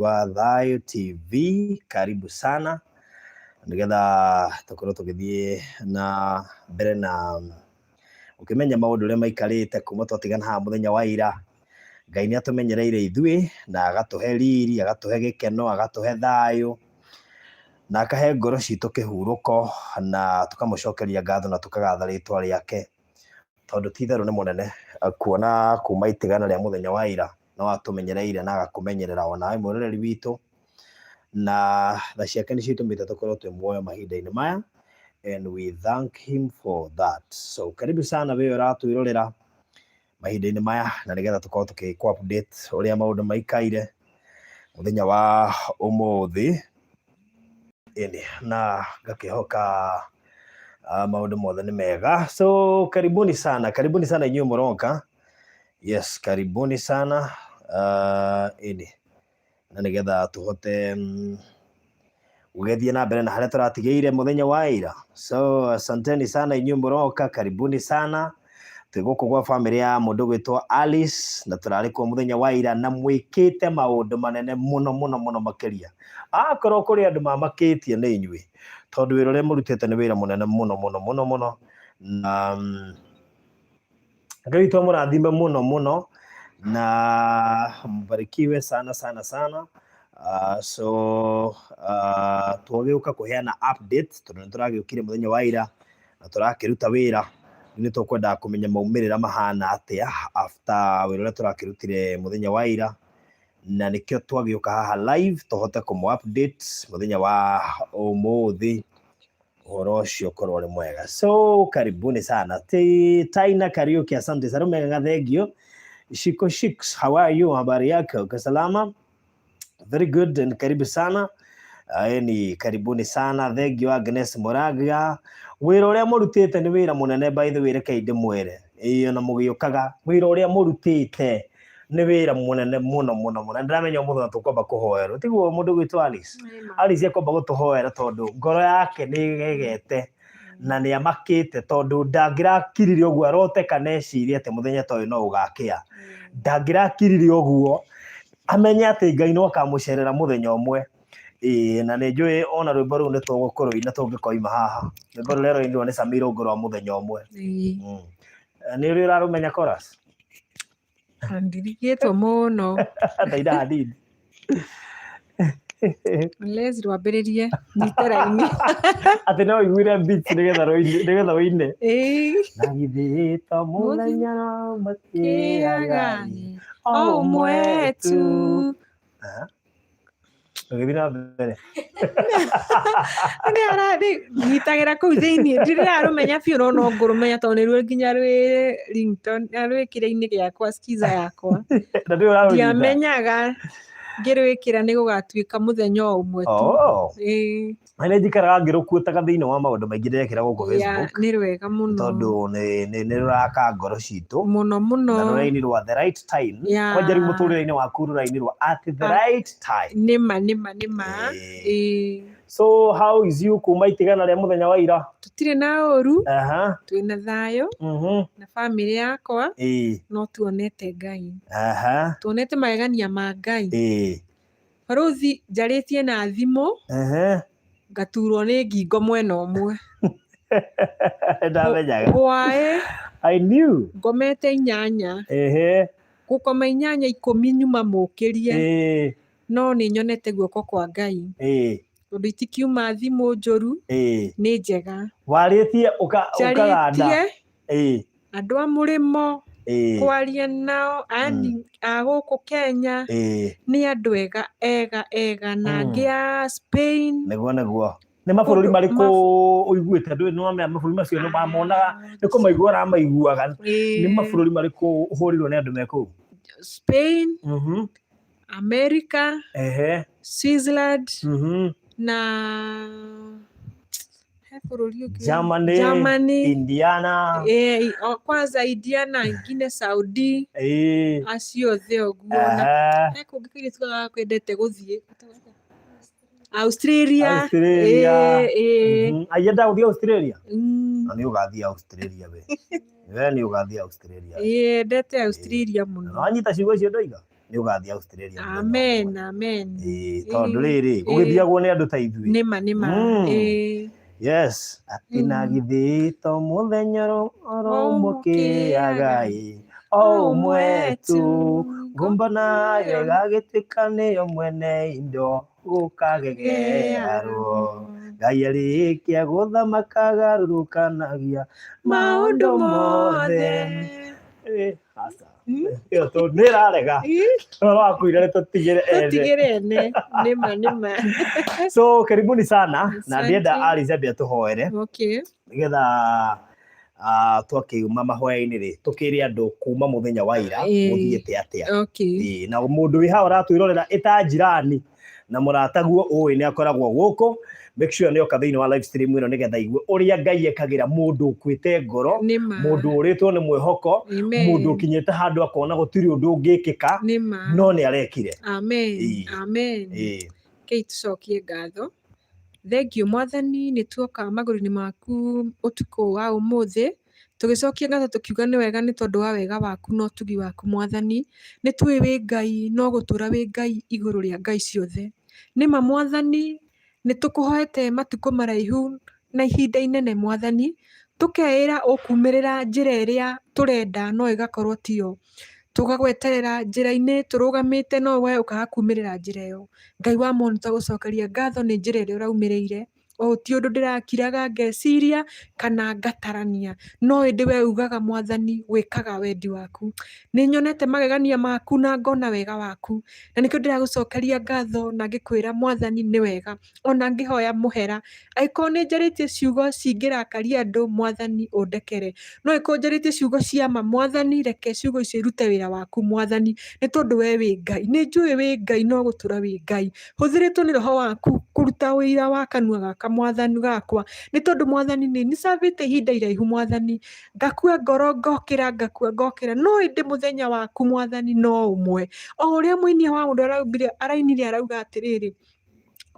wa Thayo TV, karibu sana nigetha tukorwo tugithie na mbere na ukimenya maundu uria maikarite kuma twatigana ha muthenya wa ira. Ngai ni atumenyereire ithui na agatuhe riri, agatuhe gikeno, agatuhe thayo na akahe ngoro citu kihuruko na tukamucokeria ngatho na tukagatha ritwa riake tondu titharu ni munene kuona kuma itigana ria muthenya wa ira no atumenyereire na agakumenyerera ona we murereri witu na tha ciake ni citumite tukorwo twi muoyo mahinda-ini maya, and we thank him for that. So karibu sana we uratwirorera mahinda-ini maya na nigetha tukorwo tukiku update uria maundu maikaire muthenya wa umuthi ini na ngakihoka maundu mothe ni mega. So karibuni sana inyuĩ muroka. Yes, karibuni sana ini na nigetha tuhote gugethie na mbere na haria turatigeire muthenya wa ira. So asanteni sana inyuĩ muroka, karibuni sana. Twi guku gwa family ya mundu gwitwa Alice na turarikwo muthenya wa ira na mwikite maundu manene muno makiria. Akorwo kuri andu mamakitie ni inyuĩ tondu wira uria murutite ni wira munene muno na Ngai tu murathime muno na mbarikiwe sana. So tugiuka kuheana update tondu nituragiukire muthenya wa ira na turakiruta wira. Ni tukwenda kumenya maumirira mahana atia after wira uria turakirutire muthenya wa ira, na nikio twagiuka haha live tuhote kumu update muthenya wa umuthi uhoro ucio korwo uri mwega. So karibuni sana. Taina Kariuki, asante sana. Mega thengio. Shiko Shiks, how are you? Habari yako? Kasalama? Very good and karibu sana. Ni karibuni sana. Thengio Agnes Moraga. Wira uria murutite ni wira munene, by the way, reke inde mwere. Iyo na mugiukaga wira uria murutite ni wira munene muno. Ndiramenya mutho tukwamba kuhoerwo. Tiguo mundu gwitwa Alice. Alice akwamba gutuhoera tondu ngoro yake ni gegete na ni amakite tondu ndangirakiririre uguo arote kaneciria ati muthenya toyo no ugakia. Ndangirakiririre uguo amenye ati Ngai no akamucerera muthenya umwe. Na ni njui ona rwimbo ru ni tugukorwo ina tungikoima haha. Rwimbo rero ndio ni Samiro ngoro muthenya umwe. Ni uri urarumenya chorus? Andirigĩtwo mũno. Ndaida hadidi. Lezi rwambĩrĩrie nyite raini. Ati no iguire beat nigetha wine. Na githĩta mũthenya makĩaga o mwetu. Ngithina mbere. Nĩ arari nyitagĩra kũu thĩinĩ ndirarũmenya biũ no ngũrũmenya tondũ nĩruo nginya rwĩ ringtone rwĩkĩra-inĩ gĩakwa skiza yakwa. Ndiamenyaga ngĩrwĩkĩra nĩ gũgatuĩka mũthenya o ũmwe tu. Nĩ njikaraga ngĩrũkuĩtaga thĩinĩ wa maũndũ maingĩ ndĩrekĩra gũkũ Facebook. Nĩ rwega mũno tondũ nĩ rũraka ngoro citũ mũno na rũraini rwa the right time. Kwanja rĩu mũtũrĩre-inĩ waku rũraini rwa at the right time. Nĩma. So how is you kuma itigana rĩa muthenya wa ira? Tutirĩ na ũru. Twĩna thayũ na family yakwa. No tuonete Ngai. Tuonete magegania ma Ngai. Baruthi njarĩtie na thimũ. Ngaturwo nĩ ngingo mwena ũmwe. Ndamenyaga. Why? I knew. Ngomete 8. Gũkoma 8 10 nyuma mũkĩrie. No nĩ nyonete guoko kwa Ngai. Tondũ itikiuma thimũ njũru nĩ njega. Warĩtie ũkaganda. Andũ a mũrĩmo kwaria nao ani a gũkũ Kenya nĩ andũ ega na angĩ a Spain. Nĩguo nĩ mabũrũri marĩkũ ũiguĩte? Ndũĩ nĩ wamenya mabũrũri macio nĩ mamonaga nĩ kũmaigua ramaiguaga. Nĩ mabũrũri marĩkũ ũhũrirwo nĩ andũ me kũu? Spain, America, Switzerland na Germany, Indiana. Kwanza Indiana, ingine Saudi. Acio othe ũguo. Kũngĩkĩrĩ tugaga kwendete gũthiĩ. Australia. Ayenda gũthiĩ Australia? Na nĩ ũgathiĩ Australia we. We nĩ ũgathiĩ Australia. Ndete Australia mũno. Wanyita ciugo icio ndoiga? nĩ ũgathiĩ Australia amen amen tondũ rĩrĩ gũgĩthiagwo nĩ andũ ta ithuĩ nĩma yes atina githito mũthenya ũmũkĩaga o ũmwe tu ngũmbana gagĩtuĩka nĩyo mwene indo gũkagegerwo Ngai arĩkia gũthamaka garũrũkanagia maũndũ mothe ĩyo nĩ ĩrarega no wakwĩra tũtigĩre ene nĩma so karibuni sana na ndienda Alizabeth tũhoere nĩgetha twakiuma mahoya-inĩ rĩ tukĩre andũ kuma mũthenya wa ira mũthiĩte atĩa na mũndũ wĩ haha ũratwĩrorera ĩta njirani na mũrataguo ũĩ nĩ akoragwo gũkũ make sure nĩ oka thĩinĩ wa live stream ĩno nĩgetha igue ũrĩa Ngai ekagĩra mũndũ ũkwĩte ngoro mũndũ ũrĩtwo nĩ mwĩhoko mũndũ ũkinyĩte handũ akona gũtirĩ ũndũ ũngĩkĩka no nĩ arekire amen kei tucokie ngatho thengiũ Mwathani nĩ tuoka magũrũ-inĩ maku ũtukũ wa ũmũthĩ tũgĩcokia ngatho tũkiuga nĩ wega nĩ tondũ wa wega waku na ũtugi waku Mwathani nĩ tũĩ wĩ Ngai no gũtũra wĩ Ngai igũrũ rĩa Ngai ciothe nĩma Mwathani nĩ tũkũhoete matukũ maraihu na ihinda inene Mwathani tũkeĩra ũkumĩrĩra njĩra ĩrĩa tũrenda no ĩgakorwo tiyo tũgagweterera njĩra-inĩ tũrũgamĩte no we ũkaga kumĩrĩra njĩra ĩyo Ngai wa mũndũ tũgũcokeria ngatho nĩ njĩra ĩrĩa ũraumĩrĩire ti ũndũ ndĩrakiraga ngeciria kana ngatarania no ĩndĩ we ugaga Mwathani wĩkaga wendi waku nĩ nyonete magegania maku na ngona wega waku na nĩkĩo ndĩragũcokeria ngatho na ngĩkwĩra Mwathani nĩ wega ona ngĩhoya mũhera angĩkorwo nĩ njarĩtie ciugo cingĩrakaria andũ Mwathani ũndekere no angĩkorwo njarĩtie ciugo cia ma Mwathani reke ciugo icio irute wĩra waku Mwathani nĩ tondũ we wĩ Ngai nĩ njũĩ wĩ Ngai no gũtũra wĩ Ngai hũthĩrĩtwo nĩ roho waku kũruta wĩra wa kanua gaka Mwathani gakwa nĩ tondũ Mwathani nĩ savĩte ihinda iraihu Mwathani ngakua ngoro ngokĩra no ĩndĩ mũthenya waku Mwathani no ũmwe o ũrĩa mũinia wa mũndũ arainire arauga atĩrĩrĩ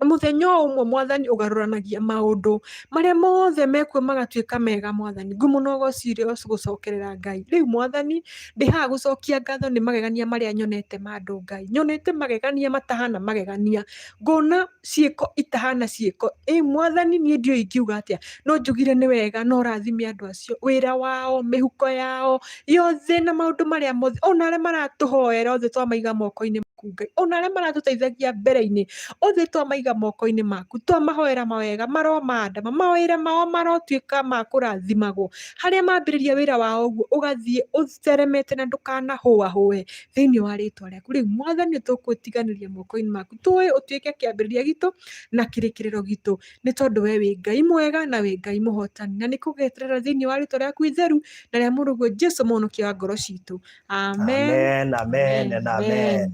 mũthenya ũmwe Mwathani ũgarũranagia maũndũ marĩa mothe mekuo magatuĩka mega Mwathani ngumo no gũcokerera Ngai rĩu Mwathani ndĩ haha gũcokia ngatho nĩ magegania marĩa nyonete ma andũ Ngai nyonete magegania matahana magegania ngona ciĩko itahana ciĩko Mwathani niĩ ndiũĩ ingiuga atĩa no njugire nĩ wega no rathime andũ acio wĩra wao mĩhuko yao yothe na maũndũ marĩa mothe ona arĩa maratũhoera othe twamaiga moko-inĩ maku Ngai ona arĩa maratũteithagia mbere-inĩ othe twamaiga moko-inĩ maku twamahoera mawega maromandama mawĩra mao marotuĩka ma kũrathimagwo harĩa mambĩrĩria wĩra wao ũguo ũgathiĩ ũtheremete na ndũkanahũahũe thĩinĩ wa rĩtwa rĩaku rĩu Mwathani tũkwĩtiganĩria moko-inĩ maku tũĩ ũtuĩke kĩambĩrĩria gitũ na kĩrĩkĩrĩro gitũ nĩ tondũ we wĩ Ngai mwega na wĩ Ngai mũhotani na nĩ kũgeterera thĩinĩ wa rĩtwa rĩaku itheru na rĩa mũrũguo Jesũ mũhonokia wa ngoro citũ amen amen amen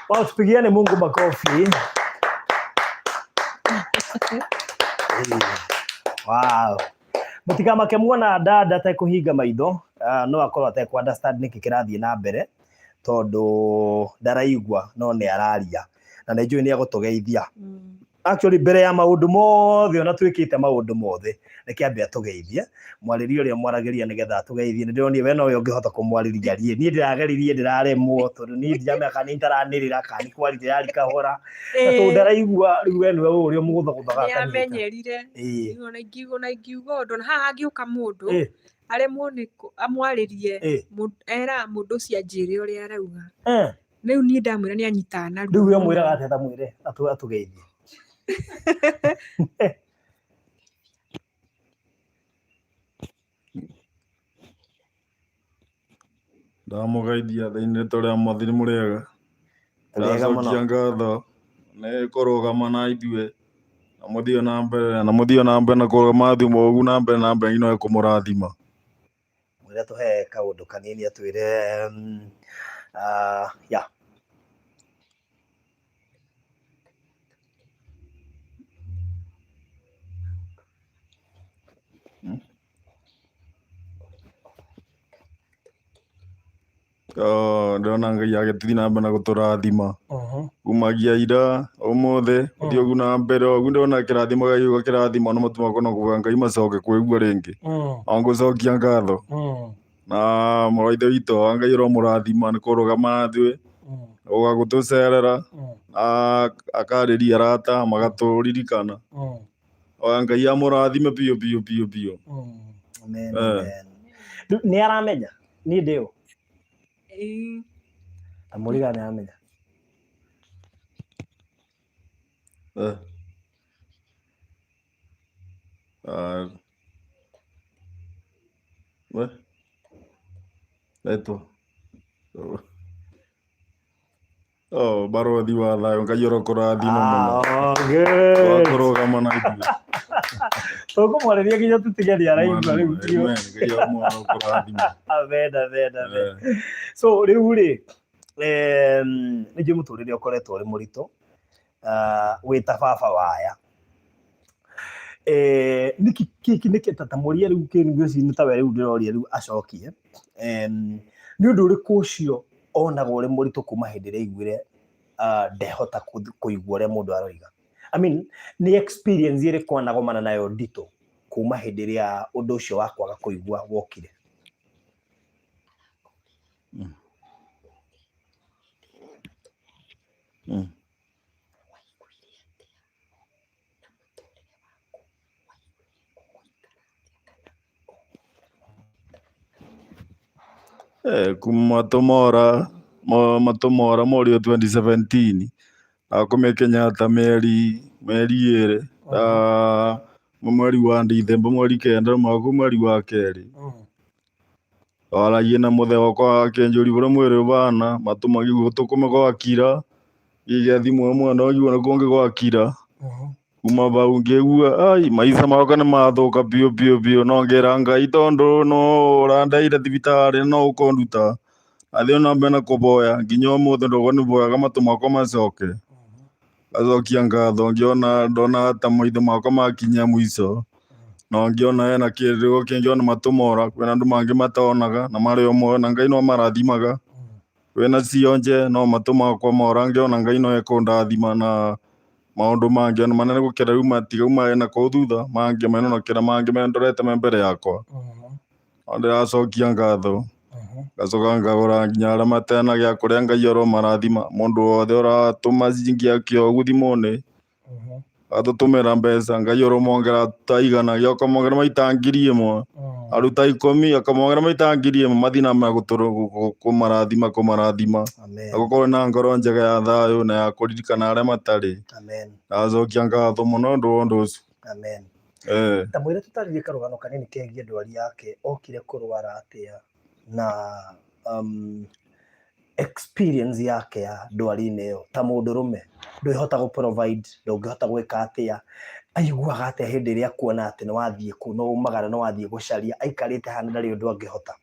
Wow, tupigiane Mungu makofi. Wow. Mũtikamake muona dada atekũhinga maitho no akorwo atekũ understand nĩkĩ kĩrathiĩ na mbere tondũ ndaraigua no nĩ araria na nĩ njũĩ nĩ agũtũgeithia actually mbere ya maũndũ mothe ona twĩkĩte maũndũ mothe reke atũgeithie mwarĩrie ũrĩa mwaragĩria nĩgetha atũgeithie nĩ ndĩronire we nowe ũngĩhota kũmwarĩria niĩ ndĩrageririe ndĩraremwo tondũ niĩ ndiamenya kana nĩtaranĩrĩra kana nĩ kwarĩria yari kahora na tondũ ndaraigua rĩu we nĩwe ũrĩa mũgũthagũthaga kanitha nĩamenyerire ona ingiuga ũndũ na haha angĩũka mũndũ aremwo nĩ amwarĩrie era mũndũ ũcio anjĩre ũrĩa arauga rĩu niĩ ndamwĩra nĩ anyitaga na rĩu we mwĩraga atĩa tamwĩre atũgeithie ndamũgeithia thĩinĩ tũrĩa mwathani mũrĩega tũracokia ngatho nĩ kũrũgama na ithuĩ na mũthiĩ na mbere na kũrũgama ũguo na mbere ino kũmũrathima mwĩre tũhe kaũndũ kanini atwĩre ndĩrona Ngai agĩthiĩ na mbere na gũtũrathima kumagia ira ũmũthĩ ũthiĩ ũguo na mbere ũguo ndĩrona kĩrathimo gĩkiuga kĩrathima na mũtuma kono kuga Ngai macoke kwĩgua rĩngĩ ngũcokia ngatho na mũraithe witũ wa Ngai ũromũrathima nĩ kũrũgama na ithuĩ Ũgagũtũcerera akarĩria arata magatũririkana. Ngai amũrathime biũ biũ biũ biũ. Amen, amen. Nĩ aramenya niĩ ndĩũ Mũriga nĩ aramenya Etwo barothi wa thayũ, Ngai arokũrathima mũno. Wakũrũgama na ithuĩ. Tũkũmwarĩria nginya tũtige nĩaraigua rĩu biũ. Ngai arokũrathima. Amen, amen, amen. So rĩu rĩ nĩnjũĩ mũtũrĩre ũkoretwo ũrĩ mũritũ wĩta baba waya. Nĩkĩ tatamũria rĩu ngwĩciria ta we rĩu ndĩroria rĩu acokie. Nĩ ũndũ ũrĩkũ ũcio onaga ũrĩ mũritũ kuma hĩndĩ ĩrĩa aiguire ndehota kũigua ũrĩa mũndũ aroiga? I mean, nĩ experience ĩrĩkũ anagomana nayo nditũ kuma hĩndĩ ĩrĩa ũndũ ũcio wa kwaga kũigua wokire? Kuma matumora morio 2017 akumekenya mieri ĩrĩ mweri wa Ndithemba mweri kenda mweri wa kerĩ waragie na mutheo kwa kenjuri bure mwiri ubana matuma gigu tukume gwakira igia thimu imwe no gigu nakungi gwakira kuma bau ngĩigua maica makwa nĩ mathuka biũ biũ biũ no ngĩra Ngai tondũ no ũrandeire thibitarĩ no ũkũnduta athiĩ na mbere na kũboya nginya ũmũthĩ ndogo nĩ boyaga matũ makwa macoke ngacokia ngatho ndona ta maitho makwa makinya mũico no ngĩona hena kĩrĩgĩrĩro kĩngĩona matũ mora kwĩna andũ mangĩ matonaga na marĩ o muoyo na Ngai no marathimaga kwĩna cionje no matũ makwa mora ngĩona Ngai no ekũndathima na maũndũ mangĩ ona manene gũkĩra rĩu matiga uma na kũu thutha mangĩ menonokera mangĩ mendorete me mbere yakwa ndĩracokia ngatho ngacoka ngagũra nginya arĩa matena gĩa kũrĩa Ngai oro marathima mũndũ wothe ũratũma ciringi yake o thimũ-inĩ atũtũmĩra mbeca Ngai ũromwongera taigana gĩoka mwongera maita 1000 aruta 10 akamwongera maita 1000 mathi na kũmarathima na gũkorwo na ngoro njega ya thayũ na ya kũririkana arĩa matarĩ. Ndacokia ngatho mũno ũndũ wa ũndũ ũcio. Ta mwĩre tũtarĩrie karũgano kanini kegiĩ ndwari yake, okire kũrwara atĩa na experience yake ya ndwari-inĩ ĩyo ta mũndũrũme ndwĩhota gũ-provide ndũngĩhota gwĩka atĩa, aiguaga atĩa hĩndĩ ĩrĩa kuona atĩ nĩ wathiĩ kũ no umagara no wathiĩ gũcaria aikarĩte hana ndarĩ ũndũ angĩhota?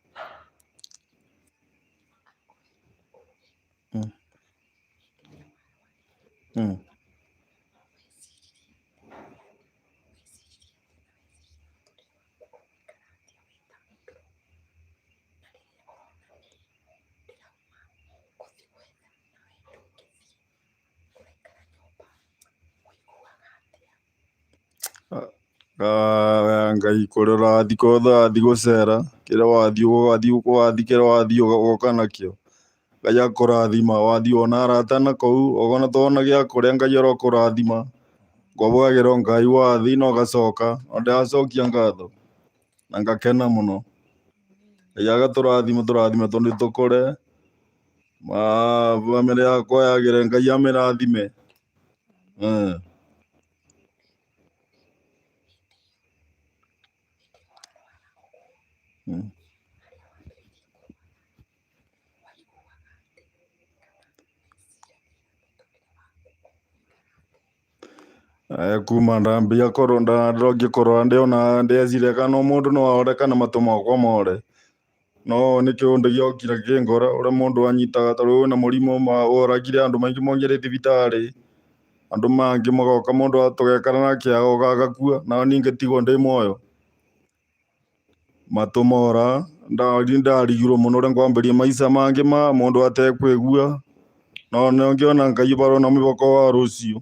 Ngai kũrĩa ũrathiĩ kothe wathiĩ gũcera kĩrĩa wathiĩ kĩrĩa wathiĩ ũgoka nakĩo Ngai akũrathima wathiĩ wona arata na kũu ona twona gĩa kũrĩa Ngai arokũrathima ngwabũyagĩra Ngai wathiĩ na ũgacoka na ndĩracokia ngatho na ngakena mũno. Ngai agatũrathima tondũ tũkũre bamĩrĩ yakwa yagĩre Ngai amĩrathime. Kuma ndambia ngĩkorwo ndĩona ndeciria kana mũndũ no ahone kana matũ makwa more no nĩ kĩũndũ gĩokire kĩngora ũrĩa mũndũ anyitaga ta rĩu na mũrimũ woragire andũ maingĩ mongire thibitarĩ andũ mangĩ magoka mũndũ tũgekara nake agakua na niĩ ngĩtigwo ndĩ muoyo matũ mora ndarigirwo mũno ũrĩa ngwambĩrĩria maica mangĩ ma mũndũ atekwĩgua no ngĩona Ngai barona mwĩhoko wa rũciũ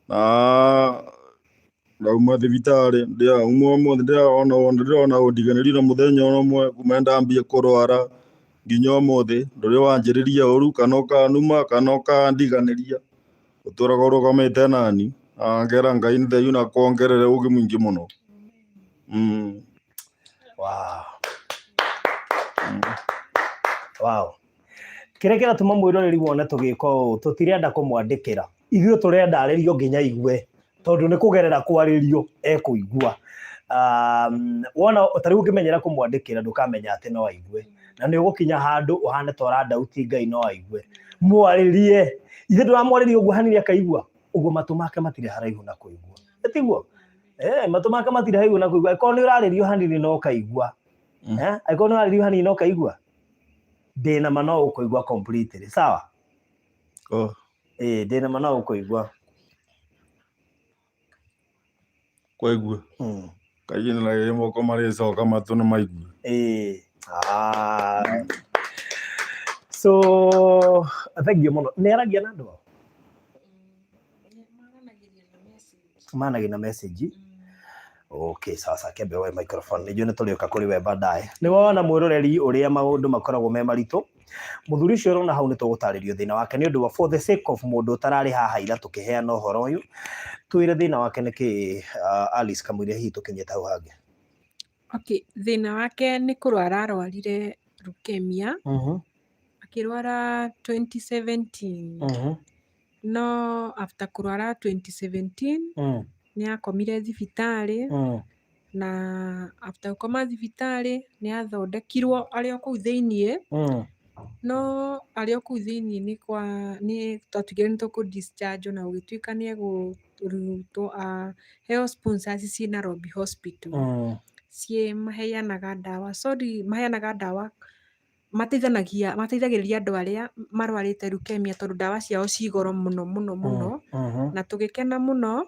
na ndauma thibitarĩ ndĩrauma ũmũthĩ ndĩrona ũndiganĩrio na mũthenya ũmwe kuma ndambie kũrwara nginya umuthi nduri wanjiriria uru kana ukanuma kana ukandiganiria uturaga urugamite nani ngera Ngai nĩ theyu na kuongerere ugi mwingi muno. Wow. Kĩrĩa kĩratũma mwĩroreri wone tũgĩka ũũ tũtirenda kũmwandĩkĩra, ithuĩ tũrenda arĩrio nginya igue tondũ nĩ kũgerera kwarĩrio ekũigua. Wona tarĩu ũngĩmenyera kũmwandĩkĩra ndũkamenya atĩ no aigue, na nĩ ũgũkinya handũ ũhane ta ũrandauti Ngai no aigue. Mwarĩrie, ithe ndũramwarĩria ũguo hanini akaigua, ũguo matũ make matirĩ haraihu na kũigua. Tiguo? Matũ make matirĩ haraihu na kũigua, angĩkorwo nĩ ũrarĩrio hanini no kaigua. Angĩkorwo nĩ ũrarĩrio hanini no kaigua. Ndĩna ma no ũkũigua completely, sawa? Ndĩna ma no ũkũigua. Kwaigua? Kaingĩ nĩ ragĩrĩ moko marĩcoka matũ nĩ maigue. So, thank you mũno. Nĩ aragia na andũ? Managĩa na message? Okay, sasa kembe we microphone. Nĩjue nĩ tũrĩũka kũrĩ we baadaye. Nĩ wona mwĩroreri ũrĩa maũndũ makoragwo me maritũ. Mũthuri ũcio ũrona hau nĩ tũgũtarĩrio thĩna wake nĩ ũndũ wa for the sake of mũndũ ũtararĩ haha ira tũkĩheana ũhoro ũyũ. Twĩre thĩna wake nĩkĩ Alice Kamũira hihi tũkinyĩte hau hangĩ. Okay, thĩna wake nĩ kũrwara arwarire leukemia. Akĩrwara 2017. No after kũrwara 2017 nĩ akomire thibitarĩ na after gũkoma thibitarĩ nĩ athondekirwo arĩ o kũu thĩiniĩ. No arĩ o kũu thĩiniĩ nĩ twatugire nĩ tũkũ discharge na gũgĩtuĩka nĩ egũrutwo heo sponsors ciĩ Nairobi hospital. Ciĩ maheanaga ndawa, maheanaga ndawa mateithagĩrĩria andũ arĩa marwarĩte leukemia tondũ ndawa ciao ci goro mũno mũno mũno. Na tũgĩkena mũno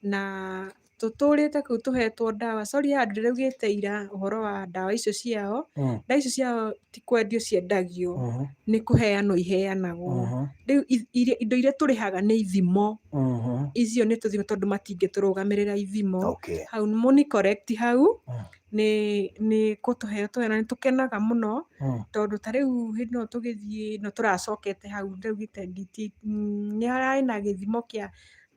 na tũtũrĩte kũu tũhetwo ndawa. Handũ ndĩraugĩte ira ũhoro wa ndawa icio ciao. Ndawa icio ciao ti kwendio ciendagio, nĩ kũheanwo iheanagwo. Rĩu indo iria tũrĩhaga nĩ ithimo. Icio nĩ tũthimo tondũ matingĩtũrũgamĩrĩra ithimo. Hau money correct hau nĩ kũtũheo tũhena nĩ tũkenaga mũno tondũ ta rĩu hĩndĩ ĩno tũgĩthiĩ no tũracokete hau ndaugĩte nĩ hararĩ na gĩthimo kĩa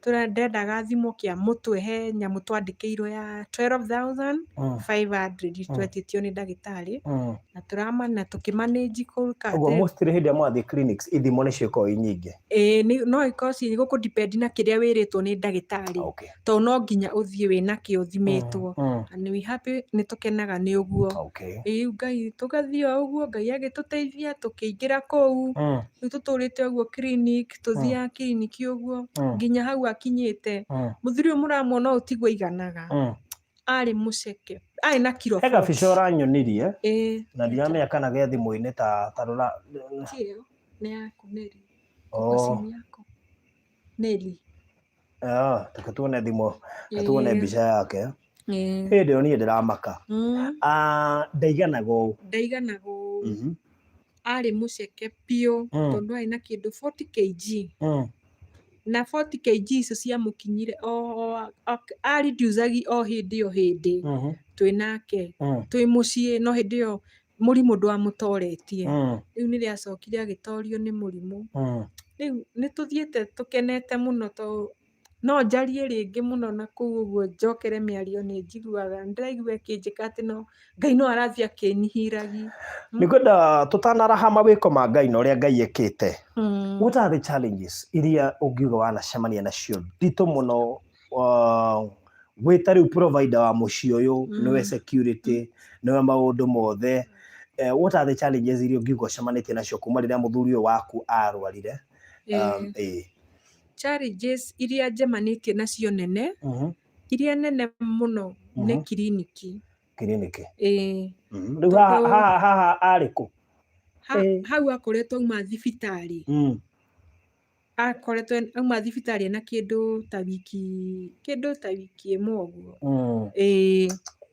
ndendaga thimo kĩa mũtwe he nyamũ twandĩkĩirwo ya 12,500 twetĩtio nĩ ndagĩtarĩ na tũramana tũkĩmanĩnji kũruka. Ũguo mostly hĩndĩ ĩrĩa mwathiĩ clinics ithimo nĩ ciĩkagwo i nyingĩ. No ikorwo ci gũkũ depend na kĩrĩa wĩrĩtwo nĩ ndagĩtarĩ tondũ no nginya ũthiĩ wĩna kĩo ũthimĩtwo. And we happy nĩ tũkenaga nĩ ũguo. Rĩu Ngai tũgathiĩ o ũguo Ngai agĩtũteithia tũkĩingĩra kũu. Rĩu tũtũrĩte ũguo clinic tũthiaga clinic ũguo nginya hau akinyĩte. Mũthuri ũyũ mũramuona ũũ tiguo aiganaga. Arĩ mũceke. Arĩ na kiro 40. He gabica ũranyonirie na ndiramenya kana ge thimũ-inĩ ta rora. Kĩo nĩ yaku Nelly. Simu yako Nelly. Tuke tuone thimũ, tuone mbica yake. Hĩndĩ ĩyo niĩ ndĩramaka. Ndaiganaga ũũ. Ndaiganaga ũũ. Arĩ mũceke biũ tondũ arĩ na kĩndũ 40 kg. Na 40 kg icio ciamũkinyire reducagi o hĩndĩ o hĩndĩ twĩ nake twĩ mũciĩ no hĩndĩ ĩyo mũrimũ ndwamũtoretie. Rĩu nĩ rĩacokire agĩtorio nĩ mũrimũ. Rĩu nĩ tũthiĩte tũkenete mũno tondũ no njarie rĩngĩ mũno na kũu ũguo njokere mĩario nĩ njiguaga ndĩraigua ĩkĩnjĩka atĩ no Ngai no arathiĩ akĩnihiragia. Nĩ kwenda tũtanaraha mawĩko ma Ngai na ũrĩa Ngai ekĩte. What are the challenges iria ũngiuga wanacemania nacio nditũ mũno gwĩta rĩu provider wa mũciĩ ũyũ nĩwe security nĩwe maũndũ mothe? What are the challenges iria ũngiuga ũcemanĩtie nacio kuma rĩrĩa mũthuri ũyũ waku arwarire? Challenges iria njemanĩtie nacio nene iria nene mũno nĩ kiriniki. Rĩu haha arĩ kũ? Hau akoretwo auma thibitarĩ. Akoretwo auma thibitarĩ na kĩndũ ta wiki ĩmwe ũguo.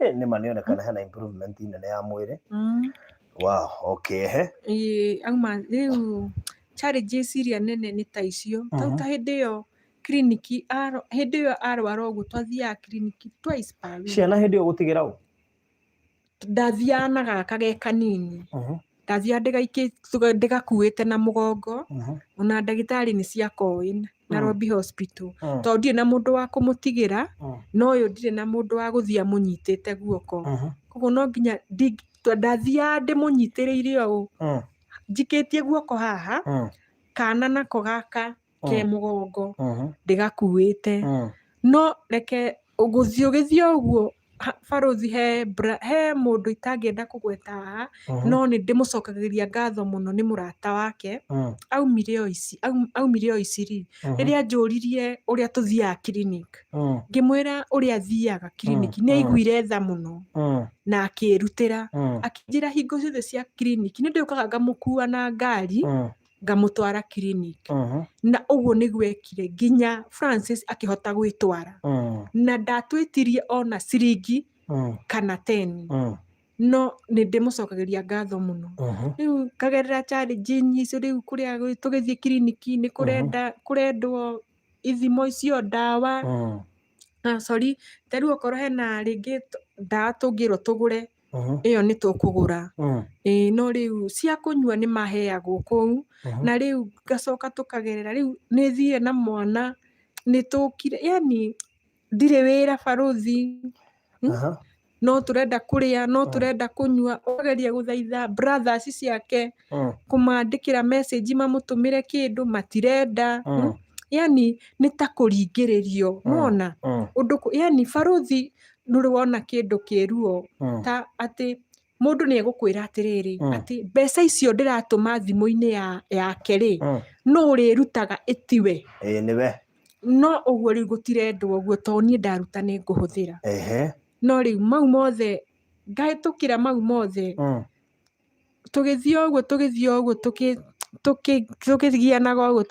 Nĩ ma nĩonekana hena improvement nene ya mwĩrĩ. Wow, okay. Auma rĩu challenges iria nene nĩ ta icio. Ta hĩndĩ ĩyo kiriniki hĩndĩ ĩyo arwara ũguo twathiaga kiriniki twice per week. Ciana hĩndĩ ĩyo gũtigĩra ũ? Ndathiaga na gaka ge kanini. ndathia ndĩgakuĩte na mũgongo ona ndagĩtarĩ nĩ ciakoĩ Nairobi Hospital tondũ ndirĩ na mũndũ wa kũmũtigĩra no ũyũ ndirĩ na mũndũ wa gũthiĩ amũnyitĩte guoko koguo no nginya ndathiaga ndĩmũnyitĩrĩire ũũ njikĩtie guoko haha kana nako gaka ke mũgongo ndĩgakuĩte no reke ũgĩthiĩ ũguo Barũthi he mũndũ itangĩenda kũgweta haha no nĩ ndĩmũcokagĩria ngatho mũno nĩ mũrata wake aumire o Isiri rĩrĩa anjũririe ũrĩa tũthiaga clinic ngĩmwĩra ũrĩa athiaga clinic nĩ aiguire tha mũno na akĩrutĩra akĩnjĩra hingo ciothe cia clinic nĩ ndĩũkaga ngamũkua na ngari ngamũtwara clinic na ũguo nĩguo ekire nginya Francis akĩhota gwĩtwara na ndatwĩtirie ona ciringi kana 10 no nĩ ndĩmũcokagĩria ngatho mũno rĩu kagerera challenge icio rĩu kũrĩa tũgĩthiĩ clinic nĩ kũrendwo ithimo icio ndawa sorry tarĩu okorwo hena rĩngĩ ndawa tũngĩrwo tũgũre ĩyo nĩ tũkũgũra no rĩu cia kũnyua nĩ maheagwo kũu na rĩu ngacoka tũkagerera rĩu nĩ thire na mwana nĩ tũkire yani ndirĩ wĩra Barũthi no tũrenda kũrĩa no tũrenda kũnyua ũkageria gũthaitha brothers ciake kũmandĩkĩra message mamũtũmĩre kĩndũ matirenda yani nĩ ta kũringĩrĩrio mona ũndũ yani Barũthi ndũrĩ wona kĩndũ kĩruo ta atĩ mũndũ nĩ egũkwĩra atĩrĩrĩ atĩ mbeca icio ndĩratũma thimũ-inĩ yake rĩ no ũrĩrutaga ĩtiwe nĩwe no ũguo rĩu gũtirendwo ũguo tondũ niĩ ndaruta nĩ ngũhũthĩra no rĩu mau mothe ngahĩtũkĩra mau mothe tũgĩthiĩ ũguo tũkĩgianaga ũguo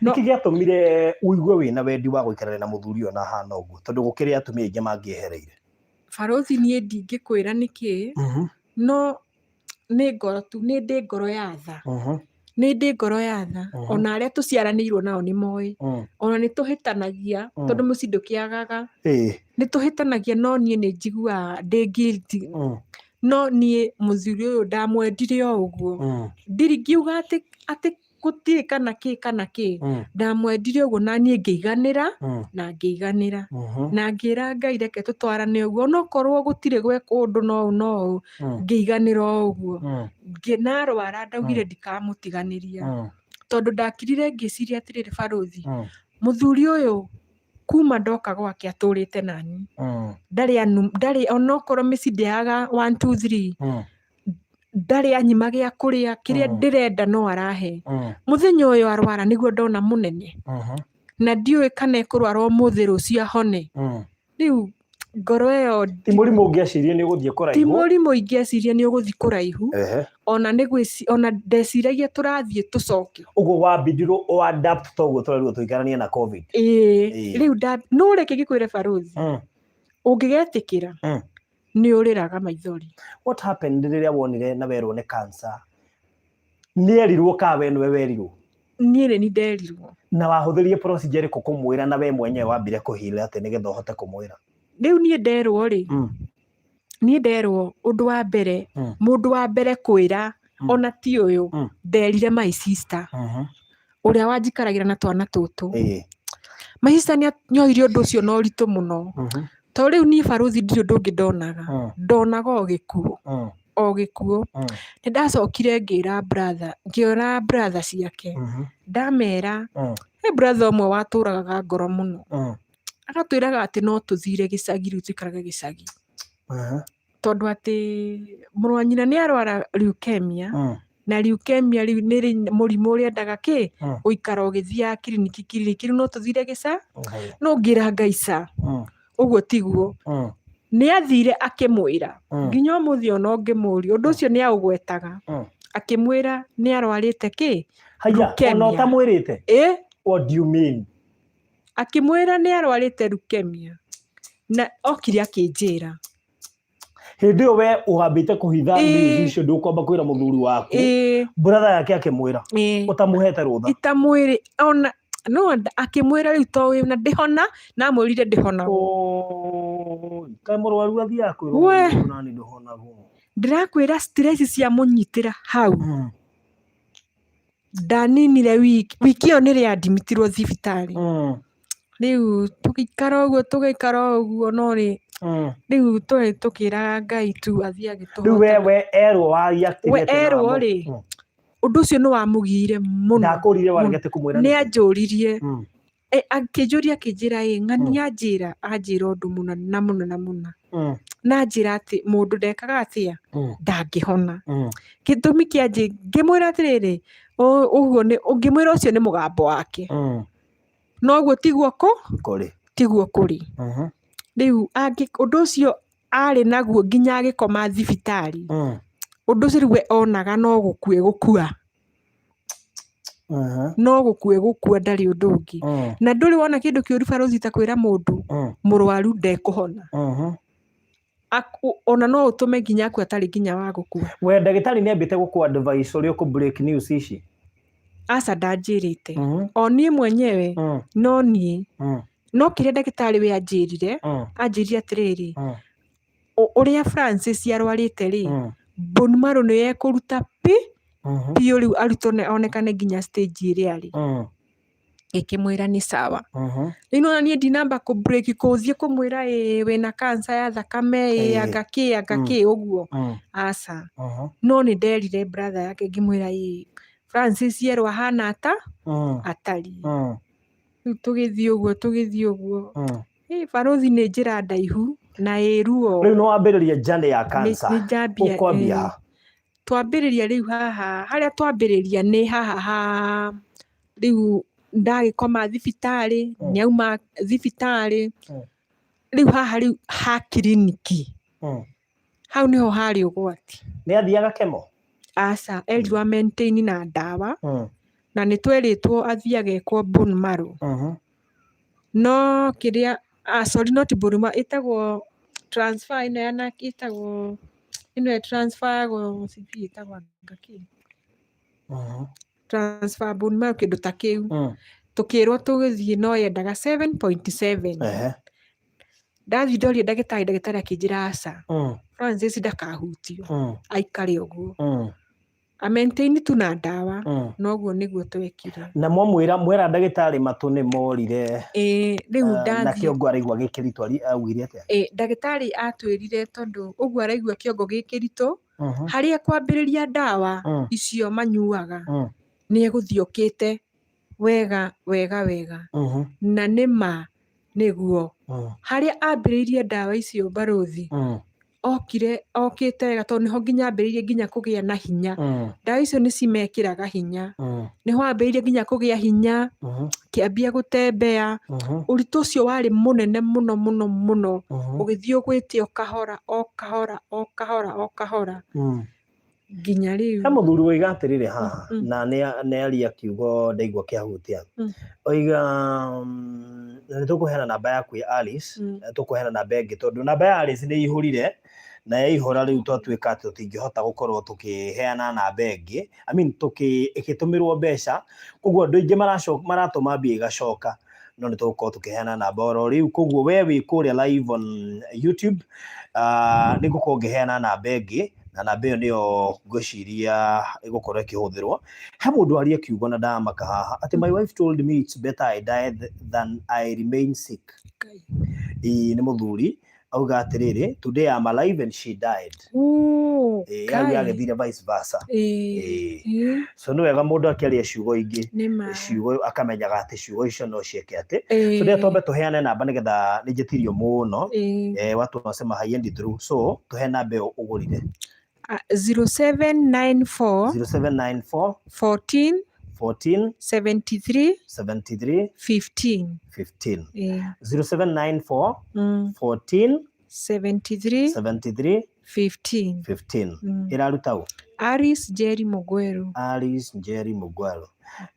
nĩkĩ gĩatũmire ũigue wĩna wendi wa gũikarania na mũthuri ũyũ na hana ũguo tondũ gũkĩrĩ atumia aingĩ mangĩehereire Barũthi niĩ ndingĩkwĩra nĩkĩ no nĩ ngoro tu nĩ ndĩ ngoro ya tha nĩ ndĩ ngoro ya tha ona arĩa tũciaranĩirwo nao nĩ moĩ ona nĩ tũhĩtanagia tondũ mũciĩ ndũkĩagaga nĩ tũhĩtanagia no niĩ nĩ njiguaga ndĩ guilty no niĩ mũthuri ũyũ ndamwendire o ũguo ngiuga atĩ gũtirĩ kana kĩ ndamwendire ũguo na niĩ ngĩiganĩra na ngĩra Ngai reke tũtwarane ũguo onokorwo gũtirĩ gweka ũndũ no ngĩiganĩra ũguo narwara ndaugire ndikamũtiganĩria tondũ ndakirire ngĩciria atĩrĩrĩ Barũthi mũthuri ũyũ kuma ndoka gwake atũrĩte nani ndarĩ onokorwo mĩciĩ ndĩaga 1 2 3 ndarĩ anyima gĩa kũrĩa kĩrĩa ndĩrenda no arahe mũthenya ũyũ arwara nĩguo ndona mũnene na ndiũĩ kana ekũrwara ũmũthĩ rũciũ ahone rĩu ngoro ĩyo ti mũrimũ ũngĩecirie nĩ ũgũthiĩ kũraihu ti mũrimũ ingĩecirie nĩ ũgũthiĩ kũraihu ona ndeciragia tũrathiĩ tũcoke ũguo wambindirwo o adapt toguo tũrerirwo tũikaranie na covid rĩu no reke ngĩkwĩre Barũthi ũngĩgetĩkĩra nĩ ũrĩraga maithori what happened rĩrĩa wonire na werwo nĩ cancer nĩ erirwo kawe nĩwe werirwo niĩ nĩ nderirwo na wahũthĩrie procedure ĩrĩkũ kũmwĩra na we mwenyewe wambire kũhila atĩ nĩgetha ũhote kũmwĩra rĩu niĩ nderwo rĩ niĩ nderwo ũndũ wa mbere mũndũ wa mbere kwĩra ona ti ũyũ nderire my sister ũrĩa wanjikaragĩra na twana tũtũ my sister nĩoire ũndũ ũcio na ũritũ mũno tondũ rĩu niĩ Barũthi ndirĩ ũndũ ũngĩ ndonaga o gĩkuũ nĩ ndacokire ngĩora brother ciake ndamera he brother ũmwe watũragaga ngoro mũno agatwĩraga atĩ no tũthire gĩcagi rĩu tũikarage gĩcagi tondũ atĩ mũrũ wa nyina nĩ arwara leukemia na leukemia rĩu nĩ mũrimũ ũrĩa endaga gũikara ũgĩthiaga kiriniki rĩu no tũthire no ngĩra Ngaica ũguo tiguo nĩ athire akĩmwĩra nginya ũmũthĩ ona ngĩmũria ũndũ ũcio nĩ aũgwetaga akĩmwĩra nĩ arwarĩte leukemia ona ũtamwĩrĩte what do you mean akĩmwĩra nĩ arwarĩte leukemia na okire akĩnjĩra hĩndĩ ĩyo we ũhambĩte kũhitha news icio ndũkwamba kwĩra mũthuri waku brother yake akĩmwĩra ũtamũhete rũtha itamwĩrĩ ona no akĩmwĩra rĩu to wĩ na ndĩhona na mwĩrire ndĩhonagwo kaĩ mũrwaru athiaga kwĩrwo nani ndũhonagwo ndirakwira stress cia munyitira hau ndaninire wiki iyo niri admitirwo thibitari riu tugikara uguo no ri riu turi tukiraga Ngai tu athie agituhota riu we erwo wari activate na erwo ri undu ucio ni wamugire muno ndakurire warigete kumwira ni anjuririe akijuria kijira ng'ani anjira undu muno na muno na njira ati mundu ndekaga atia ndangihona gitumi kianji ngimwira atiriri uguo ni ngimwira ucio ni mugambo wake no guo tiguo kuri riu undu ucio ari naguo nginya agikoma thibitari undu ucio riu onaga no gukua no gukua ndari undu ungi na nduri wona kindu kiuru Farozi ta kwira mundu murwaru ndekuhona ona no utume nginya aku atari nginya wa gukua we ndagitari ni ambite guku advice uri ku break news ici asa ndanjirite oni mwenyewe no nie no kire ndagitari we anjirire atiriri uria Francis yarwarite ri bone marrow ni yekuruta pio riu arutone onekane nginya stage iria ari ikimwira ni sawa riu no nie ndinamba ku break kuthie kumwira wina cancer ya thakame agaki uguo asa no ni nderire brother yake ngimwira Francis yerwa hana atari riu tugithie uguo Farozi ni njira ndaihu na iruo riu no wambiriria jane ya cancer ukwambia twambiriria riu haha haria twambiriria ni haha riu ndagikoma thibitari nyauma thibitari riu haha riu ha kiriniki hau niho hari ugwati ni athiaga kemo asa erirwa maintain na ndawa na nitweritwo athiaga ekwo bone marrow no kiria sorry not bone marrow itagwo transfer ino yana itagwo ino transfer go sipi itagwo ngaki transfer bone marrow kindu ta kiu tukirwo tugithie no yendaga 7.7 ndathi ndoria ndagitari akinjira asa Francis ndakahutio aikare uguo maintain tu na ndawa no guo niguo twekire na mwira ndagitari matu ni morire riu ndathi na kiongo araigwa gikirito augire atia ndagitari atwirire tondu uguo araigwa kiongo gikirito haria kwambiriria ndawa icio manyuaga ni eguthiokite wega na nima niguo haria ambiririe ndawa icio Barothi okite wega tondu niho nginya ambiririe nginya kugia na hinya ndawa icio ni cimekiraga hinya niho ambiririe nginya kugia hinya kiambia gutembea uritu ucio wari munene muno ugithie ugwite okahora nginya riu he muthuri wiga atirire haha na ni ari akiugo ndaigwa kiahutia oiga ni tukuheana namba yaku ya Alice tukuheana namba ingi tondu namba ya Alice ni ihurire na yaihura riu twatuika ati tutingihota gukorwo tukiheana namba ingi ikitumirwo mbeca koguo andu ingi maratuma mbia igacoka no ni tugukorwo tukiheana namba oro riu koguo we wi kuria live on YouTube ni ngukorwo ngiheana namba ingi na namba iyo niyo ngwiciria igukorwo ikihuthirwo he mundu ari akiugo na ndamaka haha ati my wife told me it's better I die than I remain sick ni muthuri auga atiriri today I'm alive and she died agithire vice versa so no wega mundu akiaria ciugo ingi ciugo akamenyaga ati ciugo icio no cieke ati so ndio tombe tuheane namba nigetha nijitirio muno watu wasema haiendi through so tuhe namba yo ugurire 0794 14 73 15 0794 14 73 15 irarutau Alice Njeri Mugweru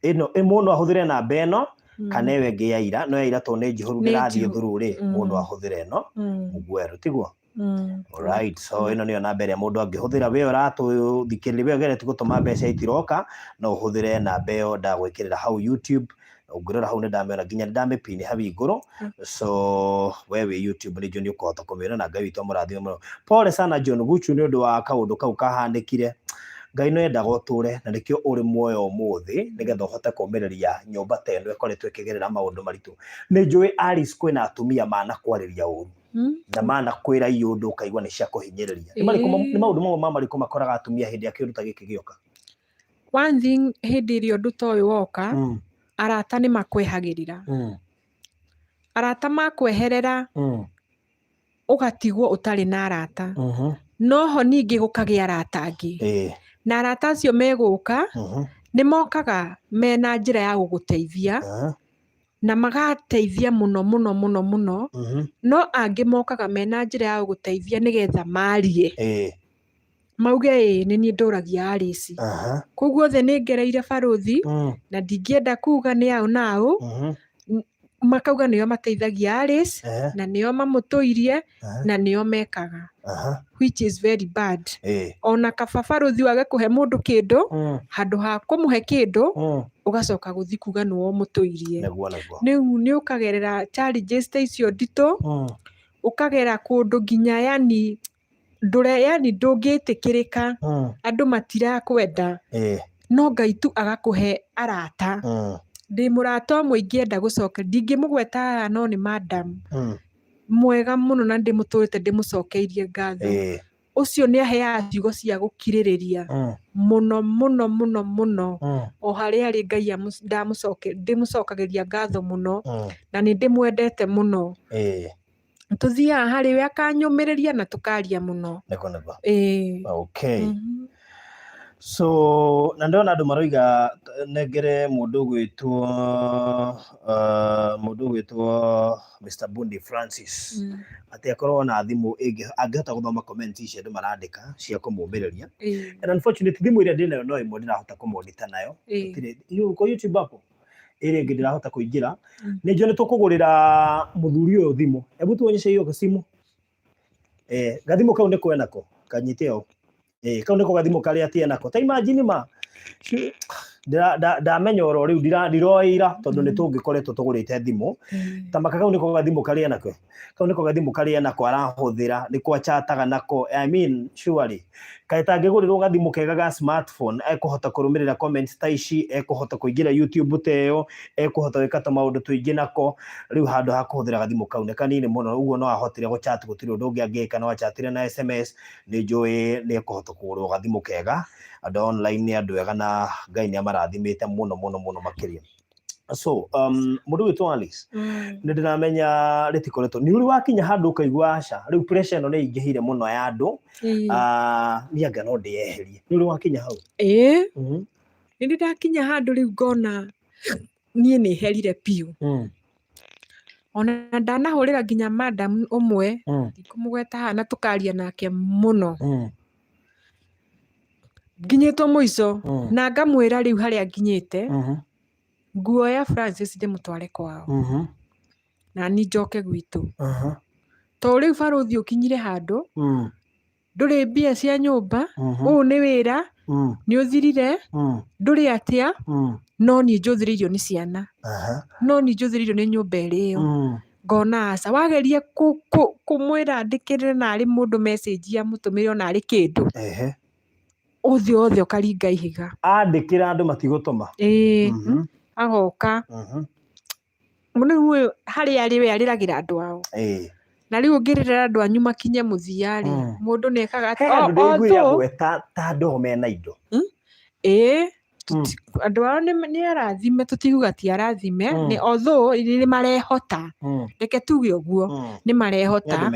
ino mundu ahuthire namba eno kana ewe ngi yaira no yaira to ne njihuru ndirathie thuru ri mundu ahuthire no Mugweru tiguo alright so ino niyo namba ya mundu angihuthira we uratu thikirire we gereti gutuma mbeca itiroka no uhuthire namba iyo ndagwikirira hau YouTube ungirora hau ndamera nginya ndamipini habi iguru so wewe YouTube ni John ukota kumira na Ngai witu murathime muno pole sana John Guchu ni undu wa kaundu kau kahandikire Ngai no endaga uture na nikio uri muoyo umuthi nigetha uhote kumereria nyumba teno ikoretwe ikigerera maundu maritu ni njui Alice kwina atumia mana kwariria uru na mana kwira iundu ukaigwa ni cia kuhinyiriria ni maundu mamwe mariku makoraga atumia hindi ya kiundu ta giki gioka one thing hindi rio ndu toyo woka arata ni makwehagirira arata makweherera ugatigwo utari na arata noho ningi gukagia arata angi na arata acio meguka ni mokaga mena njira ya guguteithia na magateithia muno muno muno muno no angi mokaga mena njira ya guguteithia nigetha marie mauge ni nduragia Alice koguo the ni ngereire baruthi na ndingienda kuga ni au nao makauga nio mateithagia Alice na nio mamutuirie na nio mekaga which is very bad ona kaba baruthi wage kuhe mundu kindu handu ha kumuhe kindu ugacoka guthi kuga no mutuirie ni ukagerera challenges icio ndito ukagera kundu nginya yani ndungitikirika andu matirakwenda no Ngai tu agakuhe arata ndi murata umwe ingienda gucoka ndingimugweta no ni madam mwega muno na ndimuturite ndimucokeirie ngatho ucio ni aheaga ciugo cia gukiririria muno muno muno muno o hari ari Ngai ndimucokagiria ngatho muno na ni ndimwendete muno tuthia hari we akanyumiriria na tukaria muno okay so na ndona andu maroiga negere mundu gwitwo Mr Bundi Francis ati akorwo na thimu angihota guthoma comments icio andu marandika cia kumumbiriria and unfortunately thimu iria ndinayo no imwe ndirahota kumodita nayo ko YouTube hapo iri ngi ndirahota kuingira ni njo ni tukugurira muthuri uyu thimu ebu tuonyeshe hiyo simu gathimu kau niko enako kanyiteo kau niko gathimu kali atia nako ta imagine ma ndamenya oro riu ndiroira tondu ni tungikoretwo tugurite thimu tamaka kau niko gathimu kali nako kau niko gathimu kali nako arahuthira niko achataga nako I mean surely kaita ngigurirwo gathimu kega ga smartphone ekuhota kurumirira comments ta ici ekuhota kuingira YouTube teo ekuhota wikata maundu tuingi nako riu handu ha kuhuthira gathimu kau ne kanini muno uguo no ahotire go chat gutiri undu ungi angika no achatire na SMS ni njui ni ekuhota kugurwo gathimu kega andu online ni andu ega na Ngai ni amarathimite muno muno muno makiria so mundu witu Alice ni ndiramenya ritikoretwo ni uri wakinya handu ukaigwa aca riu pressure no ni ingihire muno ya andu ni anga no ndieherie ni uri wakinya hau ni ndakinya handu riu ngona nie ni herire piu ona ndanahurira nginya madam umwe ndikumugweta hana tukaria nake muno nginyitwo muico na ngamwira riu haria nginyite nguoya Francis ndimutware kwao na ni njoke gwitu to riu baruthi ukinyire handu nduri mbia cia nyumba uu ni wira ni uthirire nduri atia no ni njuthiririo ni ciana no ni njuthiririo ni nyumba iriyo ngona aca wagerie kumwira andikirire na ari mundu message ya mutumire ona ari kindu othe ukaringa ihiga andikira andu matigutuma agoka muno hari ari we ariragira andu ao na riu ngirira andu anyu makinye muthia mundu nekaga ta ndo mena indo andu ao ni arathime tutiguga ti arathime ni although ni marehota reke tuge uguo ni marehota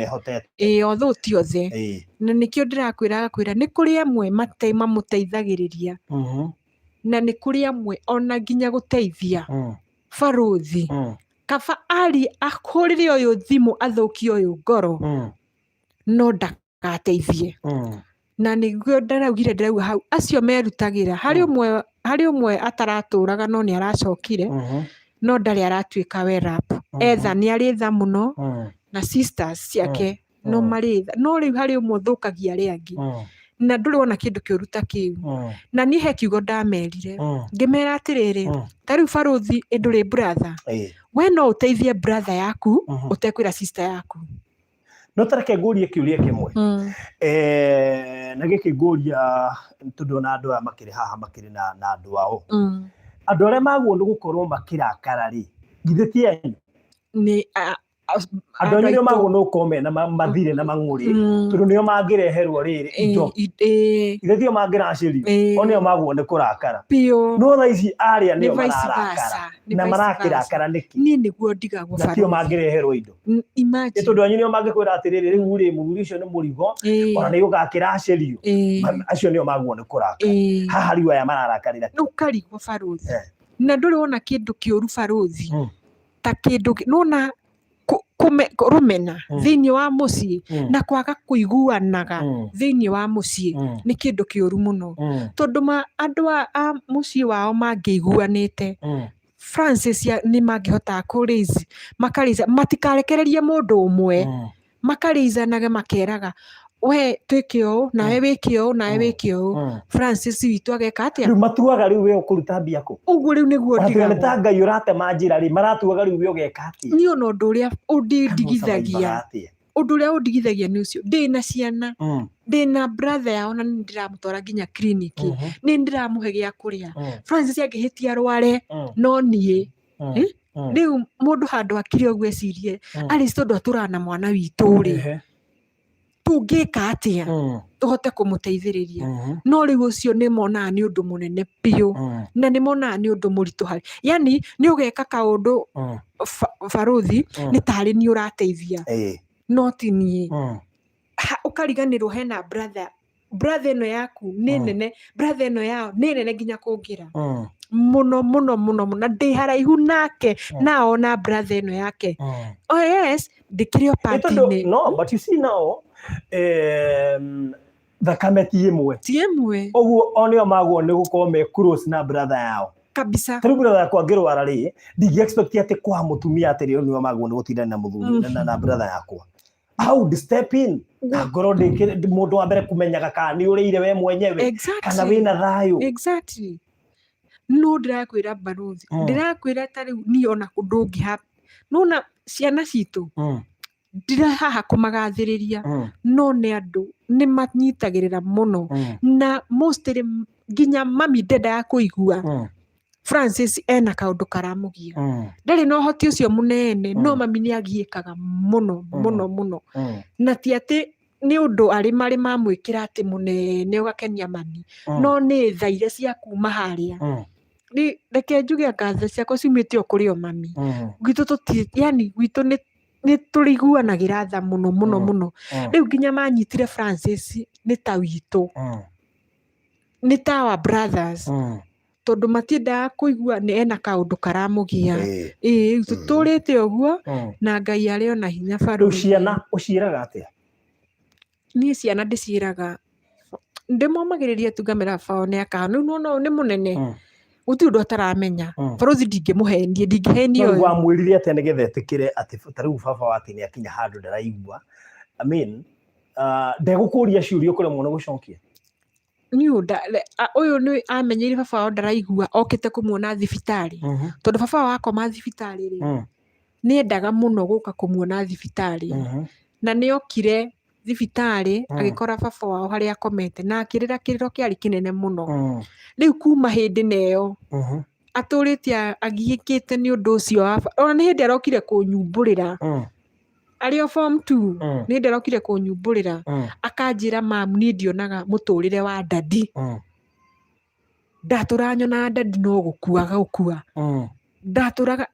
although ti othe na nikio ndirakwira ni kuri amwe mamuteithagiriria na ni kuri amwe ona nginya guteithia baruthi kaba ari akurire uyu thimu athuki uyu ngoro no ndagateithie na niguo ndaraugire ndirauga hau acio merutagira hari umwe ataraturaga no ni aracokire no ndari aratuika werap etha ni ari tha muno na sisters ciake no mari tha no riu hari umwe thukagia ari angi na ndũrĩ wona kĩndũ kĩũru ta kĩu. Na niĩ he kiugo ndamerire, ngĩmera atĩrĩrĩ, ta rĩu barũthi ndũrĩ brother, we no ũteithie brother yaku ũtekwĩra sister yaku. No tareke ngũrie kĩũria kĩmwe. Na gĩkĩ ngũria tondũ na andũ aya makĩrĩ haha makĩrĩ na andũ ao. Andũ arĩa magwo nĩ gũkorwo makĩrakara rĩ, githĩ ti enyu? Nĩ andũ anyu nĩo magwo nĩ gũkorwo mena mathirĩ na mang'ũrĩ tondũ nĩo mangĩreherwo rĩrĩ indo. Githĩ tio mangĩracĩrio, o nĩo magwo nĩ kũrakara. No thaa ici arĩa nĩo mararakara na marakĩrakara nĩkĩ? Niĩ nĩguo ndigagwo na tio mangĩreherwo indo. Nĩ tondũ anyu nĩo mangĩkwĩra atĩrĩrĩ rĩu rĩ mũthuri ũcio nĩ mũrigo ona nĩ ũgakĩracĩrio. Acio nĩo magwo nĩ kũrakara. Haha rĩu aya mararakarĩra nĩ ũkarigwo barũthi. Na ndũrĩ wona kĩndũ kĩũru barũthi ta kĩndũ nona rũmena thĩinĩ wa mũciĩ na kwaga kũiguanaga thĩinĩ wa mũciĩ nĩ kĩndũ kĩũru mũno. Tondũ andũ a mũciĩ wao mangĩiguanĩte, Francis nĩ mangĩhota matikarekererie mũndũ ũmwe, makareizanaga makeraga we twĩke ũũ nawe wĩke ũũ nawe wĩke ũũ. Francis witũ ageka atĩa? Rĩu matuaga rĩu we ũkũruta mbia kũ? Ũguo rĩu nĩguo ndigagwo. Nĩ ta Ngai ũratema njĩra rĩ, maratuaga rĩu we ũgeka atĩa? Niĩ ona ũndũ ũrĩa ũndigithagia, ũndũ ũrĩa ũndigithagia nĩ ũcio, ndĩna ciana, ndĩna brother yao na nĩ ndĩramũtwara nginya kiriniki, nĩ ndĩramũhe gĩa kũrĩa. Francis angĩhĩtia arware no niĩ rĩu mũndũ handũ akire ũguo ecirie Alice tondũ atũraga na mwana witũ rĩ, tũngĩka atĩa tũhote kũmũteithĩrĩria. No rĩu ũcio nĩ monaga nĩ ũndũ mũnene biũ na nĩ monaga nĩ ũndũ mũritũ harĩ, yani nĩ ũgeka kaũndũ barũthi nĩ tarĩ niĩ ũrateithia no ti niĩ. Ũkariganĩrwo hena brother ĩno yaku nĩ nene, brother ĩno yao nĩ nene nginya kũngĩra mũno mũno mũno mũno, na ndĩ haraihu nake na ona brother ĩno yake. Oh yes, ndĩkĩrĩ o party-inĩ. No, but you see now, thakame ti ĩmwe. Ti ĩmwe. Ũguo o nĩo magwo nĩ gũkorwo me close na brother yao. Kabisa. Tarĩu brother yakwa angĩrwara rĩ, ndingĩ expect atĩ kwa mũtumia atĩrĩ nĩo magwo nĩ gũtindana na mũthuri na brother yakwa. How would step in? Ngoro mũndũ wa mbere kũmenyaga kana nĩ ũrĩire we mwenyewe kana wĩna thayũ. Exactly. No ndĩrakwĩra barũthi, ndĩrakwĩra ta rĩu niĩ ona kũndũ ũngĩha nona ciana citũ ndĩra haha kũmagathĩrĩria no nĩ andũ nĩ manyitagĩrĩra mũno na mostly nginya mami ndendaga kũigua Francis ena kaũndũ karamũgia. Ndarĩ na ũhoti ũcio mũnene no mami nĩ agiĩkaga mũno mũno mũno, na ti atĩ nĩ ũndũ arĩ mamwĩkĩra atĩ mũnene ũgakenia mami, no nĩ tha iria cia kuma harĩa. Reke njuge ngatho ciakwa ciumĩte o kũrĩ o mami. Gwitũ yani gwitũ nĩ tũrĩiguanagĩra tha mũno mũno mũno. Rĩu nginya manyitire Francis nĩ ta witũ, nĩ ta our brothers, tondũ matiendaga kũigua nĩ ena kaũndũ karamũgia. Tũtũrĩte ũguo na Ngai arĩ ona hinya barũthi. Ciana ũciĩraga atĩa? Niĩ ciana ndĩciĩraga ndĩmomagĩrĩria tu ngamera bao nĩ akahona, no nĩ mũnene gũtirĩ ũndũ ataramenya. Barũthi ndingĩmũhenie no wamwĩrire atĩa nĩgetha etĩkĩre atĩ ta rĩu baba wake nĩ akinya handũ ndaraigua? I mean ndegũkũria ciũria ũkũremwo nĩ gũcokia? Ũyũ nĩ amenyeire baba wao ndaraigua okĩte kũmuona thibitarĩ, tondũ baba wao akoma thibitarĩ rĩ nĩ endaga mũno gũka kũmuona thibitarĩ, na nĩ okire thibitarĩ agĩkora baba wao harĩa akomete na akĩrĩra kĩrĩro kĩarĩ kĩnene mũno. Rĩu kuma hĩndĩ neyo atũrĩte agiĩkĩte nĩ ũndũ ũcio. Ona nĩ hĩndĩ arokire kũnyumbũrĩra arĩ o form 2, nĩ hĩndĩ arokire kũnyumbũrĩra akanjĩra mamu niĩ ndionaga mũtũrĩre wa dadi, ndatũra nyona dadi no gũkua gũkua, ndatũraga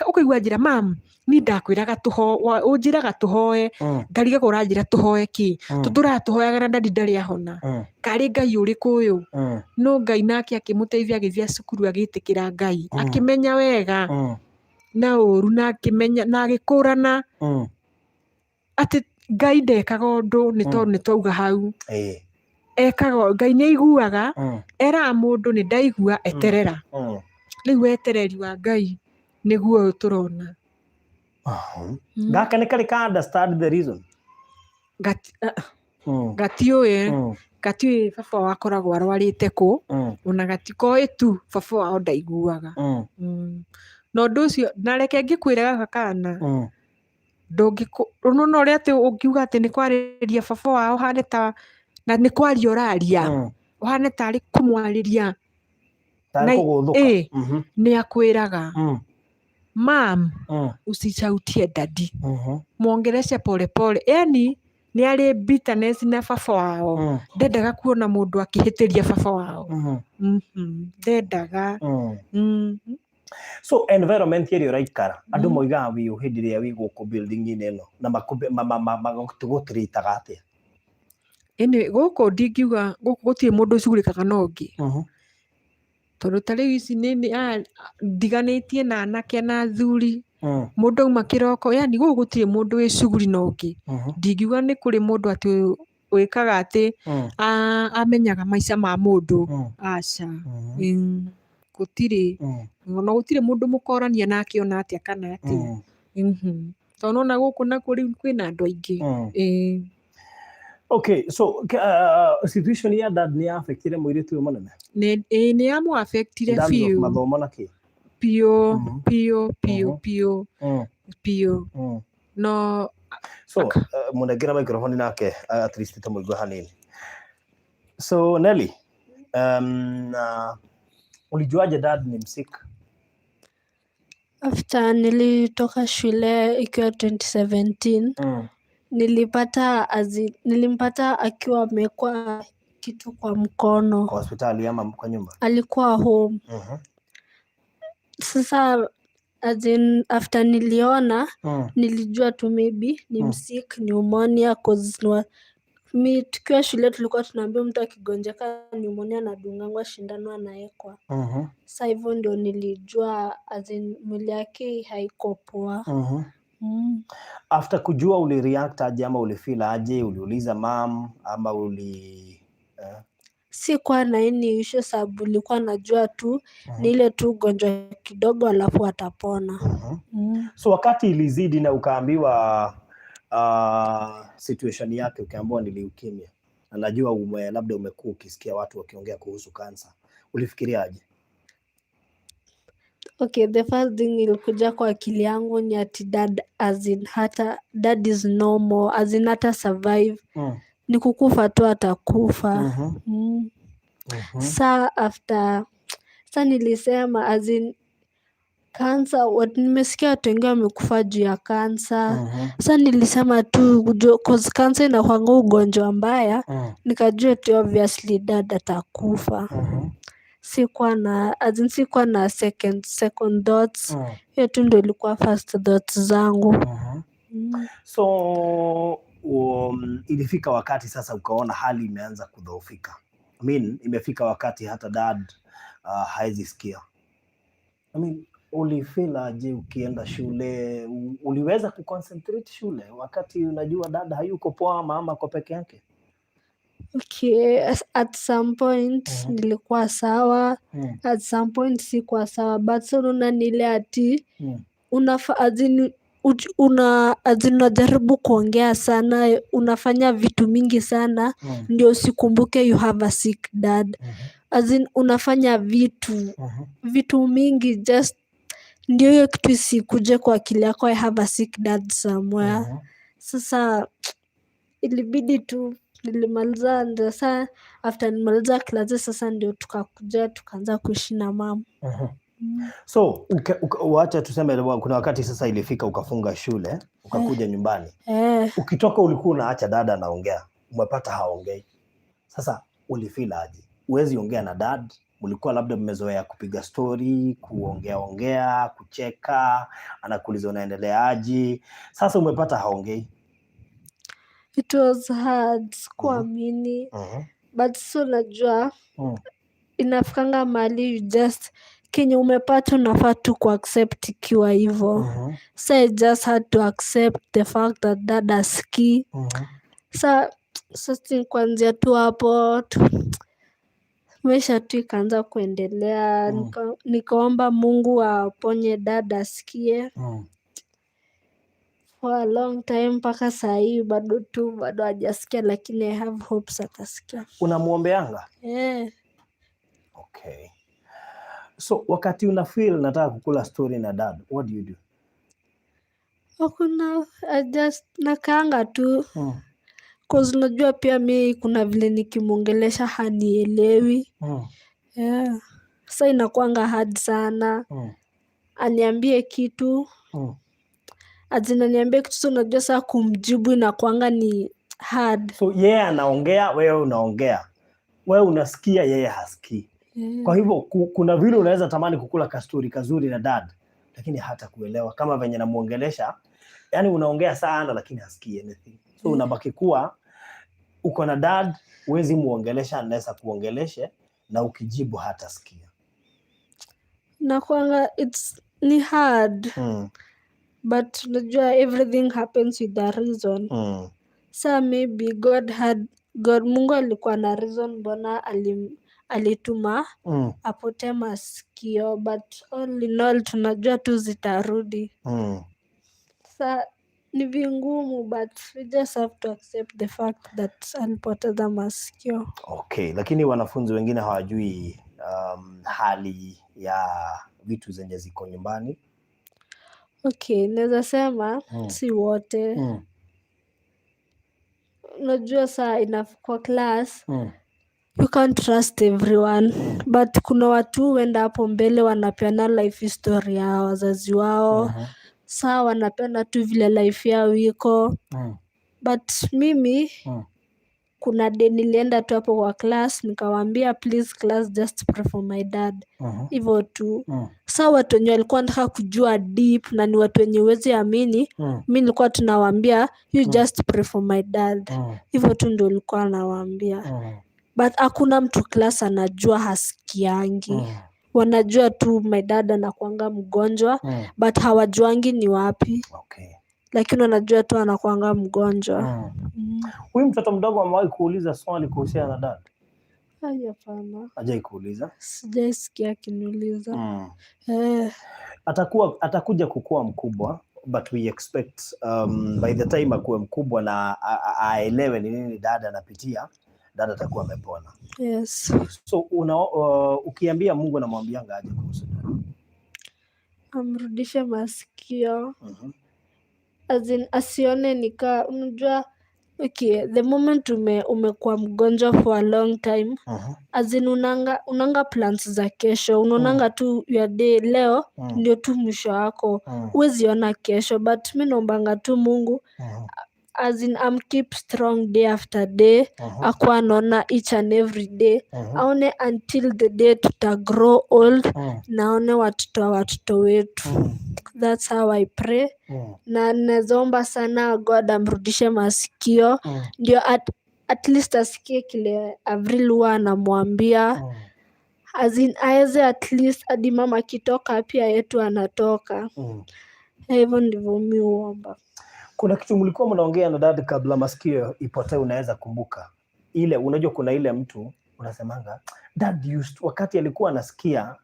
ũkaigua njĩra mamu niĩ ndakwĩraga ũnjĩraga tũhoe, ngarigagwo ũranjĩra tũhoe kĩ, tũtũraga tũhoyaga na dadi ndarĩ ahona, karĩ Ngai ũrĩkũ ũyũ? No Ngai nake akĩmũteithia agĩthiĩ cukuru agĩtĩkĩra Ngai, akĩmenya wega na ũru na akĩmenya na agĩkũrana atĩ Ngai ndekaga ũndũ nĩ tondũ nĩ twauga hau. Ekaga Ngai nĩ aiguaga, eraga mũndũ nĩ ndaigua eterera. Rĩu wetereri wa Ngai nĩguo ũyũ tũrona. Gaka nĩ karĩ ka understand the reason? gatiũĩ baba wakoragwo arwarĩte kũ, ona gatikoĩ tu baba wao ndaiguaga. Na ũndũ ũcio na reke ngĩkwĩre gaka kana ũnona ũrĩa atĩ ũngiuga atĩ nĩ kwarĩria baba wao ũhane ta na nĩ kwaria ũraria ũhane tarĩ kũmwarĩria nĩ akwĩraga mam usishautie dadi muongeleshe pole pole. Yani nĩ arĩ bitterness na baba wao, ndendaga kuona mũndũ akĩhĩtĩria baba wao, ndendaga. So environment ĩrĩa ũraikara andũ moigaga wĩ hĩndĩ ĩrĩa wĩ gũkũ building-inĩ ĩno na magũtreataga atĩa? Ĩnĩ gũkũ ndingiuga gũkũ gũtirĩ mũndũ ũcugurĩkaga na ũngĩ, tondũ ta rĩu ici ndiganĩtie na anake na athuri, mũndũ auma kĩroko, yani gũkũ gũtirĩ mũndũ wĩ cuguri na ũngĩ. Ndingiuga nĩ kũrĩ mũndũ atĩ wĩkaga atĩ amenyaga maica ma mũndũ, aca, gũtirĩ, ona gũtirĩ mũndũ mũkorania nake ona atĩa kana atĩa, tondũ nona gũkũ nakuo rĩu kwĩna andũ aingĩ. Okay, so situation ya dad nĩ affectire mũirĩtu ũyũ mũnene? Nĩ ya mũ affectire biũ. Mathomo na kĩ? Biũ. No so mũnengera microphone nake at least tũmũigue hanini. So Nelly, ulijuaje dad ni msick? After nilitoka shule ikiwa 2017 nilimpata akiwa amekuwa kitu kwa mkono. Kwa hospitali ama kwa nyumba? Alikuwa home. Sasa after niliona nilijua tu maybe ni msick pneumonia cause tukiwa shule tulikuwa tunaambiwa mtu akigonjeka pneumonia anadungangwa shindano anaekwa. Sasa hivyo ndio nilijua mwili yake haiko poa. After kujua ulireact aje ama ulifeel aje, uliuliza mom ama Sikuwa na any issue sababu nilikuwa najua tu ni ile tu ugonjwa kidogo alafu atapona. So wakati ilizidi na ukaambiwa situation yake, ukaambiwa ni leukemia, na najua labda umekuwa ukisikia watu wakiongea kuhusu kansa, ulifikiria aje? Okay, the first thing ilikuja kwa akili yangu ni ati dad is normal, hata survive. Ni kukufa tu atakufa. Sa nilisema kansa, nimesikia watu wengi wamekufa juu ya kansa. Sa nilisema tu cause kansa inakuanga ugonjwa mbaya, nikajua tu obviously dad atakufa. Sikuwa na second thoughts. Hiyo tu ndio ilikuwa first thoughts zangu. So ilifika wakati sasa ukaona hali imeanza kudhoofika. Imefika wakati hata dad haezi sikia. Ulifeel aje ukienda shule? Uliweza kuconcentrate shule wakati unajua dad hayuko poa, mama kwa peke yake? Okay, at some point nilikuwa sawa, at some point sikuwa sawa, but so unaona ni ile ati unajaribu kuongea sana, unafanya vitu mingi sana ndio usikumbuke you have a sick dad. Unafanya vitu mingi just ndio hiyo kitu isikuje kwa akili yako I have a sick dad somewhere. Sasa ilibidi tu nilimaliza, ndio saa after nilimaliza klasi sasa ndio tukaanza kuishi na mama. So wacha tuseme kuna wakati sasa ilifika ukafunga shule ukakuja nyumbani. Ukitoka ulikuwa unaacha dada anaongea, umepata haongei. Sasa ulifeel aje? Huwezi ongea na dad, ulikuwa labda mmezoea kupiga story, kuongea, kucheka, anakuuliza unaendelea aje. Sasa umepata haongei. It was hard kuamini, but so najua inafikanga mahali just kenye umepata unafaa tu kuaccept ikiwa hivyo. So I just had to accept the fact that dad hasikii. Sasa kuanzia tu hapo maisha tu ikaanza kuendelea. Nikaomba Mungu aponye dad asikie. for a long time mpaka saa hii bado hajasikia, lakini I have hopes atasikia. Unamuombeanga? Okay. So wakati una feel nataka kukula story na dad, what do you do? Hakuna, I just nakaanga tu. Cause unajua pia mi kuna vile nikimuongelesha hanielewi. Sasa inakuanga hard sana. Aniambie kitu. Niambie kitu, so unajua saa kumjibu inakuanga ni hard. So yeye anaongea, wewe unaongea. Wewe unasikia, yeye hasikii. Kwa hivyo kuna vile unaweza tamani kukula kastori kazuri na dad, lakini hata kuelewa kama venye namuongelesha, yani unaongea sana lakini hasikii anything. So unabaki kuwa uko na dad, huwezi muongelesha, anaweza kuongeleshe na ukijibu hata sikia. Nakuanga ni hard. But unajua everything happens with a reason. So maybe Mungu alikuwa na reason mbona alituma apote masikio, but all in all tunajua tu zitarudi. Sa ni vingumu, but we just have to accept the fact that alipoteza masikio. Okay, lakini wanafunzi wengine hawajui hali ya vitu zenye ziko nyumbani. Okay, naweza sema si wote. Unajua saa kwa class you can't trust everyone, but kuna watu wenda hapo mbele wanapeana life history ya wazazi wao. Saa wanapenda tu vile life yao iko. But mimi kuna day nilienda tu hapo kwa class nikawaambia please class just pray for my dad. Hivyo tu. Saa watu wenye walikuwa wanataka kujua deep na ni watu wenye huwezi amini, mimi nilikuwa tunawaambia you just pray for my dad. Hivyo tu ndio nilikuwa nawaambia. But hakuna mtu class anajua hasikiangi. Wanajua tu my dad anakuanga mgonjwa, but hawajuangi ni wapi. Okay. Lakini wanajua tu anakuanga mgonjwa. Huyu mtoto mdogo amewahi kuuliza swali kuhusiana na dad? Hapana. Hajai kuuliza? Sijaisikia akiniuliza. Atakuja kukua mkubwa, but we expect by the time akuwe mkubwa na aelewe ni nini dada anapitia, dada atakuwa amepona. Yes. So ukiambia Mungu anamwambianga aje kuhusu dada? Amrudishe masikio. Asione nika, unajua okay, the moment umekuwa mgonjwa for a long time, unanga plans za kesho, unaonanga tu your day leo ndio tu mwisho wako, huwezi ona kesho. But mimi naombanga tu Mungu keep strong day after day, akuwa anaona each and every day, aone until the day tuta grow old, naone watoto wetu. That's how I pray. Na naomba sana God amrudishe masikio, ndio at least asikie kile Avril huwa anamwambia. Aeze at least hadi mama akitoka pia yetu anatoka. Hivyo ndivyo mimi huomba. Kuna kitu mlikuwa mnaongea na dad kabla masikio ipotee, unaweza kumbuka? Ile unajua kuna ile mtu unasemanga dad wakati alikuwa anasikia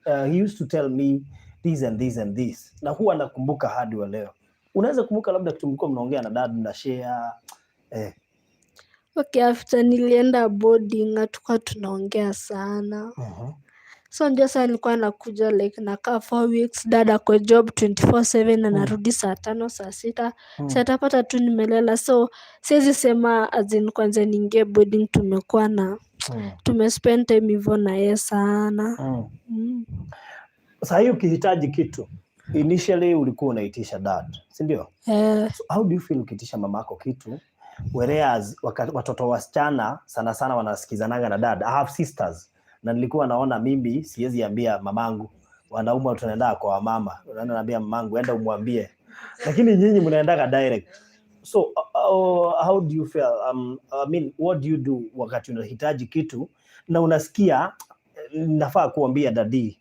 he used to tell me this and this and this, na huwa nakumbuka hadi wa leo. Unaweza kumbuka labda kitu mlikuwa mnaongea na dad na share? Okay, after nilienda boarding hatukuwa tunaongea sana. So ndio saa nilikuwa nakuja like nakaa 4 weeks, dada kwa job 24/7 na narudi saa 5 saa 6. Sasa tapata tu nimelela, so siwezi sema kwanza niingie boarding tumekuwa na tumespend time hivyo na yeye sana. Sasa hiyo ukihitaji kitu initially ulikuwa unaitisha dad, si ndio? So how do you feel ukiitisha mamako kitu, whereas watoto wasichana sana sana wanasikizanaga na dad? I have sisters na nilikuwa naona mimi siwezi ambia mamangu, wanaume tunaenda kwa mama, naambia mamangu enda umwambie, lakini nyinyi mnaendaga direct. So how do you feel? I mean, what do you do wakati unahitaji kitu na unasikia nafaa kuambia daddy?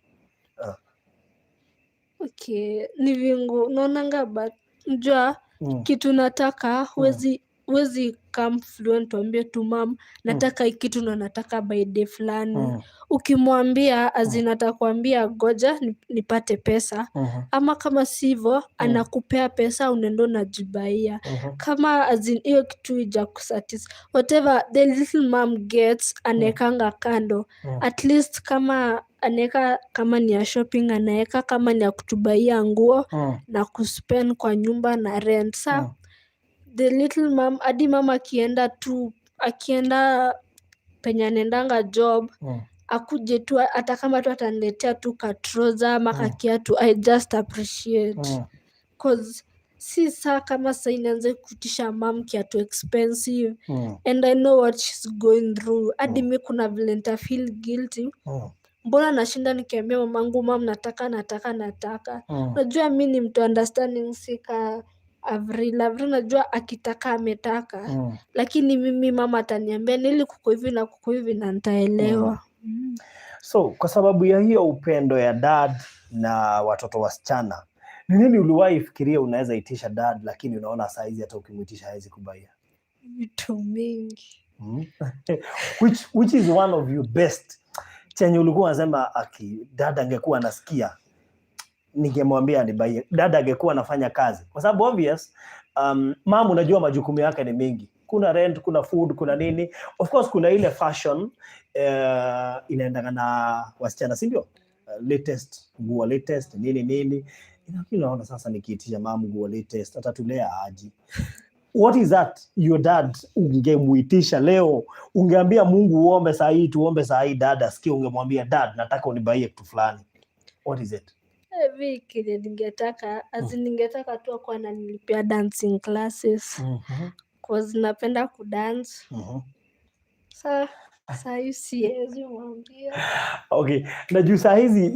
Okay, ni vingu naonanga, but njua kitu nataka huwezi come fluent tuambie tu mom nataka hii kitu na nataka by day fulani. Ukimwambia atakwambia goja nipate pesa. Ama kama sivyo anakupea pesa unaenda unajibaia. Kama hiyo kitu ija kusatisfy whatever the little mom gets anekanga kando. At least kama aneka kama ni ya shopping anaeka, kama ni ya kutubaia nguo na kuspend kwa nyumba na rent. Sa the little mom hadi mama akienda penye anaendanga job akuje tu hata kama tu ataniletea tu katroza ama kakiatu, I just appreciate. Cause si saa kama saa inaanza kutisha mom kiatu expensive and I know what she's going through. Hadi mi kuna vile nita feel guilty. Mbona nashinda nikiambia mamangu mom nataka. Najua mi ni mtu understanding sika Avril najua akitaka ametaka. Lakini mimi mama ataniambia nili kuko hivi na nitaelewa. So kwa sababu ya hiyo upendo ya dad na watoto wasichana, ni nini uliwahi fikiria unaweza itisha dad lakini unaona saa hizi hata ukimuitisha hawezi kubaia? Vitu mingi. Which is one of your best chenye ulikuwa unasema dad angekuwa anasikia ningemwambia nibaie, dad angekuwa anafanya kazi? Kwa sababu obvious mama unajua majukumu yake ni mengi. Kuna rent, kuna food, kuna nini. Of course kuna ile fashion inaendana na wasichana, si ndio? Latest, nguo latest, nini. Unaona sasa nikiitisha mama nguo latest atatulea aje? What is that your dad ungemuitisha leo? Ungeambia Mungu uombe saa hii, tuombe saa hii, dad asikie, ungemwambia dad nataka unibaie kitu fulani. What is it? Kile ningetaka, ningetaka tu kwa ananilipia dancing classes. Cause napenda kudance. Saa hii siwezi mwambia. Okay, najua saa hizi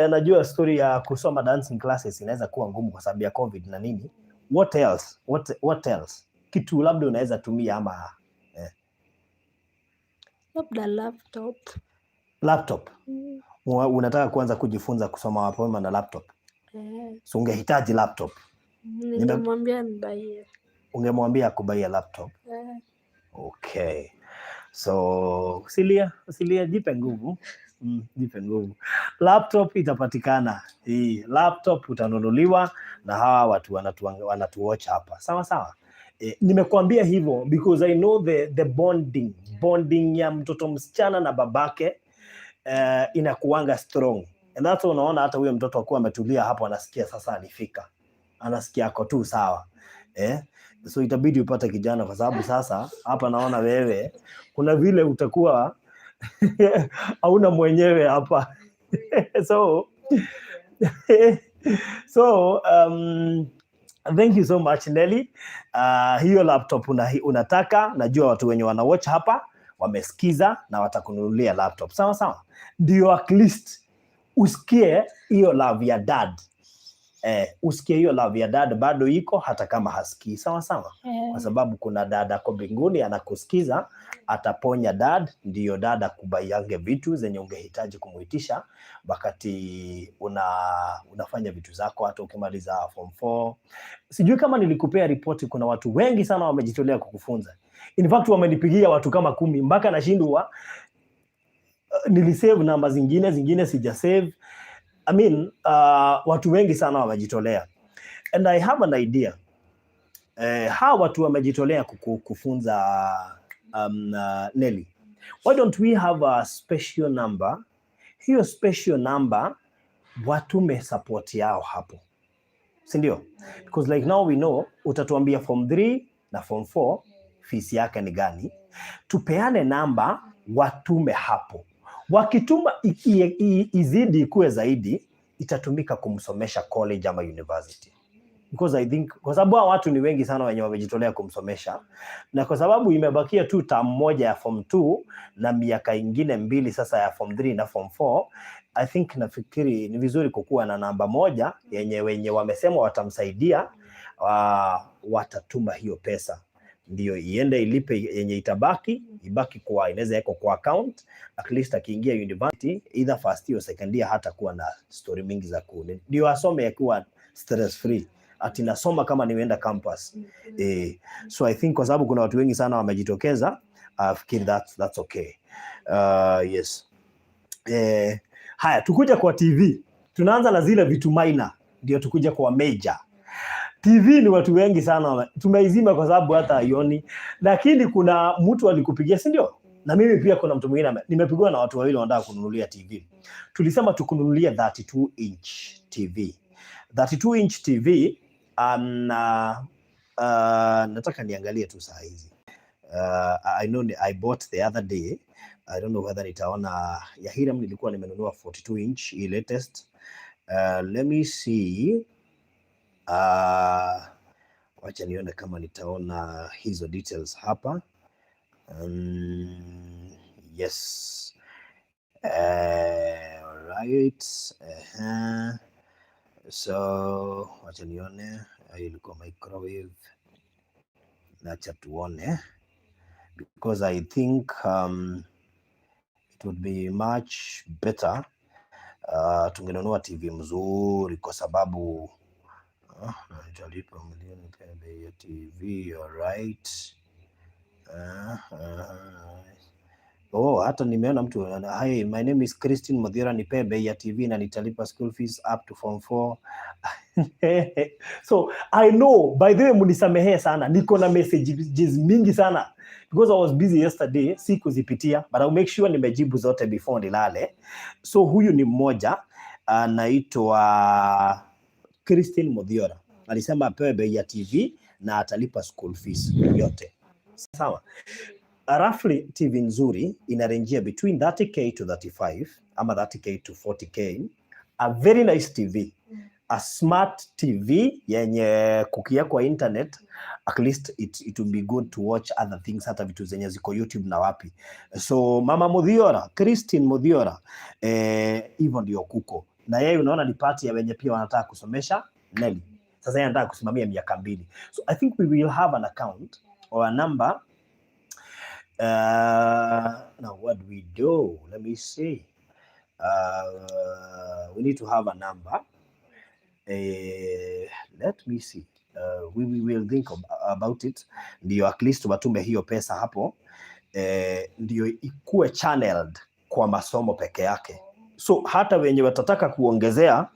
najua story ya kusoma dancing classes inaweza kuwa ngumu kwa sababu ya COVID na nini. What else? Kitu labda unaweza tumia ama labda laptop. Unataka kuanza kujifunza kusoma mapema na laptop? So ungehitaji laptop. Ningemwambia nibaie. Ungemwambia kubaia laptop? Okay. So usilia jipe nguvu. Jipe nguvu. Laptop itapatikana. Hii laptop utanunuliwa na hawa watu wanatuwatch hapa. Sawa. Nimekuambia hivyo because I know the bonding ya mtoto msichana na babake inakuanga strong. And that's unaona hata huyo mtoto akuwa ametulia hapo anasikia sasa alifika. Anasikia ako tu sawa. So itabidi upate kijana kwa sababu sasa hapa naona wewe kuna vile utakuwa hauna mwenyewe hapa. So thank you so much Nelly. Hiyo laptop unataka, najua watu wenye wana watch hapa wamesikiza na watakununulia laptop. Sawa. Ndio at least usikie hiyo love ya dad. Usikie hiyo love ya dad bado iko hata kama hasikii. Sawa. Kwa sababu kuna dada kwa mbinguni anakusikiza, ataponya dad, ndio dada kubaiange vitu zenye ungehitaji kumuitisha wakati unafanya vitu zako hata ukimaliza form 4. Sijui kama nilikupea ripoti, kuna watu wengi sana wamejitolea kukufunza. In fact wamenipigia watu kama 10 mpaka nashindwa nilisave namba zingine sijasave. I mean, watu wengi sana wamejitolea. And I have an idea. Hawa watu wamejitolea kufunza Nelly. Why don't we have a special number? Hiyo special number watume support yao hapo. Si ndio? Because like now we know utatuambia form 3 na form 4 fees yake ni gani. Tupeane namba watume hapo. Wakituma izidi ikuwe zaidi, itatumika kumsomesha college ama university. Because I think kwa sababu watu ni wengi sana wenye wamejitolea kumsomesha, na kwa sababu imebakia tu term moja ya form 2 na miaka ingine 2 sasa ya form 3 na form 4, I think nafikiri ni vizuri kukuwa na namba moja yenye wenye wamesema watamsaidia watatuma hiyo pesa. Ndio iende ilipe yenye ibaki kwa inaweza yako kwa account, at least akiingia university either first year or second year hata kuwa na story mingi za kule. Ndio asome yakiwa stress free. ati nasoma kama nimeenda campus. So I think kwa sababu kuna watu wengi sana wamejitokeza, I fikiri that's okay. Yes. Haya, tukuja kwa TV. Tunaanza na zile vitu minor ndio tukuja kwa major. TV ni watu wengi sana tumeizima kwa sababu hata haioni, lakini kuna mtu alikupigia, si ndio? Na mimi pia kuna mtu mwingine nimepigwa na watu wawili wanataka kununulia TV. Tulisema tukununulia 32 inch TV. 32 inch TV nataka niangalie tu saa hizi. I know I bought the other day. I don't know whether nitaona ya HIRAM nilikuwa nimenunua 42 inch hii latest. Let me see. Wacha nione kama nitaona hizo details hapa. Yes. Right. So wacha nione ilikuwa microwave. Acha tuone, because I think it would be much better tungenunua TV mzuri kwa sababu nitalipa milioni bei ya TV. Alright. Hata nimeona mtu, hi, my name is Christine Modhira, nipe bei ya TV na nitalipa school fees up to form 4. So I know, by the way, munisamehe sana, niko na messages mingi sana because I was busy yesterday, sikuzipitia, but I'll make sure nimejibu zote before nilale. So huyu ni mmoja anaitwa Christine Modhira, alisema apewe bei ya TV na atalipa school fees yote. Sawa. Roughly TV nzuri inarangia between 30k to 35 ama 30k to 40k. A very nice TV, a smart TV yenye kukia kwa internet, at least it will be good to watch other things, hata vitu zenye ziko YouTube na wapi. So mama Modhira, Christine Modhira, hivyo ndio kuko. Na yeye unaona ni party ya wenye pia wanataka kusomesha Nelly. Sasa yeye anataka kusimamia miaka 2. So I think we will have an account or a number. Now what do we do? Let me see. We need to have a number. Let me see. We will think about it. Ndio at least watume hiyo pesa hapo. Ndio ikue channeled kwa masomo peke yake. So hata wenye watataka kuongezea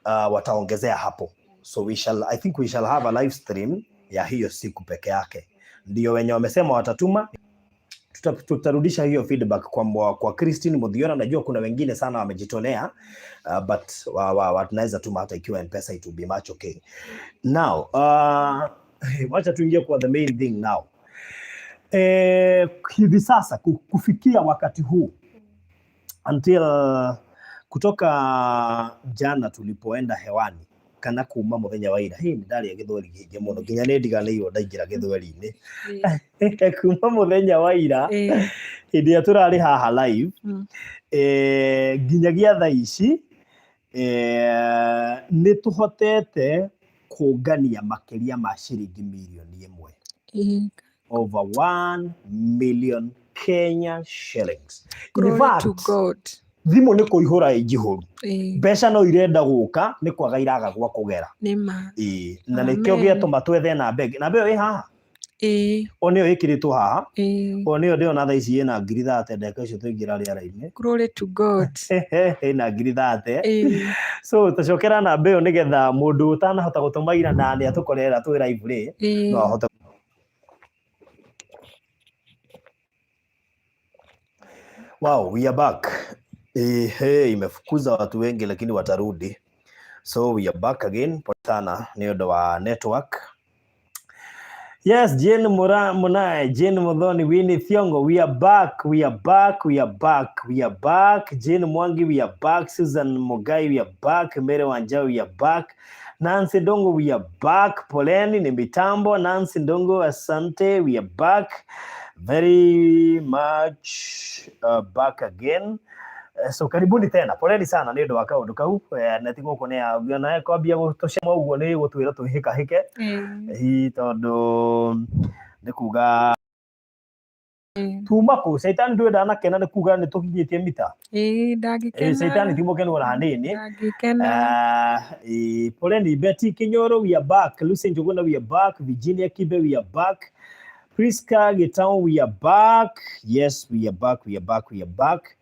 wataongezea hapo. So I think we shall have a live stream ya hiyo siku peke yake. Ndio wenye wamesema watatuma, tutarudisha hiyo feedback kwa Christine Modhira. Najua kuna wengine sana wamejitolea, but tunaweza tuma hata ikiwa M-Pesa, it will be much okay. Now, wacha tuingie kwa the main thing now. Hivi sasa kufikia wakati huu until kutoka jana tulipoenda hewani kana kuma muthenya wa ira, hii ndari ya githweri kingi muno nginya ni ndiganirwo ndaingira githweri-ini. Kuma muthenya wa ira hindi ya turari haha live nginyagia thaa ici ni tuhotete kungania makiria ma ciringi milioni 1, over 1 million Kenya shillings. Glory to God. Thimu ni kuihura ijihuru. Mbeca no irenda guka ni kwaga iraga gwa kugera. Nima. Na nikio giatuma twethe na mbege. Na mbeo ĩ haha. Onio ikiritwo haha. Onio ndio na thaa ici ina ngiri 30 ndeka icio tuingira rĩera-inĩ. Glory to God. Ina ngiri 30. So tacokera na mbeo nigetha mundu utanahota gutuma ira na ni atukorera twi live ri no ahote. Wow, we are back. Imefukuza watu wengi lakini watarudi. So we are back again. Potana niodo wa network. Yes, Jane Munae, Jane Modhoni, Winnie Thiongo, we are back. Jane Mwangi, we are back. Susan Mogai, we are back. Mere Wanjao, we are back. Nancy Ndongo, we are back. Poleni ni mitambo. Nancy Ndongo, asante, we are back. Very much back again. So karibuni tena, poleni sana ni ndo wakaundu kau na tigo konea na kwambia gutoshema uguo ni gutwira tuhika hike hi tondu ni kuga tuma ku Saitani ndwe ndanakena nĩ kuga nĩ tũkinyĩtie mita ndangĩkena Saitani ti mũkenu ona hanini ndangĩkena poleni Betty Kinyoro we are back, Lucy Njuguna we are back, Virginia Kibe we are back, Priska Gitao we are back, yes we are back, we are back, we are back.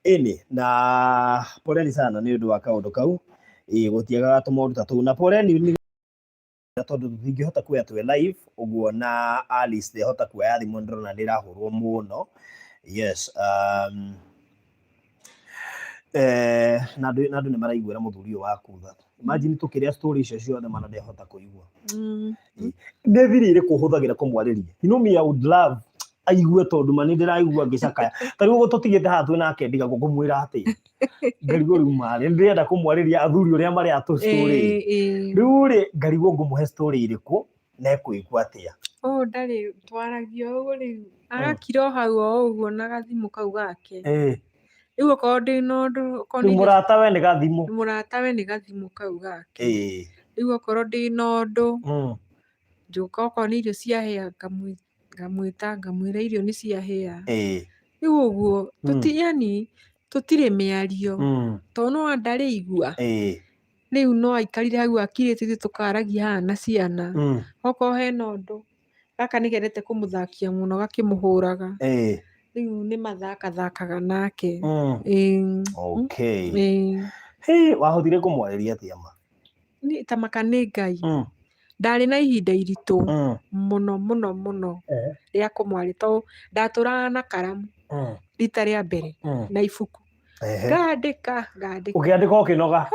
Ene na poleni sana nĩ ũndũ wa kaũndũ kau gũtiagaga tũmaũndũ ta tũu na poleni tondu ndingĩhota kuoya twĩ live ũguo na Alice ndĩhota kuoya thimũ ndĩrona ndĩrahũrwo mũno. Yes na andũ nĩ maraiguĩra mũthuri ũyũ wa kutha. Imagine tũkĩrĩa story icio ciothe mana ndĩhota kũigua. Nĩ thiri ĩrĩkũ ũhũthagĩra kũmwarĩria? You know me, I would love aigue tondu mani ndĩraigua ngĩcakaya. Ta rĩu tũtigĩte haha twĩ nake ndiga ngũmwĩra atĩ ngarigwo rĩu marĩ ndĩrenda kũmwarĩria athuri ũrĩa marĩ atũ story. Rĩu rĩ ngarigwo ngũmũhe story ĩrĩkũ na ĩkũigua atĩa? Ndarĩ twaragio ũguo rĩu agakira hau ũguo na gathimũ kau gake. Rĩu okorwo ndĩna ũndũ mũratawe nĩ gathimũ. Mũratawe nĩ gathimũ kau gake. Rĩu okorwo ndĩna ũndũ njũka okorwo nĩ irio ciahĩa ngamwĩta ngamwĩra irio nĩ ciahĩa. Rĩu ũguo yani tũtirĩ mĩario tondũ no ndarĩigua. Rĩu no aikarire hau akirĩte ithuĩ tũkaragia haha na ciana. Okorwo hena ũndũ gaka nĩ kendete kũmũthakia mũno gakĩmũhũraga. Rĩu nĩ mathakathakaga nake. Wahotire kũmwarĩria atĩa ma? Ta maka nĩ Ngai. Ndarĩ na ihinda iritũ mũno mũno mũno rĩa kũmwarĩria tondũ ndatũraga na karamu rita rĩa mbere na ibuku. Ngandĩka. Ũkĩandĩka ũkĩnoga?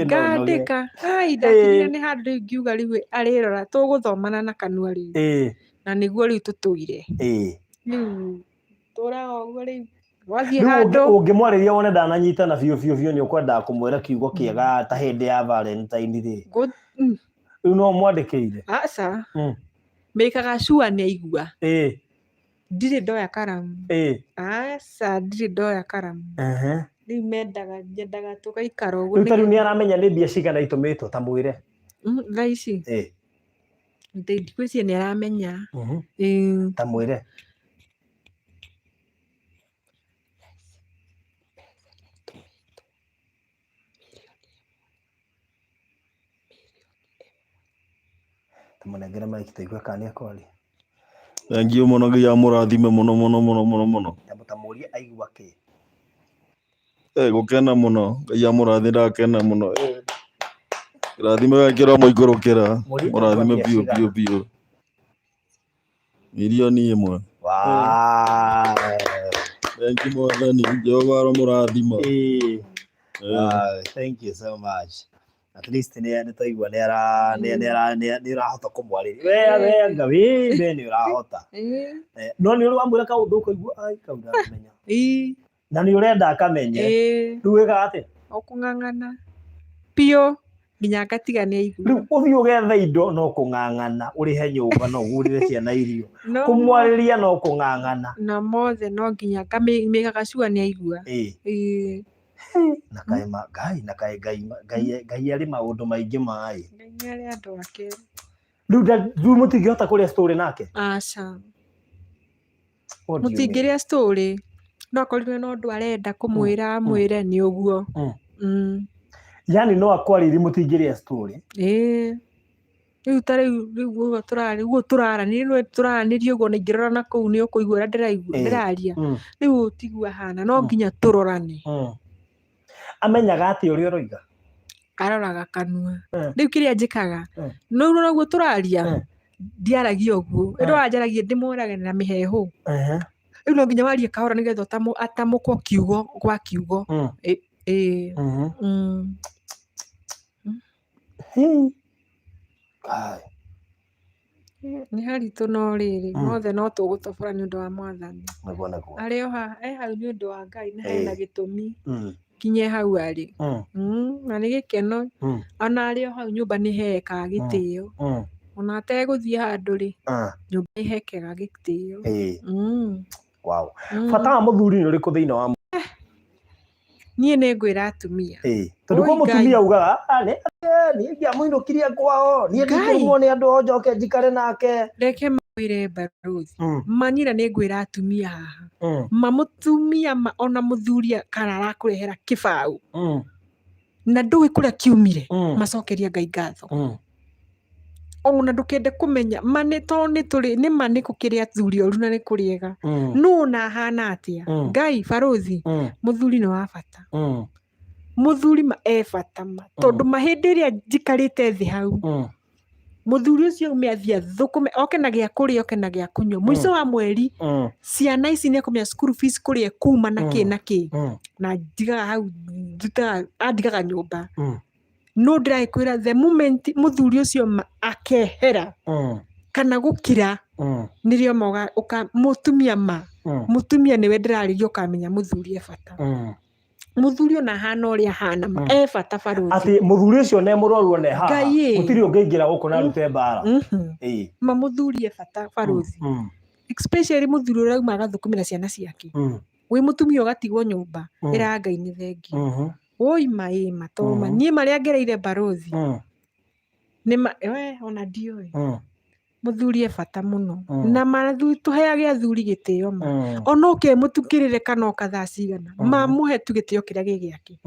Ngandĩka. Ndakinyire nĩ handũ rĩu ngiuga rĩu arĩrora tũgũthomana na kanua rĩu. Na nĩguo rĩu tũtũire. Rĩu tũraga ũguo rĩu wathiĩ handũ. Ũngĩmwarĩria wone ndananyitana biũ nĩ ũkwendaga kũmwĩra kiugo kĩega ta hĩndĩ ya Valentine rĩ. Rĩu no mwandĩkĩire? Aca. Mĩkaga sure nĩ aigua. Ndirĩ ndoya karamu. Aca ndirĩ ndoya karamu. Rĩu nyendaga tũgaikara ũguo. Rĩu ta rĩu nĩ aramenya nĩ mbia cigana itũmĩtwo ta mwĩre? Thaa ici ndigwĩciria nĩ aramenya. Ta mwĩre? Tũmũnengere maiki tũigue kana nĩ akwaria. Thengiũ mũno Ngai amũrathime mũno. Tamũrie aigua kĩ? Gũkena mũno Ngai amũrathime ndakena mũno. Rathime wekĩra mũikũrũkĩra mũrathime biũ. Milioni 1. Thank you Mwathani Jehova aramũrathima. Thank you so much. At least nĩ tũigua nĩ ũrahota kũmwarĩria. We Ngai nĩ ũrahota. No nĩ ũrĩ wamwĩra kaũndũ ũkaigua ai kau ndaramenya. Na nĩ ũrenda akamenye. Rĩu wĩkaga atĩa? Ũkũng'ang'ana biũ nginya ngatiga nĩ aigua. Rĩu ũthiĩ ũgetha indo no kũng'ang'ana, ũrĩhe nyũmba no ũgũrĩre ciana irio, kũmwarĩria no kũng'ang'ana. Na mothe no nginya ngamĩkaga sure nĩ aigua. Na kaĩ Ngai arĩ maũndũ maingĩ maĩ. Ngai nĩ arĩ andũ ake. Rĩu mũtingĩhota kũrĩa story nake? Aca. Mũtingĩrĩa story. No akorirwo no ũndũ arenda kũmwĩra mwĩre nĩ ũguo. Yani no akwarĩrie mũtingĩrĩa story? Rĩu ta rĩu ũguo tũraranĩria ũguo na ingĩrora na kũu nĩ ũkũigua ũrĩa ndĩraria. Rĩu ũtigua hana no nginya tũrorane. Amenyaga atĩ ũrĩa ũroiga? Aroraga kanua. Rĩu kĩrĩa njĩkaga no ũguo tũraria ndiaragia ũguo. Ĩndĩ wanjaragia ndĩmũrage na mĩheehũ. Rĩu no nginya warie kahora nĩgetha atamũkwo kiugo gwa kiugo. Nĩ haritũ no rĩrĩ mothe no tũgũtobora nĩ ũndũ wa Mwathani. Arĩ o haha hau nĩ ũndũ wa Ngai na hena gĩtũmi kinye hau arĩ. Na nĩ gĩkeno ona arĩ o hau nyũmba nĩ hekaga gĩtĩo. Ona ategũthiĩ handũ rĩ nyũmba ĩhekaga gĩtĩo. Bata wa mũthuri nĩ ũrĩkũ thĩinĩ wa niĩ nĩ ngwĩra atumia. Tondũ kwa mũtumia ugaga niĩ ndiamũinũkirie kwao, niĩ ndikũrumwo nĩ andũ o njoke njikare nake. ngwire Barothi manyira nĩ ngwĩra atumia haha mamutumia ona mũthuri kana arakũrehera kĩbaũ na ndũĩ kũrĩa kiumire macokeria Ngai ngatho ona ndũkende kũmenya nĩ tũrĩ nĩ nĩ gũkĩrĩ athuri oru na nĩ kũrĩega no na hana atĩa Ngai Barothi mũthuri nĩ wa bata mũthuri bata tondũ mahĩndĩ ĩrĩa njikarĩte thĩ hau mũthuri ũcio ũmĩathia thũkũme oke na gĩa kũrĩa oke na gĩa kũnyua mũico wa mweri ciana ici nĩ ekũmenya school fees kũrĩa kuma na kĩ na ndigaga hau andigaga nyũmba no ndĩrakwĩra the moment mũthuri ũcio akehera kana gũkira nĩrĩo moga mũtumia mũtumia nĩwe ndĩrarĩria ũkamenya mũthuri bata mũthuri ona hana ũrĩa hana bata Barothi atĩ mũthuri ũcio nĩ mũrwaru one haha gũtirĩ ũngĩingĩra gũkũ na rute mbara mũthuri bata Barothi especially mũthuri ũrĩa uma agathũkũmĩra ciana ciake wĩ mũtumia ũgatigwo nyũmba ĩra Ngai nĩ thengi oi matoma niĩ marĩa ngereire Barothi nĩ ona ndiũĩ mũthuri bata mũno na tũheage athuri gĩtĩo ona ũkĩmũtukĩrĩre kana thaa cigana mamũhe tu gĩtĩo kĩrĩa gĩgĩake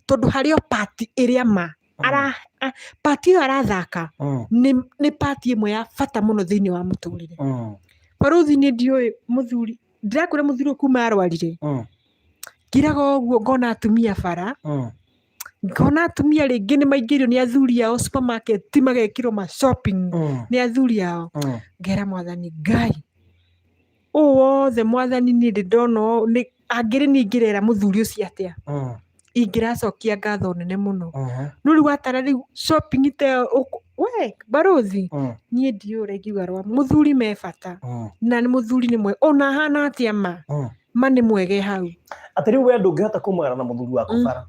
tondũ harĩ o pati ĩrĩa pati ĩyo arathaka nĩ pati ĩmwe ya bata mũno thĩinĩ wa mũtũrĩre Barothi nĩ ndiũĩ mũthuri ndĩrakwĩra mũthuri kuma arwarire ngiraga ũguo ngona atumia bara ngona atumia rĩngĩ nĩ maingĩrio nĩ athuri ao supermarket magekĩrwo ma shopping nĩ athuri ao ngera Mwathani Ngai wothe Mwathani nĩ ndona angĩrĩ ningĩrera mũthuri ũcio atĩa ingĩracokia ngatho nene mũno no rĩu atara rĩu shopping we Barothi niĩ ndiũre ngiuga rwa mũthuri bata na nĩ mũthuri nĩ mwe ona hana atĩa ma nĩ mwege hau atĩ rĩu we ndũngĩhota kũmwera na mũthuri waku bara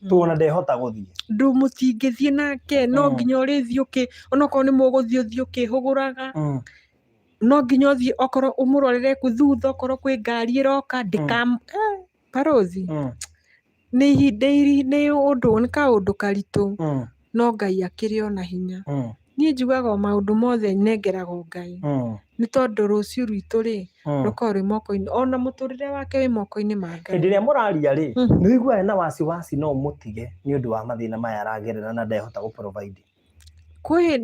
tuona ndehota gũthiĩ mũtingĩthiĩ nake no nginya ũrĩthiĩ onokorwo nĩ mũgũthiĩ ũthiĩ ũkĩhũgũraga no nginya ũthiĩ okorwo ũmũrorere thutha okorwo kwĩ ngari ĩroka Barothi nĩ ihinda nĩ kaũndũ karitũ no Ngai akĩrĩ ona hinya niĩ njugaga maũndũ mothe nengeragwo Ngai nĩ tondũ rũciũ rwitũ rũkorwo rwĩ moko-inĩ ona mũtũrĩre wake wĩ moko-inĩ ma Ngai hĩndĩ ĩrĩa mũraria nĩ wĩiguaga na wasiwasi no ũmũtige nĩ ũndũ wa mathĩna maya aragerera na ndehota gũ-provide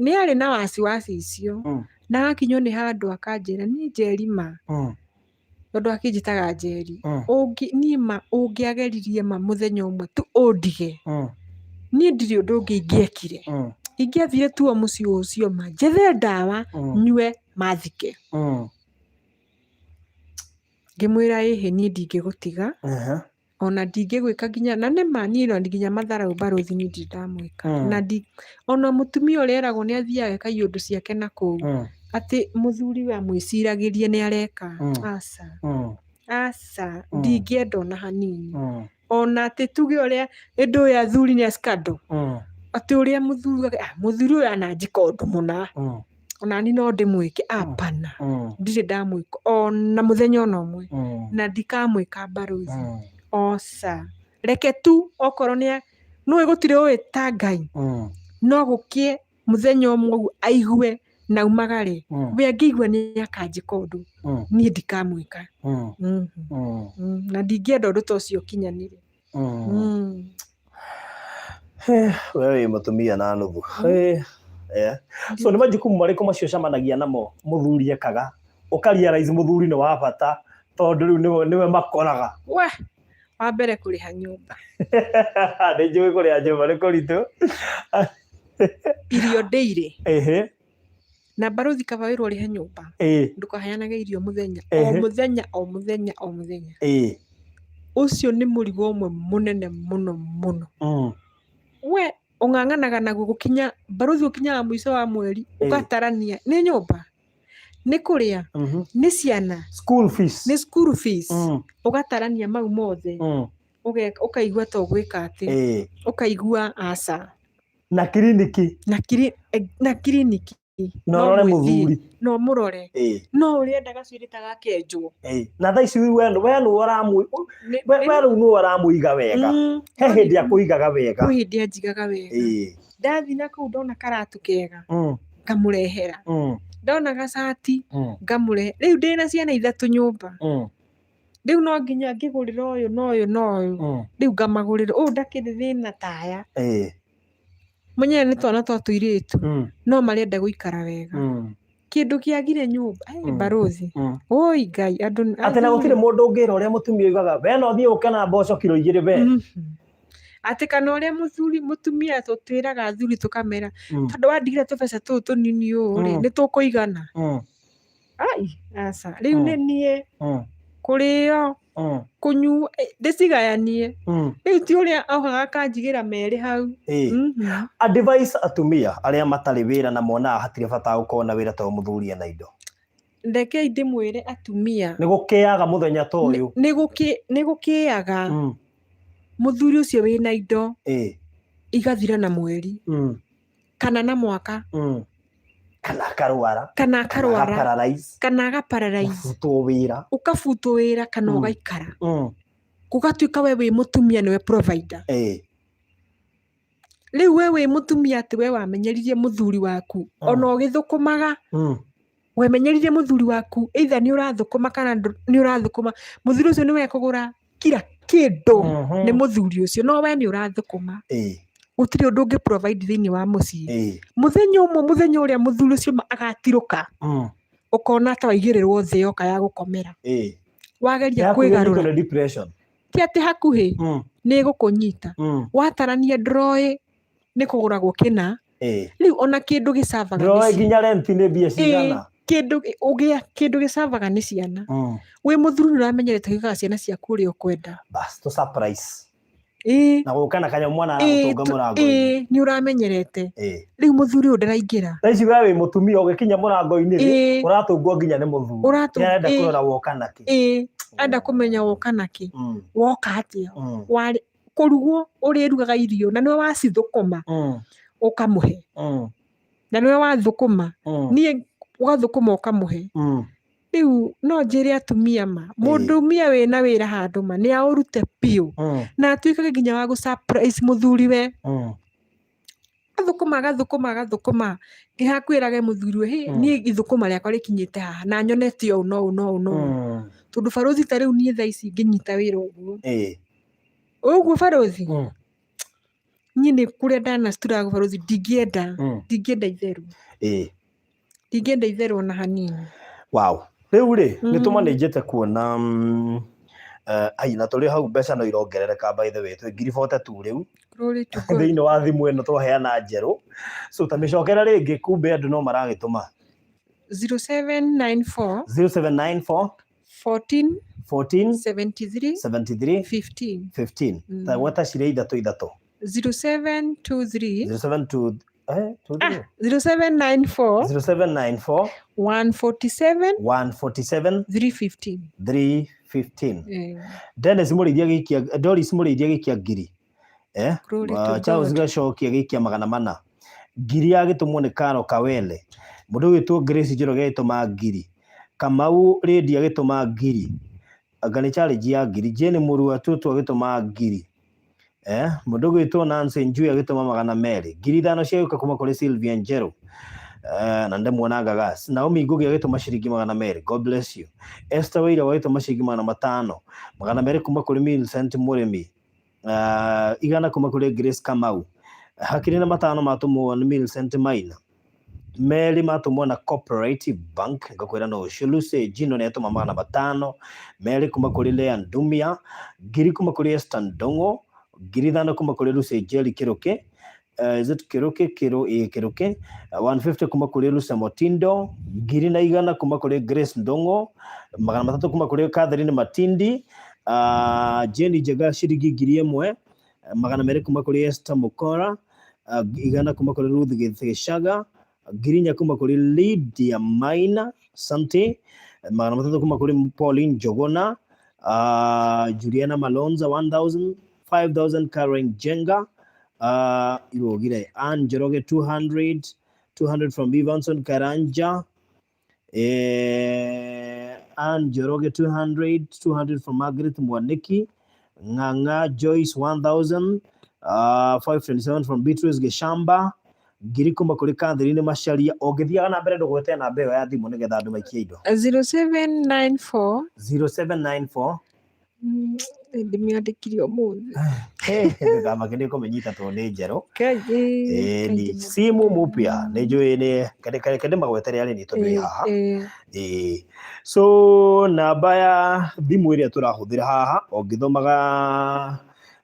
nĩ arĩ na wasiwasi icio na gakinywo nĩ handũ akanjĩra niĩ Njeri tondũ akĩnjĩtaga Njeri niĩ ũngĩageririe mũthenya ũmwe tu ũndige niĩ ndirĩ ũndũ ũngĩ ingĩekire ingĩathire tu mũciĩ ũcio njethe ndawa nyue mathike ngĩmwĩra ĩhĩ niĩ ndingĩgũtiga ona ndingĩgwĩka nginya na niĩ nginya matharaũ Barothi niĩ ndirĩ ndamwĩka na ona mũtumia ũrĩa eragwo nĩ athiaga ekagia ũndũ ciake na kũu atĩ mũthuri we amwĩciragĩrie nĩ areka aca ndingĩenda ona hanini ona atĩ tuge ũrĩa ndũĩ athuri nĩ scandal atĩ ũrĩa mũthuri ũyũ ananjĩka ũndũ mũna ona ni no ndĩmwĩke apana ndirĩ ndamwĩka ona mũthenya ona ũmwe na ndikamwĩka Barothi oca reke tu okorwo nĩ nũĩ gũtirĩ ũĩ ta Ngai no gũkie mũthenya ũmwe aigue na umagare we angĩigua nĩ akanjĩka ũndũ niĩ ndikamwĩka na ndingĩenda ũndũ ta ũcio ũkinyanĩre we wĩ mũtumia na nuthu so nĩ majukumu marĩkũ macio cemanagia namo mũthuri ekaga ũkarealize mũthuri nĩ wa bata tondũ rĩu nĩwe makoraga wa mbere kũrĩha nyũmba nĩ njũĩ kũrĩha nyũmba nĩ kũritũ irio ndĩire na Barothi kaba wĩrwo ũrĩhe nyũmba ndũkaheanage irio mũthenya o mũthenya ũcio nĩ mũrigo ũmwe mũnene mũno we ũng'ang'anaga naguo gũkinya Barothi ũkinyaga mũico wa mweri ũgatarania nĩ nyũmba nĩ kũrĩa nĩ ciana school fees ũgatarania mau mothe ũkaigua ta ũgwĩka atĩ ũkaigua aca na kiriniki no ũrore mũthuri no mũrore no ũrĩenda gacuĩrĩ ta gakenjwo na thaa ici we nũ aramũiga wega he hĩndĩ akũigaga wega kwĩ hĩndĩ anjigaga wega ndathi na kũu ndona karatu kega ngamurehera ndona gacati ngamure riu ndina ciana 3 nyumba riu no nginya ngigurira uyu no uyu no uyu riu ngamagurira ndakiri thina taya munyene ni twana twa tuiritu no marenda guikara wega kindu kiagire nyumba barozi oi ngai andu ati na gutire mundu ungira uria mutumia ugaga we no thie ukana mboco kilo 2 be ati kana uria mutumia tutwiraga athuri tukamera tondu wandigire tubeca tu tunini uri ni tukuigana ai asa riu ni nie kurio kunyu ndicigayanie riu ti uria augaga kanjigira meri hau advice atumia aria matari wira na mona hatire bata ukona wira to muthuri na indo ndekei ndimwire atumia ni gukiaga muthenya to uyu ni gukiaga muthuri ucio wina indo igathira na mweri kana na mwaka kana akarwara kana agaparalyze ukabutwo wira kana ugaikara gugatuika we wi mutumia niwe provider riu we wi mutumia ati we wamenyeririe muthuri waku ona ugithukumaga wemenyeririe muthuri waku either ni urathukuma kana ni urathukuma muthuri ucio niwe kugura kila kindu ni muthuri ucio no we ni urathukuma gutiri undu ungi provide thiini wa mucii muthenya uria muthuri ucio agatiruka ukona ta waigirirwo thii yoka ya gukomera wageria kwigarura ti ati hakuhi ni gukunyita watarania ndroi ni kuguragwo kina riu ona kindu gicavaga ndroi nginya rent ni bia cigana kindu gicavaga ni ciana wi muthuri uramenyerete gigaga ciana ciaku uria ukwenda bas to surprise na gukana kanya mwana gutunga murango ni uramenyerete riu muthuri ndaraingira taici we wi mutumia ugikinya murango-ini uratungwo nginya ni muthuri arenda kurora woka naki enda kumenya woka naki woka atia wari kurugwo urirugaga irio na niwe wacithukuma ukamuhe na niwe wathukuma nie ugathukuma ukamuhe riu no njire atumia mundumia wina wira handu ni aurute piu na atuikage nginya wa surprise muthuri we agathukuma ngihakwirage muthuri we nie ithukuma riakwa rikinyite haha na nyonete o no tondu barozi ta riu nie thaici nginyita wira uguo barozi nie ni kuria ndana struggle barozi ndingienda itheru ndingienda itheru na hanini wow riu ri nituma ninjite kuona ai na tuli hau mbeca no irongerereka by the way twi 42 riu thiini wa thimu ino twaheana njeru so tamicokera ringi kumbe andu no maragituma 0794 14 73 15 ta wata cire ithatu 0794 147 315 Dennis murithia gikia Doris murithia gikia ngiri Charles gacokia gikia 400 ngiri agitumwo ni Karo Kawele mundu witwo Grace Njoroge agituma ngiri Kamau Lady agituma ngiri Agani challenge ya ngiri Jane Murua tutu agituma ngiri mundu witwo Nancy Njui agituma 200 ngiri 5 ciauka kuma kuri Sylvia Njero na ndemwona Gagas Naomi Ngugi agituma ciringi 200 God bless you Esther Waira agituma ciringi 500 200 kuma kuri Millicent Muremi igana kuma kuri Grace Kamau hakiri na 5 matumwo ni Millicent Maina Mary matumwo na Cooperative Bank ngakwira no Shuluse Jino ne atuma 500 Mary kuma kuri Lea Ndumia ngiri kuma kuri Esther Ndongo ngiri 5 kuma kuri Lucy Jelly Kiroke Kiroke 150 kuma kuri Lucy Motindo ngiri na igana kuma kuri Grace Ndongo 300 kuma kuri Catherine Matindi Jenny Jaga ciringi ngiri 1 200 kuma kuri Esther Mukora igana kuma kuri Ruth Githeshaga ngiri kuma kuri Lydia Maina Sante 300 kuma kuri Pauline Jogona Juliana Malonza 1000 5000 Karen Jenga irogire Anjeroge 200 from Evanson Karanja Anjeroge 200 from Margaret Mwaniki Nganga Joyce 1000 527 from Beatrice Geshamba ngiri kuma kuri Catherine Macharia. Ongithiaga na mbere ndugwete na mbeo ya thimu nigetha andu maikie indo. 0794 ndimiandikire umuthi ndikama kindi kumenyita to ni njero ni simu mupya ni njui ni kende magwetere ari ni tondu haha so namba ya thimu iria turahuthira haha ongithomaga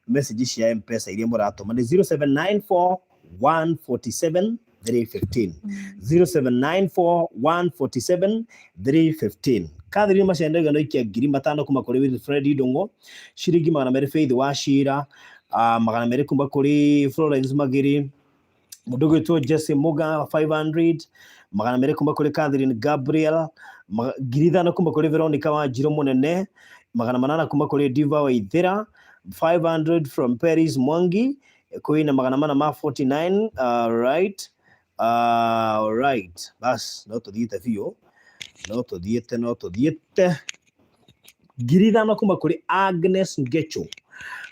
message cia M-Pesa iria muratuma ni 0794 147 315 0794 147 315. Catherine Macharia no ikia 5,000 kuma kuri Fred Dongo, shiringi 200 Faith Wachira, 200 kuma kuri Florence Magiri, mudogo to Jesse Muga 500, 200 kuma kuri Catherine Gabriel, 5,000 kuma kuri Veronica Wanjiru Munene, 800 kuma kuri Diva Waithera, 500 from Paris Mwangi, kuina 449. Right. Right. Bas no tudite fio. No tudite 5,000 kuma kuri Agnes Ngecho,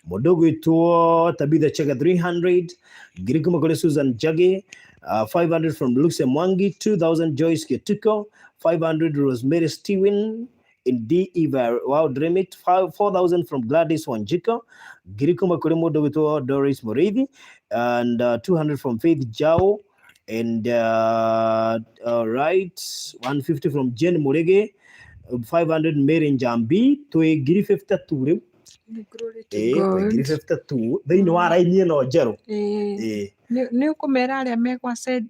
mudogo ito Tabitha Chega 300, ngiri kuma kuri Susan Jage, 500 from Luxe Mwangi, 2,000 Joyce Ketuko, 500 Rosemary Steven in D Eva Wow Dream It, 4,000 from Gladys Wanjiko, ngiri kuma kuri mudogo ito Doris Murithi, and 200 from Faith Jao, and right, 150 from Jen Murege, 500 Mary Njambi, to a giri 52 giri 52 they know ara ini no jero ni ukumera aria mekwa said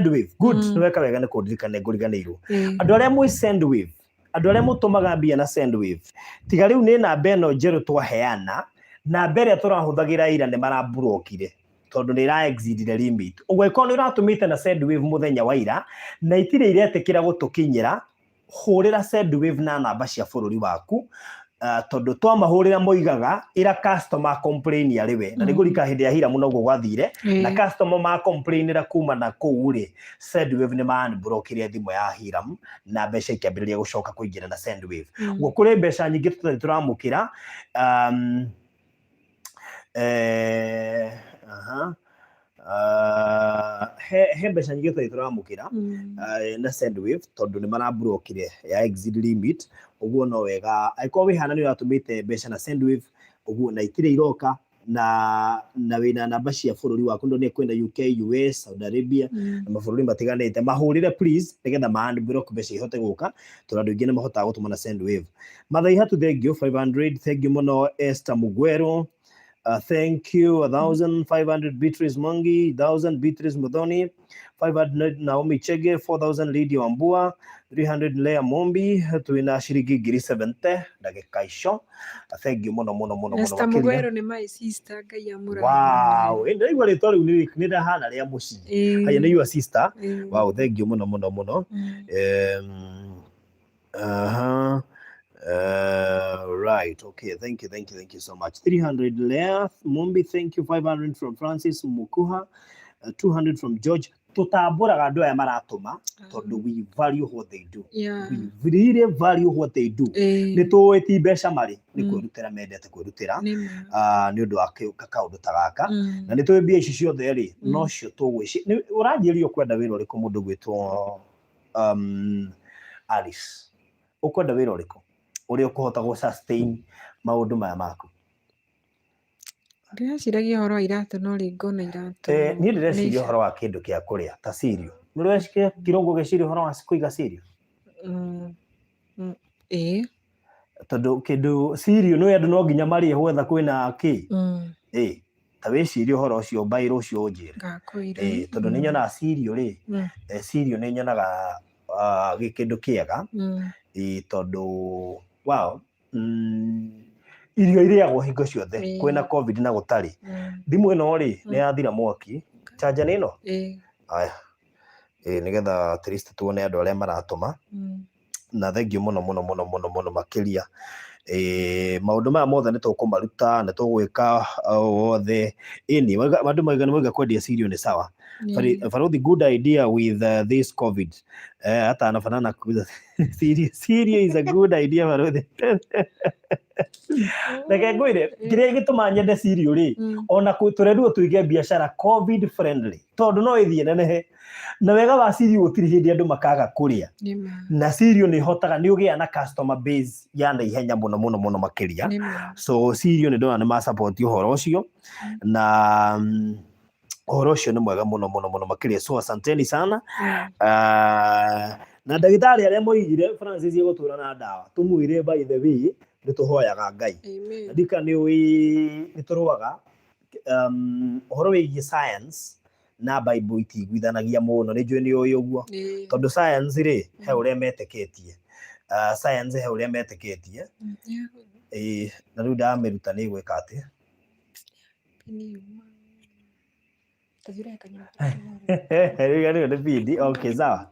with good weka wega ne kudirikane nguriganirwo andu aria mwi send with andu aria mutumaga mbia na send with tiga riu ni namba eno jero twaheana na mbere turahuthagira ira ne maraburokire tondu ni ra exceed the limit ugwe ko ni uratumite na send with muthenya wa ira na itire iretekira gutukinyira hurira send with na namba cia bururi waku tondu twamahurira moigaga ira customer complain ariwe na nigurika hindi ya HIRAM no gwathire na customer ma complain ra kuma na kuuri send with ni man brokire thimo ya HIRAM na mbeca ikiambiriria gucoka kuingira na send with gwo kuri mbeca nyingi turamukira he mbeca nyingi turamukira na send with tondu ni maraburokire ya exit limit uguo no wega aiko wihana ni uratumite mbeca na send with uguo na itire iroka na wina namba cia bururi waku ndo ni kwenda UK, US, Saudi Arabia na mabũrũri matiganite mahurire please nigetha ma block mbeca ihote guka tondu ingi ni mahota gutuma na send with mathai hatu thengio 500 thengio muno Esther Mugwero. Thank you. 1,500 Beatrice Mwangi, 1,000 Beatrice Mudhoni, 500 Naomi Chege, 4,000 Lydia Wambua, 300 Lea Mombi, tuina shiringi ngiri 70 ndagika icio. Thank you muno. Esther Mugwero ni my sister ngai amura. Wow, ndio igwa ritwa riu ni ndahana ria muci. Haya ni your sister. Wow, thank you muno. Right, okay, thank you so much. 300 Lea Mumbi, thank you. 500 from Francis Mukuha, 200 from George. Tutamburaga andu aya maratuma tondu we value what they do. We really value what they do. Ni tuweti mbeca mari ni kwirutira mendete kwirutira ni undu wa kaundu ta gaka na ni tuwe mbia ici ciothe ri no cio tugwici uranjirio kwenda wira uriku mundu gwitwo Alice ukwenda wira uriku uri ukuhota gu sustain maundu maya maku ndĩreciragia ũhoro wa iratũ no rĩngĩ ona iratũ niĩ ndĩreciria ũhoro wa kĩndũ gĩa kũrĩa ta cereal nĩ ũreciria kĩrũngo gĩciria ũhoro wa kũiga cereal tondũ kĩndũ cereal nĩ andũ no nginya marĩe gwetha kwĩna kĩ ta wĩciria ũhoro ũcio mbaĩ rũciũ ũnjĩre tondũ nĩ nyonaga cereal rĩ cereal nĩ nyonaga kĩndũ kĩega tondu wow irio iriagwo hingo ciothe kwina covid na gutari thimu ino ri ni yathira mwaki charger ino aya nigetha at least tuone andu aria maratuma na thengio muno makiria maundu maya mothe ni tukumaruta na tugwika wothe ini andu maiga kwendia cereal ni sawa but the good idea with this covid hata anafanana kuuza cereal is a good idea Reke ngwire kiria gituma nyende cereal ri ona turenduo tuige biashara covid friendly tondu no ithie nenehe na wega wa cereal gutiri hindi andu makaga kuria na cereal ni hotaga ni ugia na customer base ya na ihenya muno makiria so cereal ni ndona ni ma support uhoro ucio na uhoro ucio ni mwega muno makiria so asanteni sana na ndagitari aria moigire Francis gutura na dawa tumwire by the way nituhoyaga Ngai ndika ni turuaga uhoro wigie science na Bible itigwithanagia muno ni njui ni uyu guo tondu science ri he uria meteketie science he uria meteketie na riu ndamiruta ni gwika ati riu ni bidi okay sawa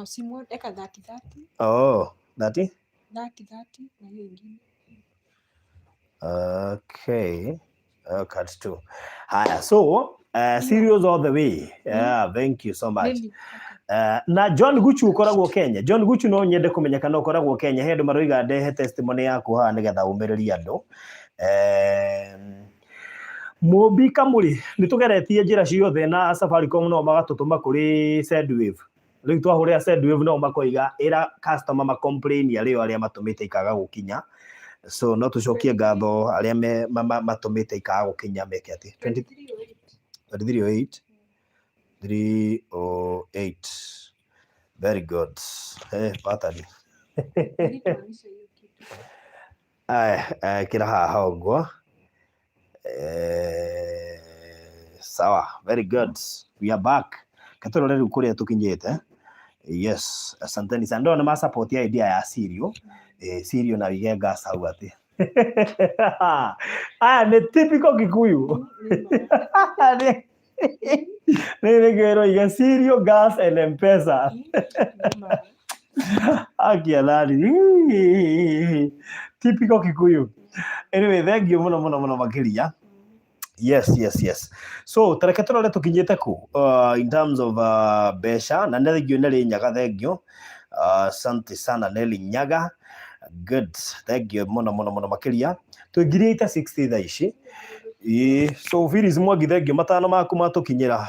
Simon eka 30 oh 30 na hiyo ingine okay cut 2 haya so serious all the way thank you so much na John Guchu ukoragwo Kenya John Guchu no nyende kumenyekana ukoragwo Kenya hendu maroiga ndehe testimony yaku ha nigetha umiriria andu Mubika muri nitugeretie njira ciothe na Safaricom no magatutuma kuri Sendwave riu twahuria Sendwave no makoiga ira customer ma complain ario aria matumite ikaga gukinya so no tucokie ngatho aria matumite ikaga gukinya meke ati 308 very good patani kira haha uguo sawa very good we are back katorore riu kuria tukinyete yes asanteni sana ndo na ma support ya idea ya cereal na wige gas au ati ni typical Kikuyu ni gero ya cereal gas and M-Pesa akialali typical Kikuyu anyway thank you muno makiria yes so tareke turore tukinyete ku in terms of besha na Nellie neli nyaga thank you asante sana Nellie nyaga good thank you muno makiria tuingirie ita 60 thaici so Phyllis Mwangi thank you matano maku matukinyira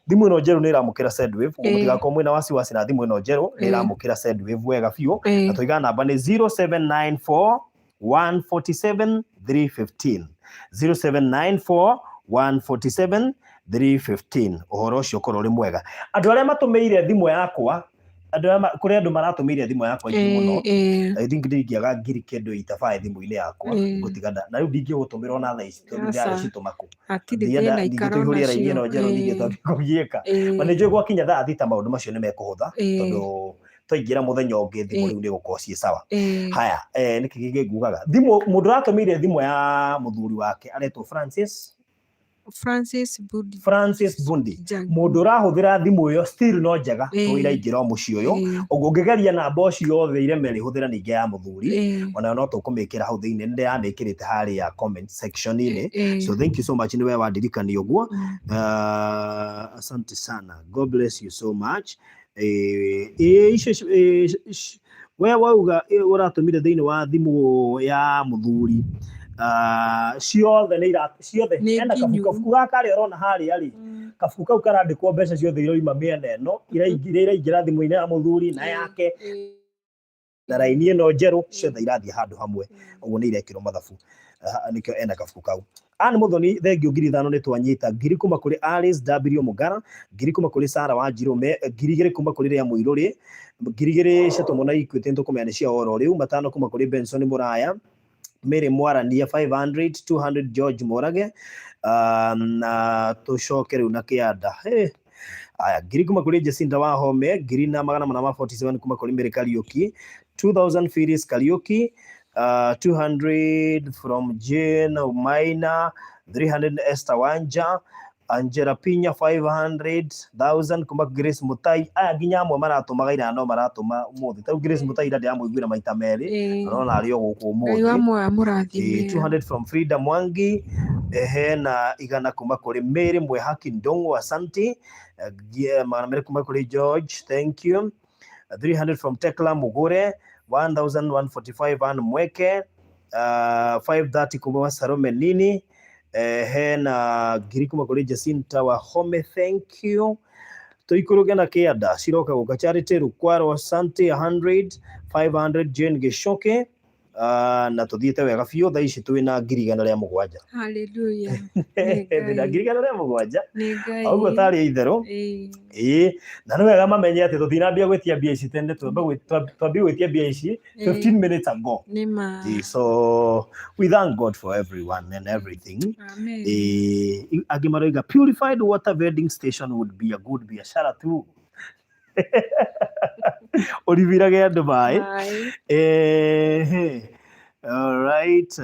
thimu ino njeru ni iramukira Sendwave mutigakorwo mwina wasiwasi na thimu ino njeru ni iramukira Sendwave wega biu na tuiga namba ni 0794 147 315 0794 147 315 uhoro ucio korwo ri mwega andu aria matumeire thimu yakwa kuri andu maratumeire thimu yakwa ingi muno I think ndingiaga ngiri kendo itabae thimu-ini yakwa gutigana na riu ndingigutumira ona thaa ici tondu ndiari citumaku atire ndingituhuria raini ino njeru ndingitugieka mane njui gwakinya thaa thita maundu macio ni mekuhutha tondu twaingira muthenya ungi thimu riu ni gukorwo cie sawa haya niki kingi ngugaga thimu mundu ratumeire thimu ya muthuri wake aretwo Francis Bundi mundu rahuthira thimu yo still no njega twira ingira muci uyu uguo ngigeria namba cio yothe ire meri huthira ninge ya muthuri ona no tukumikira hau thiini ndi amikirite hari ya comment section ini so thank you so much ni we wandirikani uguo asante sana God bless you so much we wauga uratumire thiini wa thimu ya muthuri ciothe enda kabuku gaka ri urona hari ari kabuku kau karandikwo mbeca ciothe iroima miena ino iraingira thimu-ini ya muthuri na yake na raini ino njeru ciothe irathie handu hamwe uguo ni irekirwo mathabu nikio enda kabuku kau Anne Muthoni thengiu ngiri 5 ni twanyita ngiri kuma kuri Alice W Mugara ngiri kuma kuri Sara wa Njirume ngiri 2 kuma kuri Ria Muiruri ngiri 2 cetomo na Equity ntukumenya cia oro riu matano kuma kuri Benson Muraya Mary Mwarania 500 200 George Morage na tucoke riu na kianda aya ngiri kuma kuri Jacinda wa Home ngiri na magana 47 kuma kuri Mary Kariuki 2000 Phyllis Kariuki 200 from Jane Umaina 300 Esther Wanja Angela Pinya 500,000 kuma Grace Mutai aya nginya amwe maratumaga ira no maratuma umuthi tau Grace Mutai ndandi amwiguira maita meri arona ari guku umuthi 200 from Frida Mwangi na igana kuma kuri Mary Mwehaki Ndongo asante magana kuma kuri George thank you 300 from Tekla Mugure 1145 and mweke 530 kuma Salome nini hena ngiri kuma kuri Jacinta wa Home, thank you. Tuikuruge na kiada Siroka guka Charity Rukwaro asante 100 500 Jane Geshoke na tuthiete wega biũ thaa ici twina ngiri igana rĩa mũgwanja. Hallelujah. Ndina ngiri igana rĩa mũgwanja. Nĩ Ngai. Ũguo tarĩ itherũ. Na nĩ wega mamenye atĩ tũtinambia gwĩtia mbia ici tene, twambia gwĩtia mbia ici 15 minutes ago. Nĩma. So we thank God for everyone and everything. Amen. Angĩ maroiga purified water vending station would be a good biashara too. Olivira andũ maĩ. All right.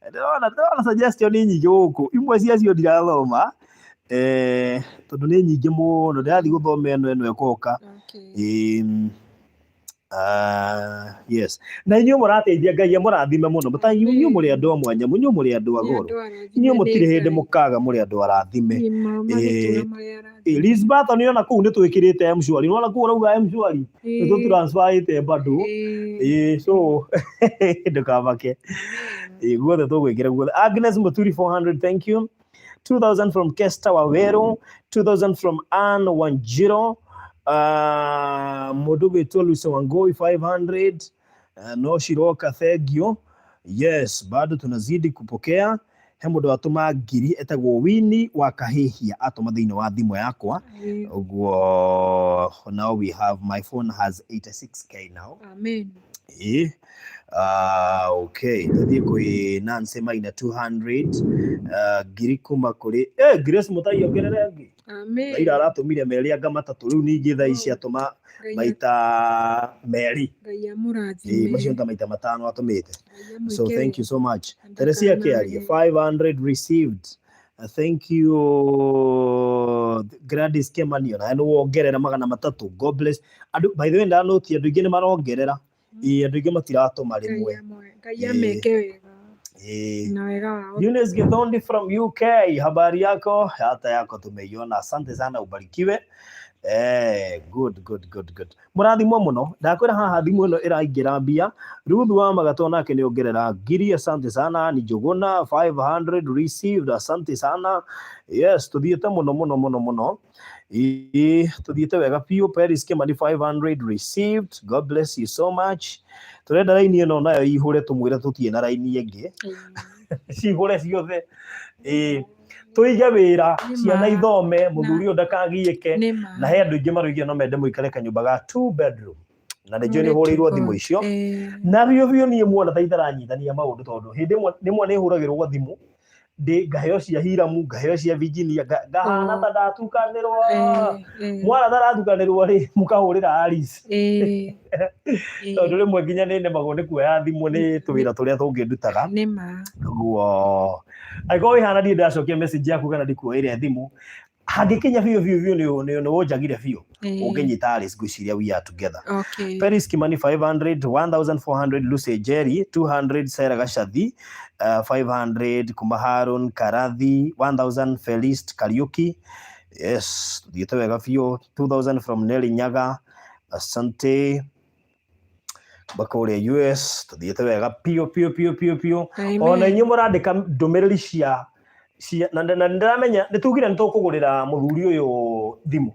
Ndona suggestion nyingĩ gũkũ, imwe ciacio ndirathoma tondũ nĩ nyingĩ mũno, ndĩrathiĩ gũthoma ĩno ĩkoka. Yes. Na inyuĩ mũrateithia, Ngai amũrathime mũno. Mũtanyi inyuĩ mũrĩ andũ a mwanya, inyuĩ mũrĩ andũ agoro. Inyuĩ mũtirĩ hĩndĩ mũkaga, mũrĩ andũ arathime. Elizabeth niona kũu nĩ twĩkĩrĩte M-Shwari. Niona kũu ũrauga M-Shwari. Nĩ tũ transferĩte bado. So ndũkamake. Guothe tũgwĩkĩra guothe. Agnes Muturi 400, thank you. 2000 from Kesta Wawero, 2000 from Anne Wanjiro. Mũndũ wĩtwo Lucy Wangui 500. No Shiroka, thank you. Yes, bado tunazidi kupokea. He mũndũ atũma ngiri etagwo Winnie wa Kahihia atũma thĩinĩ wa thimũ yakwa. Ũguo now we have, my phone has 86k now. Amen. Okay, tuthiĩ kwĩ Nancy Maina 200. Ngiri kuma kũrĩ Grace Mutai ongerere ngĩ. Amen. Ira aratũmire meri anga matatũ, rĩu ningĩ thaa ici atũma maita meri. Ngai amũrathime. Macio nta maita matano atũmĩte. So thank you so much. Teresia Kiaria 500 received. Thank you Gladys Kemanio na nĩ wongerera magana matatũ. God bless. By the way ndanotia andũ aingĩ nĩ marongerera. Andũ aingĩ matiratũma rĩmwe. Ngai ameke wega. Na wega wao. Eunice Githondi from UK, habari yako? Hata yako tumeiona, asante sana, ubarikiwe. Good. Mũrathimwo mũno. Ndakwĩra haha thimũ ĩno ĩraingĩra mbia. Ruth wa Magato nake nĩ ongerera ngiri, asante sana. Ni Njuguna 500 received, asante sana. Yes, tuthiĩte mũno. Tuthiĩte wega biũ. Paris Kimani 500 received. God bless you so much. Turenda raini ĩno nayo ihũre, tũmwĩre tũtiĩ na raini ĩngĩ. Cihũre ciothe. Tuige wĩra, ciana ithome, mũthuri ndakagiĩke. Na he andũ aingĩ maroigia no mende mũikare kanyũmba ga 2 bedroom. Na nĩ njũĩ nĩ hũrĩirwo thimũ icio. Na biũ niĩ muona ta itaranyitania maũndũ, tondũ hĩndĩ ĩmwe nĩ hũragĩrwo gwa thimũ ngaheo cia HIRAM, ngaheo cia Virginia, ngahana ta ndatukanĩrwo. Mwana taratukanĩrwo rĩ, mũkahũrĩra Alice. Tondũ rĩmwe nginya nĩ nemagwo nĩ kuoya thimũ nĩ tũwĩra tũrĩa tũngĩ ndutaga. Ũguo angĩkorwo wĩhana niĩ ndacokia message yaku kana ndikuoire thimũ, hangĩkinya biũ nĩ wonjagire biũ, ũngĩnyita Alice ngwĩciria we are together. Paris Kimani 500, 1400 Lucy Jerry, 200 Sarah Gashathi, 500 kuma Harun Karathi, 1000 Felist Kariuki. Yes, tuthiĩte wega biũ. 2000 from Nelly Nyaga, asante. Bakore US, tuthiĩte wega piũ. Ona inyuĩ mũrandĩka ndũmĩrĩri cia na ndiramenya nĩ tugire nĩ tũkũgũrĩra mũthuri ũyũ thimũ,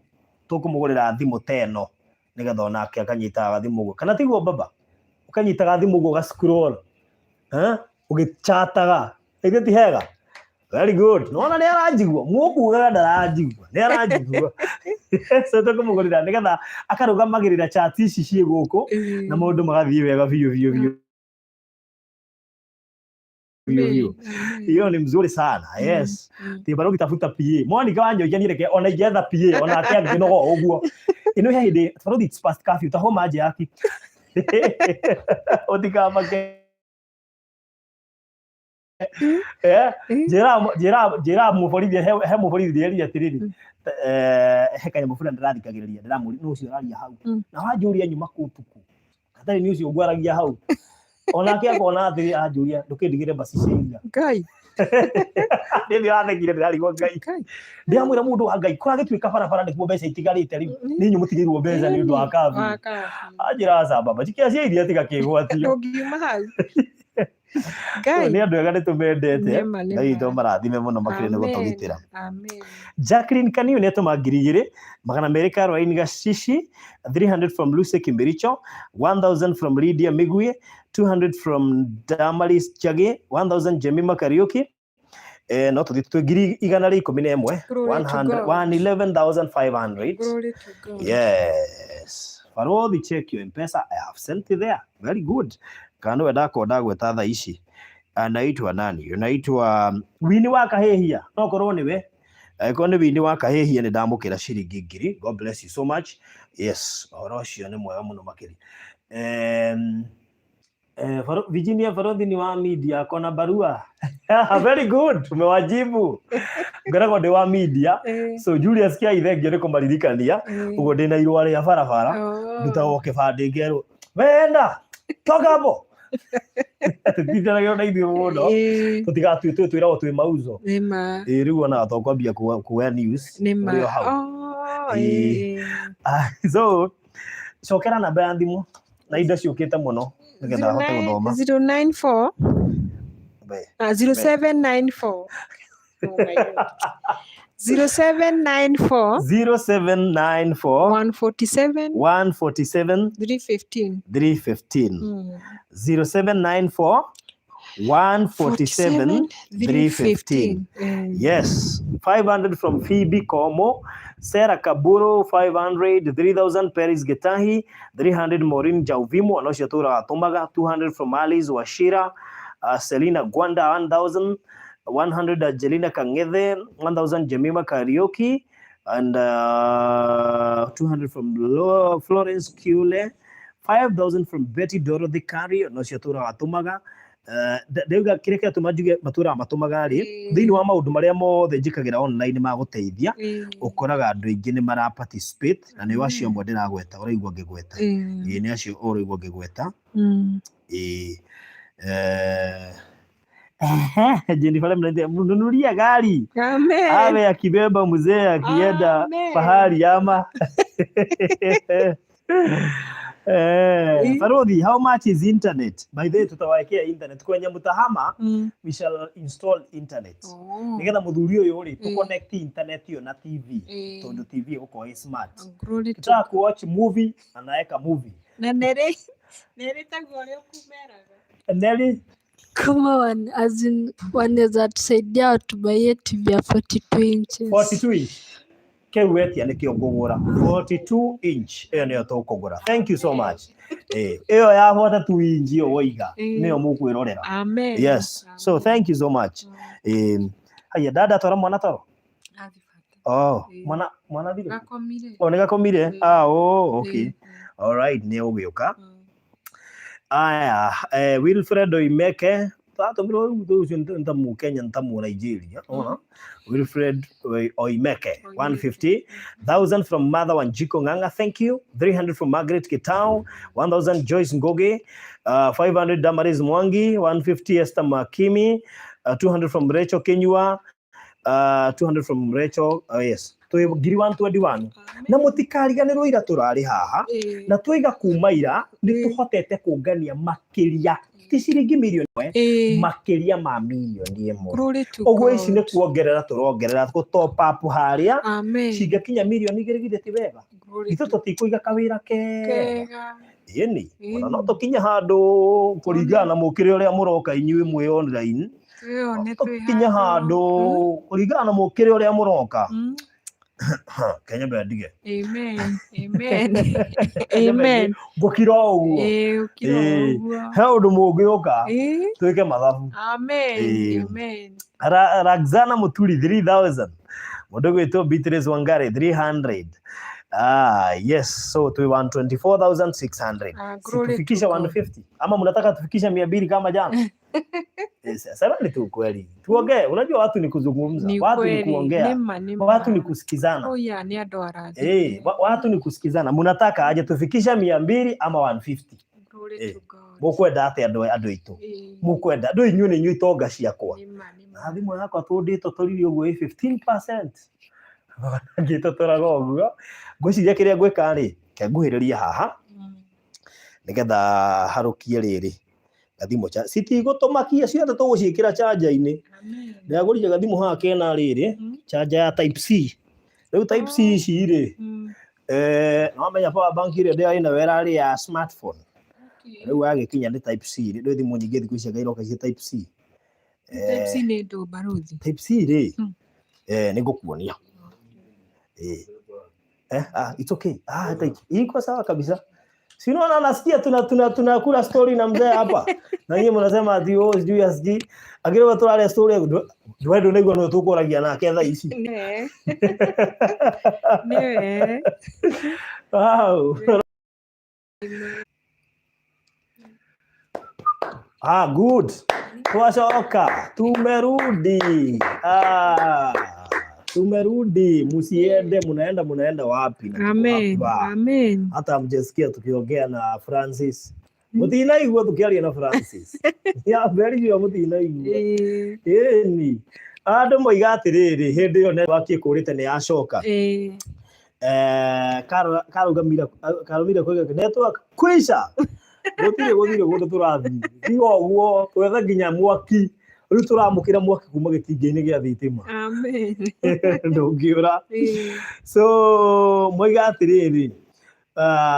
tũkũmũgũrĩra thimũ teno nĩgetha onake akanyitaga thimũ ũguo, kana tiguo baba, ũkanyitaga thimũ ũguo ũga scroll ũgĩchataga, ĩgĩ ti hega. Very good. Nona nĩ aranjigua, mũkugaga ndaranjigua, nĩ aranjigua. So tũkũmũgũrĩra nĩgetha akarũgamagĩrĩra chat ici ciĩ gũkũ na maũndũ magathiĩ wega biũ. Hiyo ni mzuri sana. Yes. Tibarogi tafuta PA. Monica wanyoikia nireke ona ingetha PA ona ake nginogo ũguo. Ino ya hĩndĩ tabarogi it's past curfew tahoma aje yaki. Otikamake. Jera mũborithi he mũborithi eria tiriri. He kanya mũbura ndĩrathikagĩrĩria ndĩramũri no ũcio araria hau. Na wanjũria nyuma kũtuku. Hatarĩ ni ũcio ngwaragia hau. Ona kia kona thiri anjuria ndukindigire basi cia. Ngai. Ndio athegire ndarigwo Ngai ndiamwira mundu wa Ngai kura gituika barabara niguo mbeca itigarite riu ninyu mutigirwo mbeca ni undu wa kabi ajira saba tikia cia iria tiga kigwatio ngiuma hau Ngai ni andu ega ni tumendete Ngai to marathime muno makire ni gutugitira amen Jacqueline Kaniu ni atuma 2,000 200 Caroline Gashishi 300 from Lucy Kimbericho 1,000 from Lydia Migwe 200 from Damaris Chage 1,000 Jemima Karaoke no tuthitwe 111 111,500 yes Farothi check your M-Pesa I have sent it there very good kana wenda koda gweta tha ici anaitwa nani unaitwa Wini wa Kahehia no korwo niwe ko ni Wini wa Kahehia ni ndamukira ciringi 2,000 God bless you so much yes orocio ni mwega muno makiri Virginia Farothi ni wa media kona barua very good umewajibu ngarago ndi wa media so Julius kia ithengio niko maririkania ugo ndina irwa ria barabara ndutago kibande ngero wenda togabo tutitaraga na ithuĩ mũno tũtigatue twĩragwo twĩ mauzo rĩu ona tũkwambia kuoya news ũrĩ o hau so cokera namba ya thimũ na indo ciũkĩte mũno nĩgetha hote gũthoma 094 0794 oh my God 0794 147 315 0794 147 315 yes 500 from Phoebe Komo Sarah Kaburo 500 3,000 Paris Getahi 300 Maureen Jauvimo anocia tura atumaga 200 from Alice Washira Selina Gwanda 1,000 100 Angelina Kangethe 1,000 Jemima Karaoke and 200 from Florence Kule 5,000 from Betty Dorothy Kari anocia tura atumaga ndeuga kireke tumajuge matura matumaga ri thini wa maundu maria mothe njikagira online ma guteithia ukoraga andu aingi ni mara participate na ni wacio mwe ndiragweta uraigwa ngigweta ni acio uraigwa ngigweta Jenny pale mnunulia gari ave akibeba mzee akienda pahali ama Farothi, how much is internet? By the way, tutawekea internet kwenye mutahama we shall install internet. Nigetha muthuri uyu ri tu connect internet yo na TV. Tondu TV uko smart. Kitaka ku watch movie anaeka movie. Na nere tagwo ri kumeraga. Nelly kama wanaweza tusaidia watubaie TV ya 42 inches. 42 inch. Keweti anikio ngugura 42 inch iyo niyo tukugura. Thank you so much. Iyo ya 42 inch yo woiga niyo mukwirorera. Amen. Yes. So thank you so much. Haya dada tora mwana toro. Oh, mwana thire. Gakomire. Oh, negakomire. Okay. All right, ni ugioka. Aya, Wilfred Oimeke tatomiro ucio ntamu Kenya ntamu Nigeria ona Wilfred Oimeke 150,000 from Mother Wanjiko Nganga, thank you. 300 from Margaret Kitao, 1,000 Joyce Ngoge, 500 Damaris Mwangi, 150 Esther Makimi, 200 from Rachel Kenyua, 200 from Rachel yes ngiri 121 na mutikariganirwo ira turari haha na twiga kuma ira ni tuhotete kungania makiria ti ciringi milioni makiria ma milioni imwe ogwo ici ni kuongerera turongerera ku top up haria cingakinya milioni 2 githe ti wega ithu tutikuiga kawira kega yeni ona no tukinya handu kuringana na mukire uria muroka inyuĩ mwe online tukinya handu kuringana na mukire uria muroka Kenya bendige. Amen. Amen. Amen. Gukira uguo. Ukira uguo. He undu mungioka twike mathabu. Amen. Amen. Raxana Muturi 3,000. Mundu gwitwo Beatrice Wangare 300. Yes, so tu 124,600. Tufikisha 150. Ama mnataka tufikisha 200 kama jana? Sasa ni tu kweli. Tuongee, unajua watu ni kuzungumza, watu ni kuongea, watu ni kusikizana. Oh yeah, ni adora. Watu ni kusikizana. Mnataka aje tufikisha 200 ama 150? Glory to God. mukwenda ate andu itu mukwenda ndu inyu ni nyu itonga ciakwa na thimu yakwa tundito turiri uguo 15% ngito toraga uguo ngwiciria kiria ngwika ri ke nguhiriria haha nigetha harukie riri gathimu cha citigutumakia ciothe tuguciikira charger-ini ndagurire gathimu haha kena riri charger ya type C riu type C ici ri no menya power bank ire ndio ina werari ya smartphone riu agikinya ni type C ndio thimu nyingi thiku ici ngairoka cia type C type C ni ndo baruthi type C ri nigukuonia it's okay iko sawa kabisa. Si unaona nasikia tunakula story na mzee hapa. Na yeye mnasema ati sijui asiji. Akira tulale story ndo nego no tukuragia nake tha ici. Ne. Wow. Good. Twashoka. Tumerudi. Musiende munaenda wapi? Amen. Hata mjesikia tukiongea na Francis. Mutinaigua tukiaria na Francis. Ya very you mutinaigua. Ni. Andu moiga atiriri hindi yo network ikurite ni yacoka. Karumira kuiga network kwisha. Gutire gundu turathi. Tigo guo twetha nginya mwaki. Riu turamukira mwaki kuma gitingi-ini gia thitima. Amen. Ndungiura. So moiga atiriri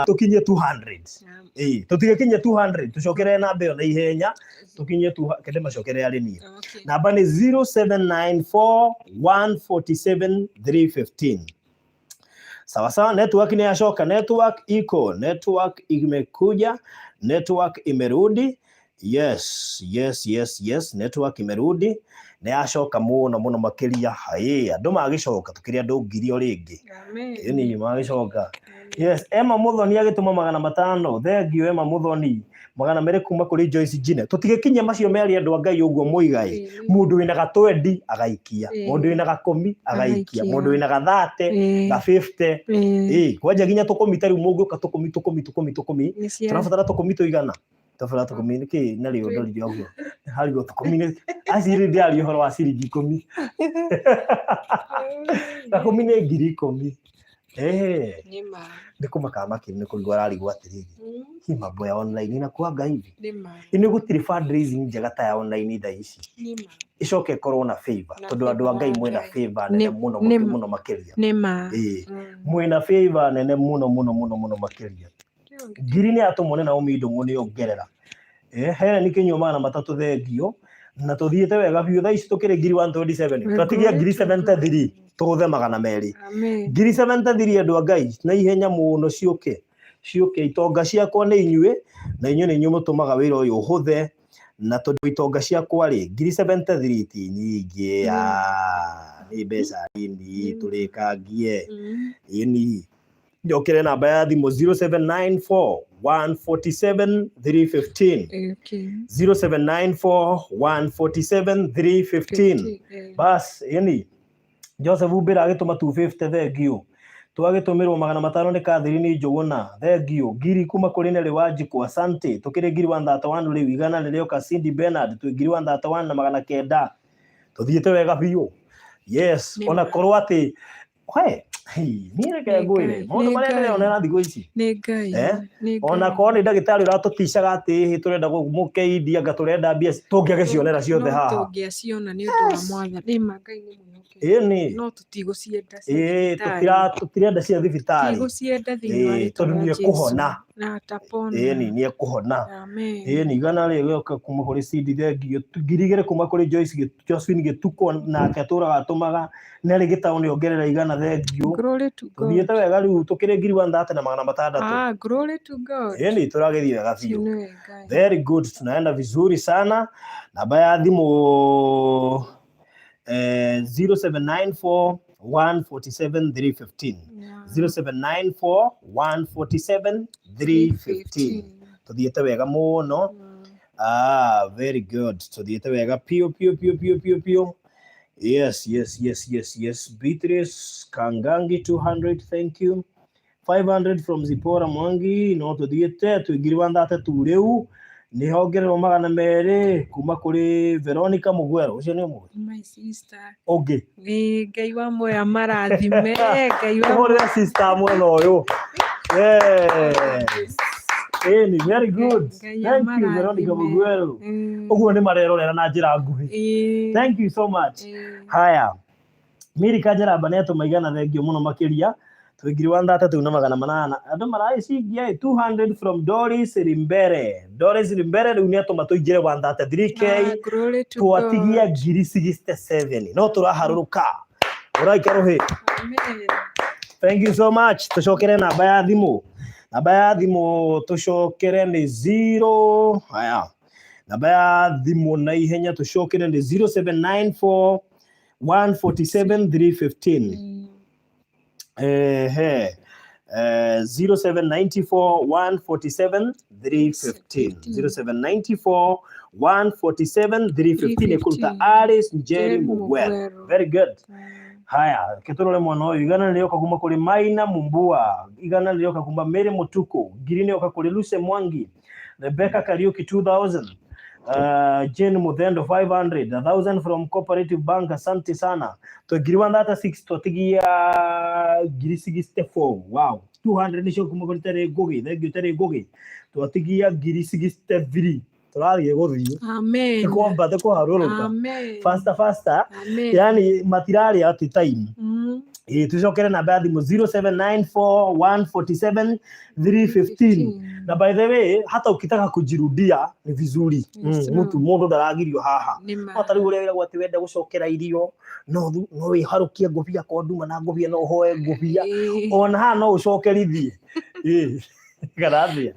tukinye 200. Tutigekinye 200 tucokere namba yo na ihenya tukinye kende macokere ari ni. Namba ni 0794147315. Sawa, network ni yacoka, network iko, network imekuja, network imerudi. Yes, network imerudi na yacoka muno makiria andu magicoka tukiria andu ngirio ringi. Amen. Ni magicoka. Yes, Emma Muthoni agituma 500. Thengio Emma Muthoni 200 kuma kuri Joyce Jine. Tutigekinya macio meri andu Ngai uguo muigai. Mundu wina ga 20 agaikia, mundu wina ga 10 agaikia, mundu wina ga 30 ga 50. Kwanja ginya tukomita riu muguka tukumi. Turabatara tukumi tuigana. Tafara tukumi ki nali ndori yoguo. Harigo tukumi. Asiri ndiari horo wa ciringi 10. Takumi ni ngiri 10. Nima. Ndikumaka makiri ni kurigwa rarigwa atiriri. Hi mambo ya online inakuanga hivi. Nima. Ini gutiri fundraising njega ta ya online tha ici. Nima. Icoke corona favor tondu andu a Ngai mwena favor nene muno makiria. Nima. Mwena favor nene muno makiria. Ngiri ni atumone na umindo ngone yongerera. He ni kinyo mana matatu thengio na tuthiete wega biu tha ici tukire ngiri 127. Twatigia ngiri 73 tuguthe 200. Amen. Ngiri 73 andu a Ngai na ihenya muno ciuke itonga ciakwa ni inyue na inyue ni mutumaga wira uyu uhuthe na tondu itonga ciakwa ri ngiri 73 ti nyingi ni mbeca nini turikangie ini njokere namba ya thimu 0794147315. 0794147315. Bas yani Joseph Ubira agituma 250 thengio twagitumirwo 500 ni Kathiri ni Njuguna thengio ngiri kuma kuri Neli Wanjiku asante tukire ngiri 131 riu igana rireo ka Cindy Bernard tu ngiri 131 na 900 tuthiete wega biu. Yes ona korwo ati ni reke ngwire mundu marende ona thigo ici ni Ngai ona korwo ni ndagitari uratutishaga ati turenda mukeithia ngaturenda mbia tungiagicionera ciothe haha tungiaciona ni undu wa mwatha ni Ngai ni muno no tutigucienda tutirenda cia thibitari tigucienda thiini tondu ni ekuhona na tapona ni ekuhona. Amen. Ni igana rĩoka kuma kuri Cindy thengio ngiri 2 kuma kuri Joyce Gituko nake aturaga atumaga Neli Gitauni ongerera igana thengio. Glory to God. Thiete wega riu tukire ngiri 130 na 600. Glory to God. Ni turagithie wega biu. Very good, tunaenda vizuri sana. Namba ya thimu 0794147315. 0794147315. Tuthiete wega muno. Very good. Tuthiete wega pio. Yes. Beatrice Kangangi 200, thank you. 500 from Zipora Mwangi no tuthiete twingiri 130 riu ni hongererwo 200 kuma kuri Veronica Mugwero ucio ni umwe my sister okay ngai wa moya marathime ngai wa moya sister mwena uyu yes ni very good thank you Veronica Mugwero uguo ni marerorera na njira nguhi thank you so much haya Miri Kajaraba neto maigana thengio muno makiria twingiri 133,800 andu maraicigia 200 from Doris Rimbere riu neto matuingire 133k twatigia 67 no turaharuruka uraikaruhi thank you so much tucokere namba ya thimu tucokere ni 0 haya namba ya thimu na ihenya tucokere ni 0794 147 315 0794 147 315 0794 147 315 ekuruta Alice Njeri Mugwero very good haya ketorole mwana uyu igana rioka kuma kuri Maina Mumbua igana rioka kuma Mary Mutuku ngiri rioka kuri Luce Mwangi Rebecca Kariuki 2000 Jane Mudendo 500 1,000 from Cooperative Bank asante sana twingiri 136 twatigia 64 wow 200 nisho kuma kuri tere gogi thengio tere gogi twatigia 62 turarie guthii amen kwamba teko haruruka amen faster amen yani matirari at time tucokere namba ya thimu 0794 147 315 na by the way hata ukitaka kujirudia ni vizuri mundu ndaragirio haha hata riu uria gwati wende gucokera irio no wiharukie ngubia kwa nduma na ngubia no hoe ngubia ona ha no ucokerithie garathia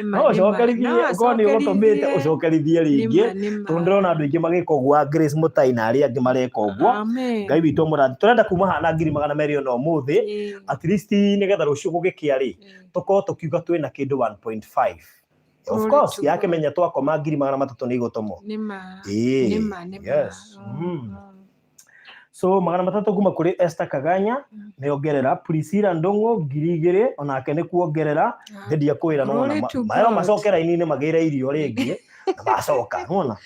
no ucokerithie ko ni ugutumite ucokerithie ringi tundrona andu ingi magika gwa Grace Mutai na ari angi mareka ugwo ngai witu murathi turenda kuma hana 200 no muthi at least nigetha rucio gugikia ri tuko tukiuga twina kindu 1.5 of course yake menya twakoma 300 ni gutomo nima yes so 300 kuma kuri Esther Kaganya neongerera Priscilla Ndongo 2,000 onake ni kuongerera ndia kwira no maero macokera ini magire irio ringi na macoka unaona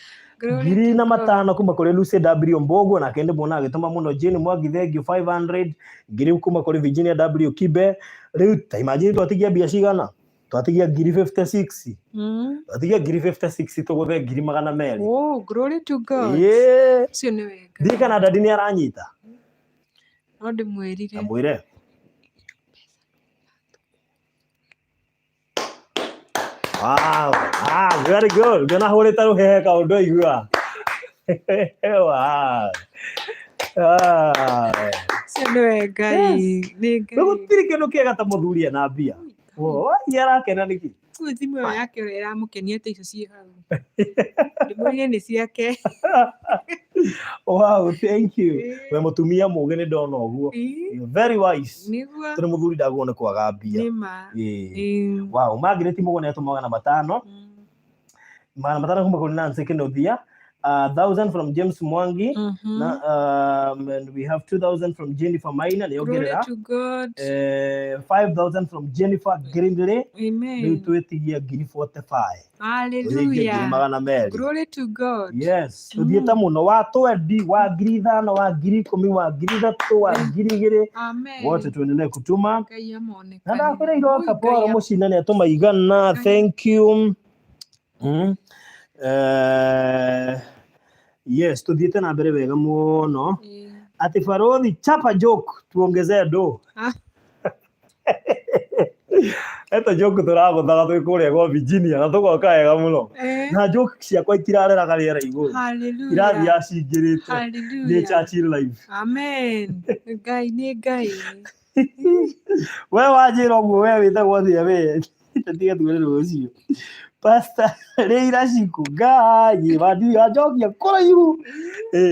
5,000 kuma kuri Lucy W Mbogo na kende mona agituma muno Jane Mwangi thengio 500 ngiri kuma kuri Virginia W Kibe riu ta imagine twatigia bia cigana twatigia 56 twatigia 56 tuguthe 200 oh glory to God cio ni wega ndikana dadi ni aranyita no ndimwirire amwire wow very good gana horeta ruhehe kaundu igua wow cio ni wega ni gutiri kindu kiega ta muthuria na mbia yarakena niki thimũ ĩyo yake ĩramũkenia ta icio ciĩ hau ndĩmũrie nĩ ciake wow thank you we mutumia muge ni ndona uguo very wise niguo turi muthuri ndaguo ni kwaga mbia wow Margaret mugo ni atumaga na 5 kuma kuri Nancy Kinothia 1,000 from James Mwangi and we have 2,000 from Jennifer Maina glory to God 5,000 from Jennifer Grindley amen twetigia 45 hallelujah glory to God yes tuthieta muno wa 20 wa 5,000 wa 10,000 wa 3,000 wa 2,000 amen wote tuendelee kutuma ngai amonekane na ndakwira iroka pora mucina ni atuma igana thank you yes tuthiete na mbere wega muno ati Farothi chapa joke tuongezee do eta joke turaguthaga twi kuria gwa Virginia na tugoka wega muno na joke ciakwa itirareraga riera iguru irathi yacingirite ni Churchill live amen ngai ni ngai we wajira uguo we witagwo thia we tatiga tugererwo ucio Pastor Leila Shiku ngai wadi ajokia kurairu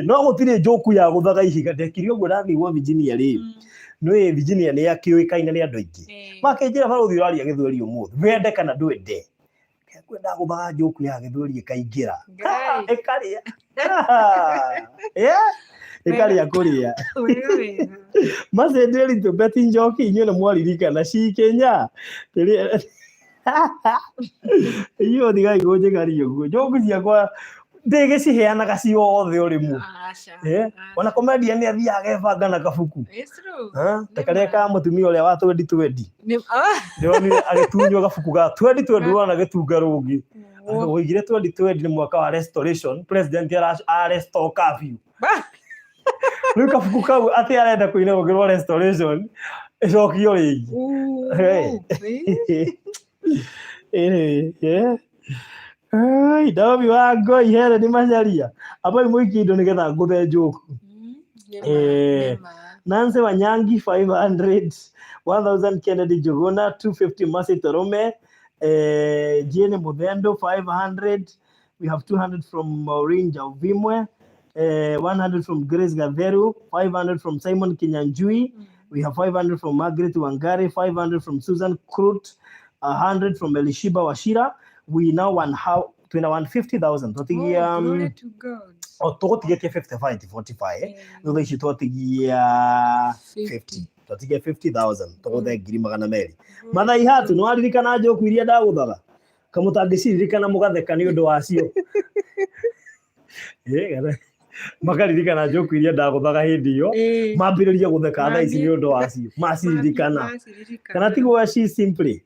no gutire joku ya guthaga ihiga ndekirio gwo rathi gwa Virginia ri no Virginia ni yakiuikaine ni andu aingi makenjira Farothi uraria githweri umuthi wende kana ndwende kwenda guthaga joku ya githweri ikaingira ikaria ikaria kuria masenderi to beti njoki inyo na mwaririka na shi Kenya Iyo diga igoje gari yo. Joku ciakwa ndege ciheanaga ciothe urimu. Ona comedian ni athia agebanga na kabuku. Takaria ka mutumia uria wa 2020. Ndio ni agitunywa gabuku ga 2021 na gitunga rungi. Oigire 2020 ni mwaka wa restoration, president ara restore curfew. Riu kabuku kau ati arenda kuina gukirwo restoration icokio ringi. Ai Davi wango ihere ni macharia abai mwiki indo nigetha nguthe njuku. Nancy Wanyangi 500, 1000 Kennedy Jogona, 250 Masi Torome, Jane Mudendo 500. We have 200 from Maureen Jauvimwe, 100 from Grace Gatheru, 500 from Simon Kinyanjui. We have 500 from Margaret Wangari, 500 from Susan Krut, 100 from Elishiba Washira. We now want how 150,000. Glory to God. Totigia 55 to 45. No they should totigia 50. Totigia 50,000. Tothe ngiri magana meri. Matha ihatu no aririkana njoku iria ndaguthaga. Kamutangiciririkana mugatheka ni undu wacio. Makaririkana njoku iria ndaguthaga hindi iyo. Mambiriria gutheka thaa ici ni undu wacio. Maciririkana. Kana tigwa she simply.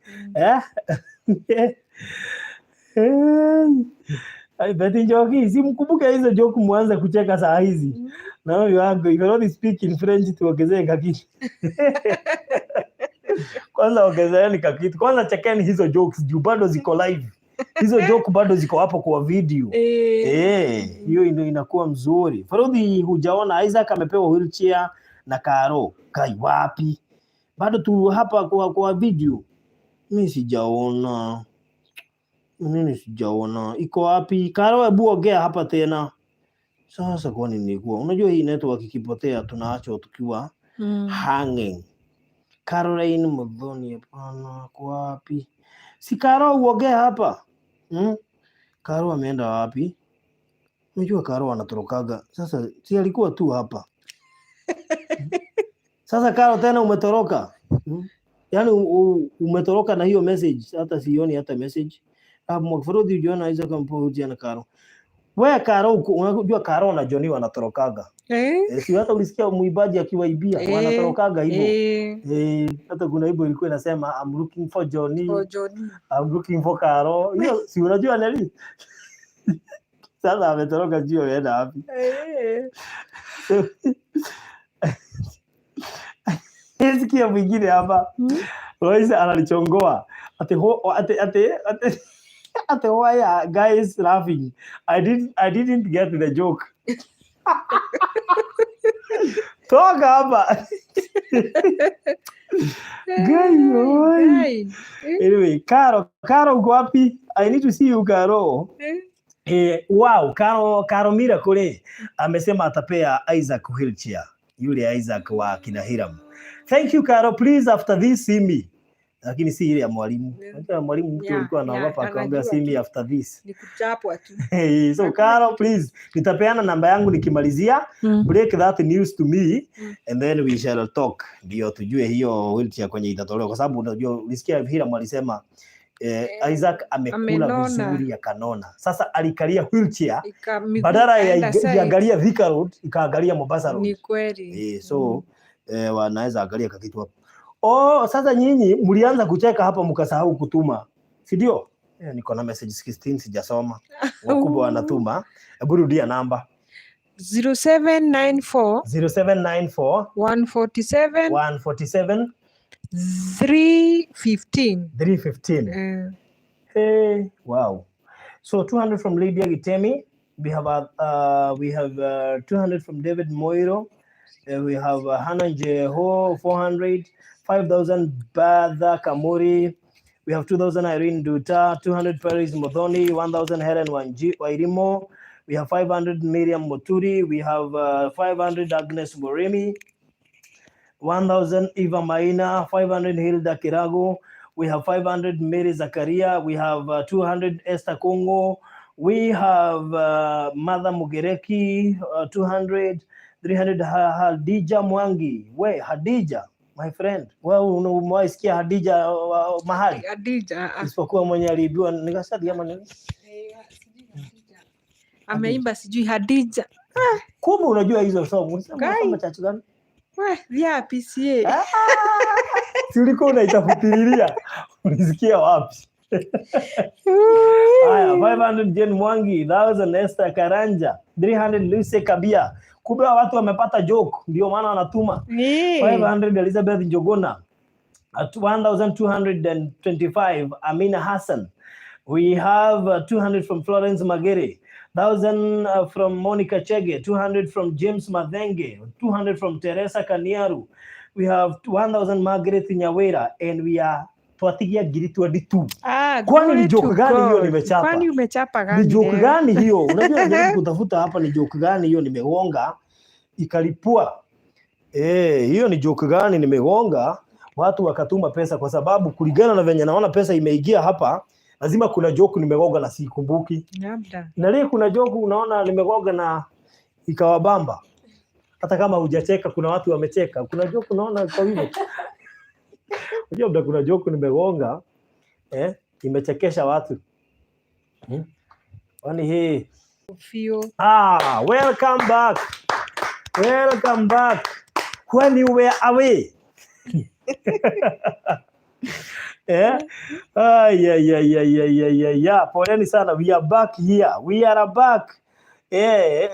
I bet Njoki, simkumbuke hizo joke muanze kucheka saa hizi. Na wewe wangu, if you don't speak in French tuongezee kakitu. Kwanza ongezeni kakitu. Kwanza chekeni hizo jokes juu bado ziko live. Hizo joke bado ziko hapo kwa video. Hiyo ndio inakuwa mzuri. Farudi hujaona Isaac amepewa wheelchair na Karo. Kai wapi? Bado tu hapa kwa video. Mimi sijaona. Iko wapi? Karo, hebu ongea hapa tena. Sasa kwa nini nilikuwa? Unajua hii network ikipotea tunaacho tukiwa hanging. Caroline Mudhoni hapana, kwa wapi? Si Karo uongea hapa. Karo ameenda wapi? Unajua Karo anatorokaga. Sasa si alikuwa tu hapa. Sasa Karo tena umetoroka. Yaani umetoroka na hiyo message, hata sioni hata message. Mwafarudi ujiona Isaac mpohutia na Karo. Wewe Karo, unajua Karo na Johnny wanatorokaga. Si hata ulisikia muibaji akiwaibia wanatorokaga hivyo. Hata kuna hivyo ilikuwa inasema I'm looking for Johnny. I'm looking for Karo. Hiyo si unajua Nelly? Sasa ametoroka juu aenda wapi? Sikia mwingine hapa. Royce analichongoa. Ate why are guys laughing? I didn't get the joke. Toka hapa. Guy. Anyway, Karo uko wapi? I need to see you Karo. Wow, Karo mira kule amesema atapea Isaac wheelchair. Yule Isaac wa kina HIRAM. Thank you Karo, please after this see me. Lakini si ile ya mwalimu. Hata mwalimu mtu alikuwa anaogopa akamwambia see me after this. Nikuchapwa tu. So Karo, please nitapeana namba yangu nikimalizia. Break that news to me and then we shall talk. Ndio tujue hiyo wheelchair kwenye itatolewa kwa sababu unajua ulisikia HIRAM alisema Isaac amekula vizuri ya kanona. Sasa alikalia wheelchair badala ya iangalia Thika Road ikaangalia Mombasa Road. Ni kweli. So wanaweza angalia kakitu hapo. Sasa nyinyi mlianza kucheka hapa mkasahau kutuma. Si ndio? Niko na message 16 sijasoma. Wakubwa wanatuma. Hebu rudia namba. 0794 147 315. Hey, wow. So 200 from Lydia Gitemi. We have 200 from David Moiro. We have Hannah Jeho 400, 5,000 Badha Kamuri. We have 2,000 Irene Duta, 200 Paris Modoni, 1,000 Helen Wairimo. We have 500 Miriam Moturi. We have 500 Agnes Moremi. 1,000 Eva Maina, 500 Hilda Kirago. We have 500 Mary Zakaria. We have 200 Esther Kongo. We have Mother Mugereki, 200, 300 Hadija Mwangi. Wait, Hadija. my friend, wewe umewaisikia Hadija mahali? Hadija. Isipokuwa mwenye aliibiwa nikasadi ama nini? Ameimba sijui Hadija. Kumbe unajua hizo song. Unasema kama chachu gani? Vya PCA. Si ulikuwa unaitafutililia. Unisikia wapi? Haya, 500 Jen Mwangi, 1000 Esther Karanja, 300 Lucy Kabia. Kumbe watu wamepata joke ndio maana wanatuma. 500 Elizabeth Njogona. At 1225 Amina Hassan. We have 200 from Florence Magere, 1000 from Monica Chege, 200 from James Madenge, 200 from Teresa Kaniaru. We have 1000 Margaret Nyawera, and we are twatigia ngiri 22. Kwani ni joke gani hiyo nimechapa? Kwani umechapa gani? Ni joke gani hiyo? Unajua najaribu kutafuta hapa ni joke gani hiyo nimegonga ikalipua. Hiyo ni joke gani nimegonga watu wakatuma pesa, kwa sababu kulingana na venye naona pesa imeingia hapa lazima kuna joke nimegonga na sikumbuki. Labda. Na leo kuna joke unaona nimegonga na ikawabamba. Hata kama hujacheka kuna watu wamecheka. Kuna joke unaona kwa hivyo. Unajua kuna joke nimegonga imechekesha watu. Kwani hii welcome back. Welcome back. When you were away. Yeah. Poleni sana. We are back here. We are back.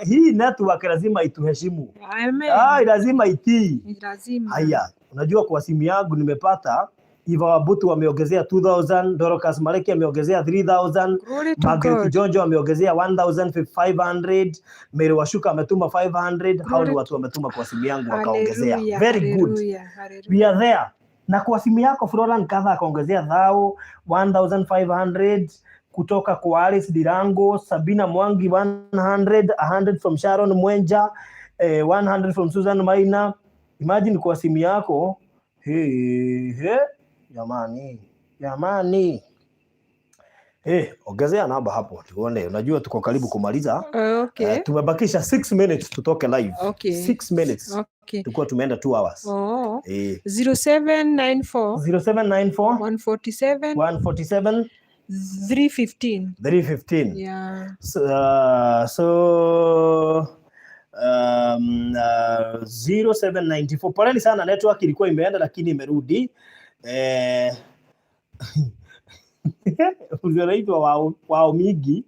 Hii network lazima ituheshimu. Amen. Lazima itii. Lazima. Haya, unajua kwa simu yangu nimepata Iva Wabutu wameongezea 2000, Dorcas Maleki ameongezea 3000, Margaret Jonjo ameongezea 1500, Mary Washuka ametuma 500. Hao ni watu wametuma kwa simu yangu wakaongezea. Very good. We are there. Na kwa simu yako Florence Kadha akaongezea 1500 kutoka kwa Alice Dirango, Sabina Mwangi 100 from Sharon Mwenja, 100 from Susan Maina. Imagine kwa simu yako jamani. Ongezea namba hapo tuone. Unajua tuko karibu kumaliza. Okay. Tumebakisha 6 minutes tutoke live. Okay. 6 minutes. Okay. Tulikuwa tumeenda 2 hours. 0794 147 315. Yeah. So 0794. Poleni sana, network ilikuwa imeenda lakini imerudi. Unaitwa wao migi,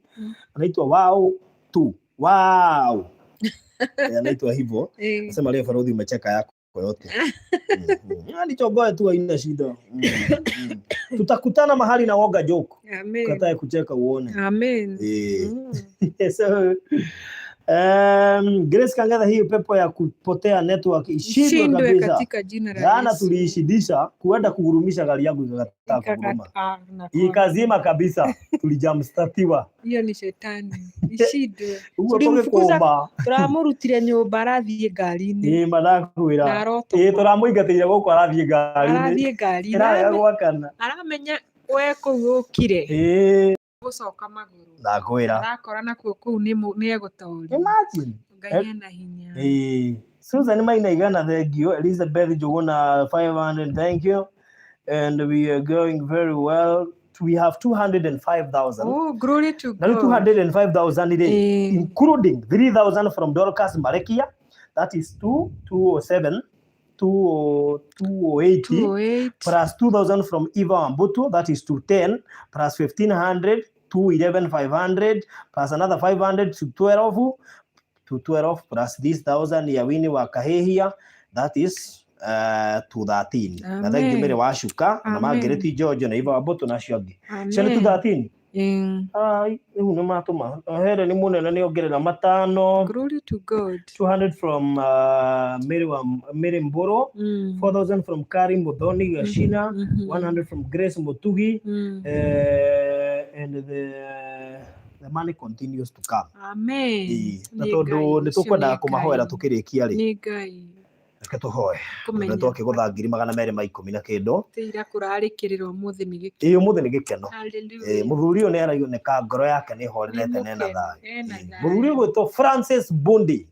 anaitwa wao tu. Wow. Anaitwa hivyo. Nasema leo Farodhi umecheka yako yote. Nichogoe tu haina shida. Tutakutana mahali na woga joke. Amen. Katae kucheka uone. Amen. So Grace Kangatha, hii pepo ya kupotea network ishindwe kabisa katika jina la Yesu. Jana tuliishidisha kuenda kugurumisha gari yangu ikakataa kuguruma. Ikazima kabisa. Tulijamstatiwa. Hiyo ni shetani. Ishindwe. Tulimfukuza. Turamurutire nyumba arathie ngari-ini. Madakwira. Turamuingatire goko arathie ngari-ini. Arathie ngari-ini. Iragwakana. Aramenya we kuu ukire. Gucoka maguru. Nakwira. Arakora nakuo kuu ni egutori. Imagine. Ngai ena hinya. Susan Maina igana, thank you. Elizabeth Jogona 500, thank you. And we are going very well. We have 205,000. Oh, glory to God. 205,000 including 3,000 from Dorcas Marekia. That is 207. 280 plus 2,000 from Eva Ambutu, that is 210 plus 1,500 211,500 plus another 500 to 12 plus this 1,000 ya Winnie wa Kahehia, that is 213. Na thank you mere washuka na Margaret George na Eva Ambutu na shiogi shana 213. Ni matuma here ni munene ni ongerera matano. Glory to God. 200 from Mary Mboro, 4,000 from Karim Modoni Gashina, 100 from Grace Motugi, and the money continues to come. Amen. Na tondu nitukwenda kumahoera tukirikia ri. Ni Ngai. Reke tuhoe. Nitoke gutha 210 kindu. Tira kurarikirirwo muthi ni gikeno. Muthi ni gikeno. Hallelujah. Muthuri uyu ni arayoneka ngoro yake ni horerete nena tha. Muthuri gwitwo Francis Bundi.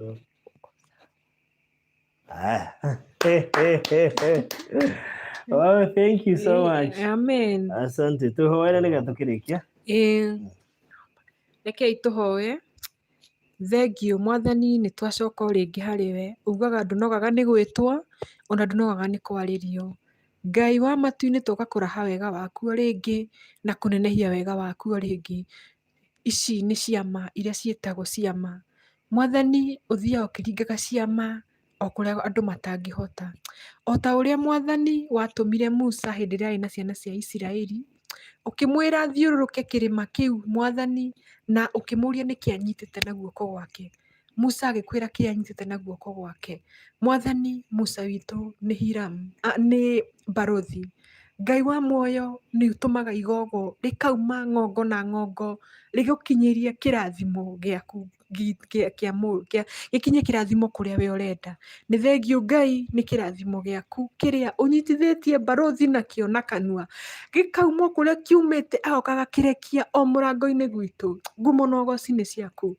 Oh, thank you so much. Amen. Asante. Tuhoere nĩgetha tũkĩrĩkia. Rekei tũhoe. Thengiũ Mwathani, nĩ twacoka o rĩngĩ harĩ we. Ugaga ndũnogaga nĩ gwĩtwo, ona ndũnogaga nĩ kwarĩrio. Ngai wa matu-inĩ tũka kũraha wega waku o rĩngĩ na kũnenehia wega waku o rĩngĩ. Ici nĩ ciama iria ciĩtagwo ciama. Mwathani ũthiaga ũkĩringaga ciama o kũrĩa andũ matangĩhota. O ta ũrĩa Mwathani watũmire Musa hĩndĩ ĩrĩa arĩ na ciana cia Isiraeli, ũkĩmwĩra athiũrũrũke kĩrĩma kĩu Mwathani, na ũkĩmũria nĩkĩ anyitĩte na guoko gwake. Musa agĩkwĩra kĩ anyitĩte na guoko gwake. Mwathani, Musa witũ nĩ HIRAM, nĩ Mbarũthi. Ngai wa muoyo nĩ ũtũmaga igogo rĩkauma ng'ongo na ng'ongo rĩgũkinyĩrie kĩrathimo gĩaku gĩkinye kĩrathimo kũrĩa we ũrenda. Nĩ thengiũ Ngai nĩ kĩrathimo gĩaku kĩrĩa ũnyitithĩtie Mbarũthi nakĩo na kanua. Gĩkauma kũrĩa kiumĩte agoka gakĩrekia o mũrango-inĩ gwitũ. Ngumo na ũgooci nĩ ciaku.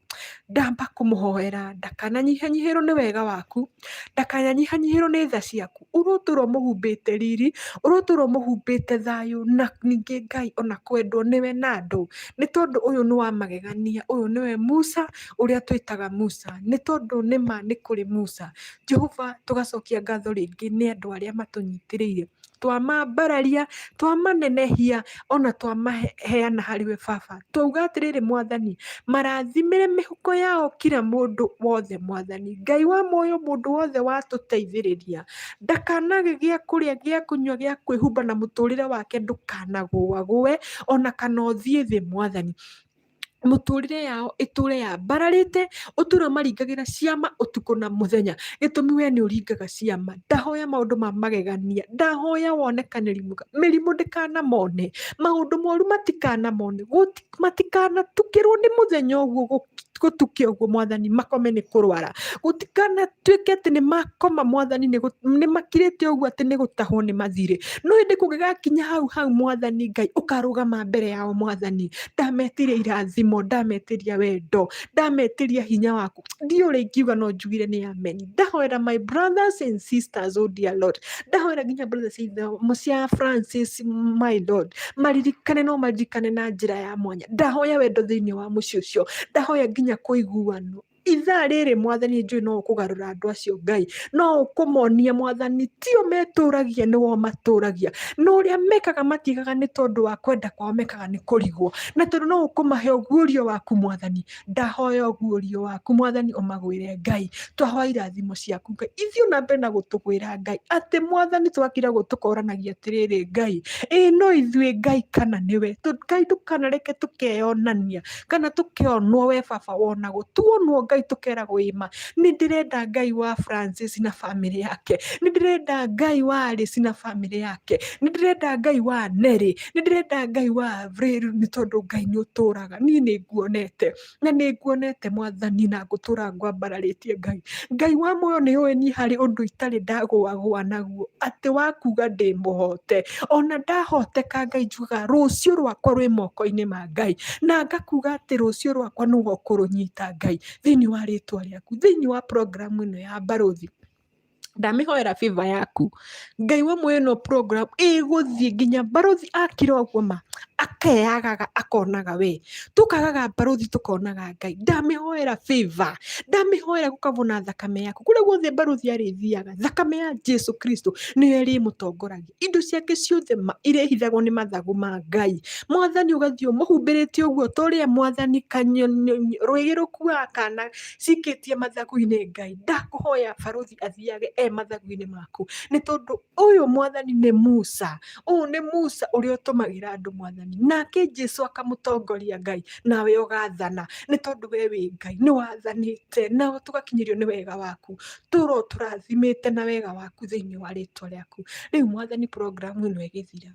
Ndamba kũmũhoera ndakananyihanyihĩrwo nĩ wega waku, ndakananyihanyihĩrwo nĩ tha ciaku. Ũrotũrwo mũhumbĩte riri, ũrotũrwo mũhumbĩte thayũ, na ningĩ Ngai ona kwendwo nĩwe na andũ. Nĩ tondũ ũyũ nĩ wa magegania, ũyũ nĩwe Musa ũrĩa twĩtaga Musa. Nĩ tondũ nĩma nĩ kũrĩ Musa. Jehova, tũgacokia ngatho rĩngĩ nĩ andũ arĩa matũnyitĩrĩire. Twamambararia, twamanenehia, ona twamaheana harĩ we Baba. Twauga atĩrĩrĩ Mwathani, marathimĩre mĩhuko yao kira mũndũ wothe Mwathani. Ngai wa muoyo, mũndũ wothe watũteithĩrĩria ndakanage gĩa kũrĩa, gĩa kũnyua, gĩa kwĩhumba, na mũtũrĩre wake ndũkanagũagũe ona kana ũthiĩ thĩ Mwathani. Mũtũrĩre yao ĩtũre yambararĩte, ũtũre maringagĩra ciama ũtukũ na mũthenya. Gĩtũmi we nĩ ũringaga ciama. Ndahoya maũndũ ma magegania, ndahoya wonekanĩri mwega, mĩrimũ ndĩkanamone, maũndũ moru matikanamone, matikanatukĩrwo nĩ mũthenya ũguo gũtuke ũguo Mwathani makome nĩ kũrwara. Gũtikanatuĩke atĩ nĩ makoma Mwathani nĩ makirĩte ũguo atĩ nĩ gũtahwo nĩ mathirĩ. No hĩndĩ kũngĩgakinya hau Mwathani Ngai ũkarũgama mbere yao Mwathani. Ndametĩria irathimo, ndametĩria wendo, ndametĩria hinya waku. Ndiũĩ ũrĩa ingiuga no njugire nĩ amen. Ndahoera my brothers and sisters, oh dear Lord. Ndahoera nginya brothers cia Francis, my Lord. Maririkane no maririkane na njĩra ya mwanya. Ndahoya wendo thĩinĩ wa mũciĩ ũcio. Ndahoya nginya kũiguano. Ithaa rĩrĩ Mwathani njũĩ no ũkũgarũra andũ acio Ngai. No ũkũmonia Mwathani tio metũragia nĩwo matũragia. No ũrĩa mekaga matiĩkaga nĩ tondũ wa kwenda kwao, mekaga nĩ kũrigwo. Na tondũ no ũkũmahe ũguũrio waku Mwathani. Ndahoya ũguũrio waku Mwathani ũmagwĩre Ngai. Twahoya irathimo ciaku Ngai. Ithiĩ na mbere na gũtũgwĩra Ngai. Atĩ Mwathani twakira gũtũkoranagia atĩrĩrĩ Ngai. No ithuĩ Ngai kana nĩwe. Ngai tũkanareke tũkeyonania. Kana tũkeyonwo we Baba wonagwo. Tuonwo Ngai tũkeragwo ĩma. Nĩ ndĩrenda Ngai wa Francis na famĩlĩ yake. Nĩ ndĩrenda Ngai wa Alice na famĩlĩ yake. Nĩ ndĩrenda Ngai wa Nelly. Nĩ ndĩrenda Ngai wa Avril, nĩ tondũ Ngai nĩ ũtũraga. Niĩ nĩ nguonete. Na nĩ nguonete Mwathani na ngũtũra ngwambararĩtie Ngai. Ngai wa muoyo nĩ ũĩ niĩ harĩ ũndũ itarĩ ndagũagũa naguo. Atĩ wakuga ndĩ mũhote. Ona ndahoteka Ngai njugaga rũciũ rwakwa rwĩ moko-inĩ ma Ngai. Na ngakuga atĩ rũciũ rwakwa nĩwe ũkũrũnyita Ngai. Thĩinĩ wa rĩtwa rĩaku, thĩinĩ wa programu ĩno ya Mbarũthi. Ndamĩhoera favor yaku. Ngai wa muoyo no program ĩgũthiĩ nginya Mbarũthi akira ũguo ma akeyagaga akonaga we. Tũkagaga Mbarũthi tũkonaga Ngai. Ndamĩhoera favor. Ndamĩhoera gũkabwo na thakame yaku. Kũrĩa guothe Mbarũthi arĩthiaga, thakame ya Jesu Kristo nĩyo ĩrĩmũtongoragia. Indo ciake ciothe irĩhithagwo nĩ mathagu ma Ngai. Mwathani ũgathiĩ ũmũhumbĩrĩte ũguo ta ũrĩa Mwathani rũĩgĩ rũkuaga kana cikĩtie mathagu-inĩ Ngai. Ndakũhoya Mbarũthi athiage mathagu-inĩ maku. Nĩ tondũ ũyũ Mwathani nĩ Musa. Ũyũ nĩ Musa ũrĩa ũtũmagĩra andũ Mwathani. Nake Jesu akamũtongoria Ngai. Nawe ũgathana. Nĩ tondũ we wĩ Ngai. Nĩ wathanĩte. Na tũgakinyĩrio nĩ wega waku. Tũro tũrathimĩte na wega waku thĩinĩ wa rĩtwa rĩaku. Rĩu Mwathani programu ĩno ĩgĩthira.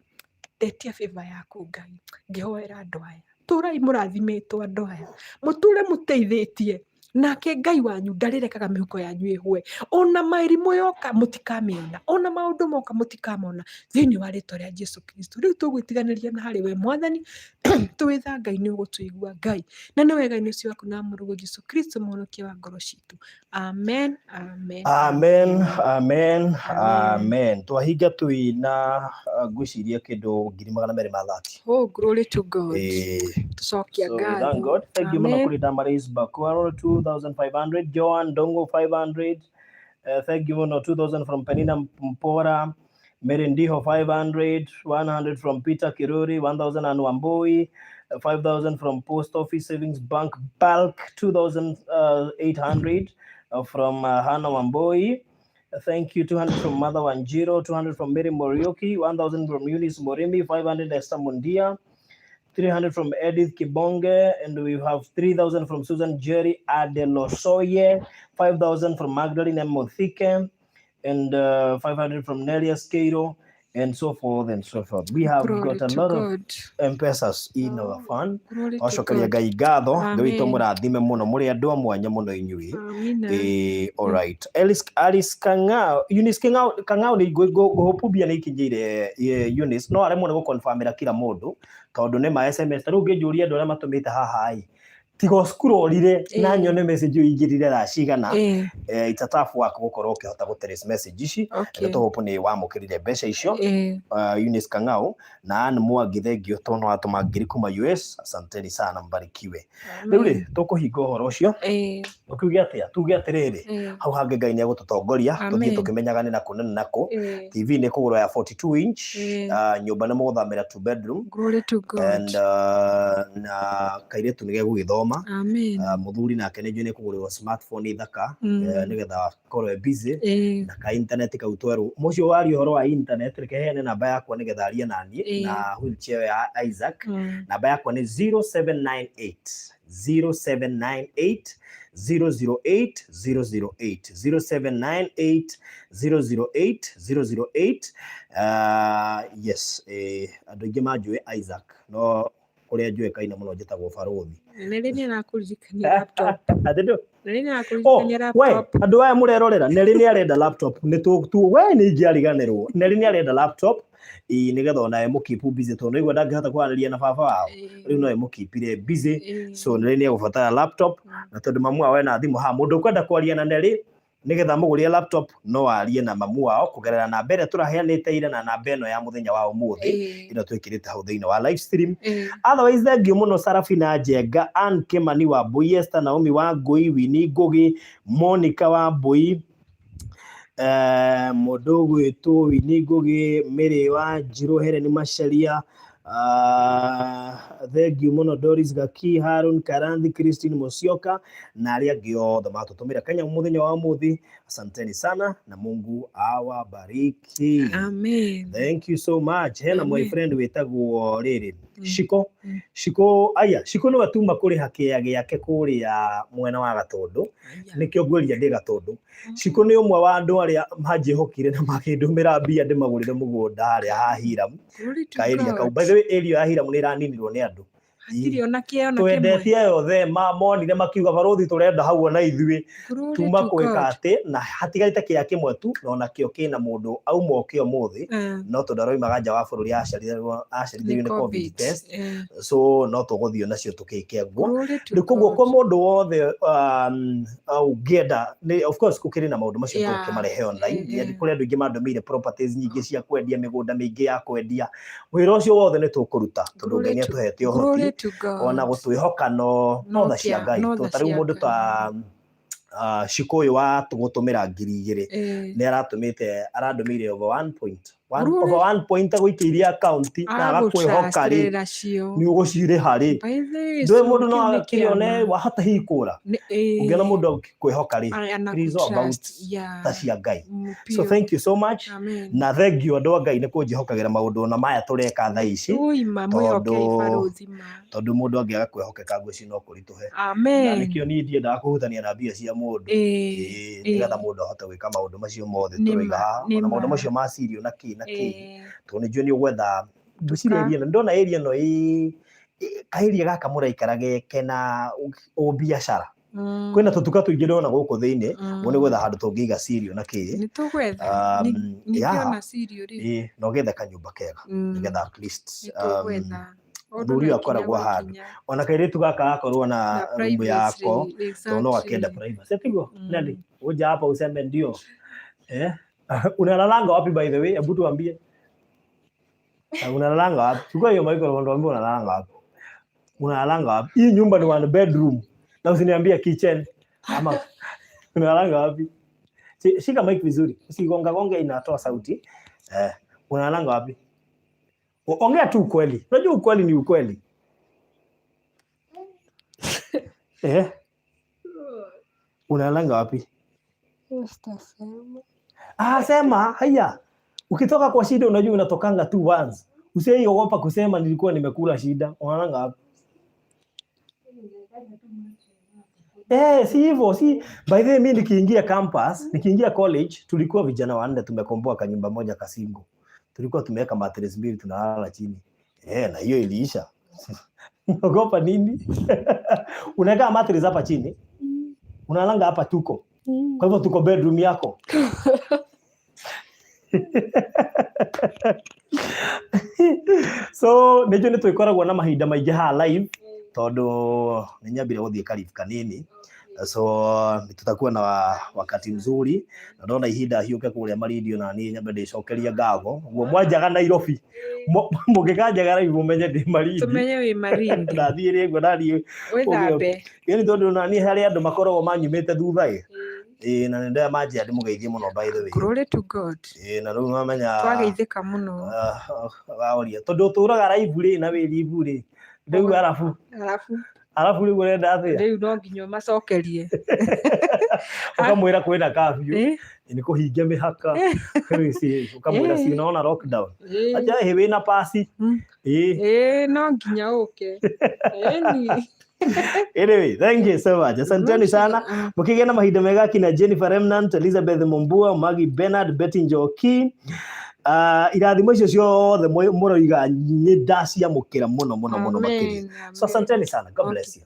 Ndetia favor yaku Ngai. Ngĩhoera andũ aya. Tũrai mũrathimĩtwo andũ aya. Mũtũre mũteithĩtie. nake Ngai wanyu ndarĩrekaga mĩhuko yanyu ĩhũe. Ona mĩrimũ yoka mũtikamĩona, ona maũndũ moka mũtikamona thĩinĩ wa rĩĩtwa rĩa Jesũ Kristo. Rĩu tũgwĩtiganĩria na harĩ we Mwathani, twĩtha Ngai nĩ ũgũtũigua Ngai, na nĩ wega-inĩ ũcio waku na mũrũgũ Jesũ Kristo mũhonokia wa ngoro citũ. Amen, amen, amen, amen, amen. Twahinga twĩna ngwĩciria kĩndũ 230. Oh, glory to God. Tucokia ngatho. Thank God. Thank you muno kuri Damaris Bakwaro 2500, Joan Dongo 500. Thank you muno 2000 from Penina Mpora, Merendiho 500, 100 from Peter Kiruri, 1000 and Wamboi, 5000 from Post Office Savings Bank Bulk, 2800 from Hannah Wamboi. Thank you. 200 from Mother Wanjiro, 200 from Mary Morioki, 1000 from Eunice Morimi, 500 Esther Mundia, 300 from Edith Kibonge, and we have 3000 from Susan Jerry Adelosoye, 5000 from Magdalene M. Mothike, and 500 from Nellie Skero, and so forth and so forth. We have got a lot of M-Pesas in our fund. Oshokaria Ngai ngatho, Ngai witũ mũrathime mũno, mũrĩ andũ a mwanya mũno inyuĩ. All right. Alice Kang'ao, Eunice Kang'ao nĩ ngũhũpubia nĩ ikinyĩire Eunice, no aremwo nĩ gũconfirmĩra kila mũndũ tondũ nĩ ma SMS. Rĩu ngĩnjũria andũ arĩa matũmĩte haha tigo scrollire na nyone message ingĩrire thaa cigana. It's a tough work gũkorwo ũkĩhota gũtrace message ici. Nĩ tũhope nĩ wamũkĩrire mbeca icio. Eunice Kang'ao na Ann Mwangi, thengio tondũ watũma ngiri kuma US. Asanteni sana, mbarikiwe. Rĩu rĩ tũkũhinga ũhoro ũcio. Ũkiuge atĩa? Tuge atĩrĩrĩ, hau hangĩ Ngai nĩ egũtũtongoria tũthiĩ tũkĩmenyaga nĩ nakũ nĩ nakũ. TV nĩ kũgũrwo ya 42 inch, nyũmba nĩ mũgũthamĩra 2 bedroom. Glory to God. And na kairĩtu nĩ gegũgĩthoma. Muthuri nake nĩ njũĩ nĩ kũgũrĩrwo smartphone thaka nĩgetha akorwo busy na ka internet kau twerũ. Mũcio wari ũhoro wa internet reke heane namba yakwa nĩgetha arie naniĩ na wheelchair ya Isaac. Namba yakwa nĩ 0798 008 008 0798 008 yes, andũ aingĩ manjũĩ Isaac no kũrĩa njũĩ kaina mũno njĩtagwo Barothi. Nĩ rĩ nĩarakũririkania laptop? Athĩndũ? Nĩ rĩ nĩarakũririkania laptop? Andũ aya mũrerorera, Nĩ rĩ nĩarenda laptop. We nĩ ingĩariganĩrwo. Nĩ rĩ nĩarenda laptop nĩgetha ona mũkipu busy tondũ nĩguo ndangĩhota kwaranĩria na baba wao. Rĩu no mũkipire busy. So Nĩ rĩ nĩegũbatara laptop na tondũ mamu wao ena thimũ ha mũndũ kwenda kwaria na Nĩ rĩ nĩgetha mũgũrie laptop no arie na mamu wao kũgerera namba ĩrĩa tũraheanĩte ira na namba ĩno ya mũthenya wa ũmũthĩ ĩno twĩkĩrĩte hau thĩinĩ wa live stream. Otherwise thengio mũno Sarafina Njenga, Ann Kimani wa Mbui, Esther Naomi wa Ngui, Winnie Ngugi, Monica wa Mbui, mũndũ ũgwĩtwo Winnie Ngugi, Mary wa Njirũ, Helen Macharia, thengio mũno Doris Gaki, Harun Karanthi, Christine Musyoka na arĩa angĩ othe matũtũmĩra Kenya mũthenya wa ũmũthĩ. Asanteni sana na Mungu awabariki. Amen. Thank you so much. Hena my friend wĩtagwo rĩrĩ Shiko nĩwe tuma kũrĩha kĩaya gĩake kũrĩa mwena wa Gatũndũ, nĩkĩo ngwĩria ndĩ Gatũndũ. Shiko nĩ ũmwe wa andũ arĩa manjĩhokire na makĩndũmĩra mbia ndĩmagũrĩre mũgũnda harĩa ha HIRAM. Kaĩria kau by the way area ya HIRAM nĩ ĩraninirwo nĩ andũ. Twendetie yothe monire makiuga Barothi tũrenda hau ona ithuĩ tuma kwĩka atĩ na hatigarĩte kĩaya kĩmwe tu no nakĩo kĩna mũndũ auma ũkĩo mũthĩ no tondũ aroimaga nja wa bũrũri aciarithĩrio nĩ COVID test, so no tũgũthiĩ nacio tũkĩke guo. Rĩu koguo kwa mũndũ wothe ũngĩenda of course gũkĩrĩ na maũndũ macio tũkĩmarehe online. Kũrĩ andũ aingĩ mandũmĩire properties nyingĩ cia kwendia, mĩgũnda mĩingĩ ya kwendia. Wĩra ũcio wothe nĩ tũkũruta tondũ Ngai nĩatũhete ũhoti ona gũtwĩhoka no tha cia Ngai. Tarĩu mũndũ ta Shiko ũyũ wa gũtũmĩra 2000 nĩ arandũmĩire over 1 point gũikĩirie account na agakwĩhoka rĩ nĩ ũgũcirĩha rĩ. Ndũĩ mũndũ no akĩone wahota hihi kũra ũngĩona mũndũ kwĩhoka rĩ please about ta cia Ngai. So thank you so much na thengio andũ a Ngai nĩ kũnjĩhokagĩra maũndũ na maya tũreka thaa ici tondũ mũndũ angĩaga kwĩhokeka ngwĩci no kũritũhe. Na nĩkĩo niĩ ndiendaga kũhutania na mbia cia mũndũ nĩgetha mũndũ ahote gwĩka maũndũ macio mothe tũroiga haha ona maũndũ macio ma cirio na kĩ tondũ nĩ njũĩ nĩ ũgwetha ngwĩciria area ĩno ndona area ĩno kaĩria gaka mũraikara geke na ũbiacara kwina tutuka tuingi ndona guku thiini wone gwetha handu tungiiga cereal na ki ni tugwetha nikiona cereal ri no getha kanyumba kega nigetha at least Nduri akoragwo handu ona kairitu gaka akorwo na rumu yako to no akenda privacy tigo nani uja hapa useme ndio unalalanga wapi by the way hebu tuambie unalalanga wapi chukua hiyo microphone tuambie unalalanga wapi hii nyumba ni one bedroom na usiniambie kitchen ama unalalanga wapi shika mic vizuri usigonga gonga inatoa sauti unalalanga wapi ongea tu ukweli unajua ukweli ni ukweli unalalanga wapi sema haya ukitoka kwa shida unajua unatokanga tu once usiogopa kusema nilikuwa nimekula shida unalalanga wapi si hivyo si by the way mimi nikiingia campus nikiingia college tulikuwa vijana 4 tumekomboa kanyumba moja kasingo tulikuwa tumeweka mattress 2 tunalala chini na hiyo iliisha unaogopa nini unaweka mattress hapa chini unalanga hapa tuko kwa hivyo tuko bedroom yako so nejo ni twikoragwo na mahinda maingĩ ha live tondu ninyambire guthie karibu kanini so tutakuwa na wakati mzuri na ndona ihinda hiuke kuria maridio na ni nyambe ndicokeria ngatho guo mwanjaga Nairobi mugikanjaga live mumenye ndi marindi tumenye wi marindi ndathie ringo ndathie withambe yani tondu na ni hari andu makoragwo manyumite thutha na ndio maji andi mugeithie muno by the way glory to God na riu mamenya twageithika muno waoria tondu turaga live ri na wi live ri ndiu arafu riu urenda athia riu no nginya macokerie ukamwira kwenda kafyu ni kuhingia mihaka ukamwira si unaona lockdown acha hewe na pasi no nginya uke anyway thank you so much asanteni sana mukigena mahinda mega kina Jennifer Remnant Elizabeth Mombua Maggie Bernard Betty Njoki irathimo icio ciothe muroiga ni ndacia mukira muno makiri so asanteni sana God bless you.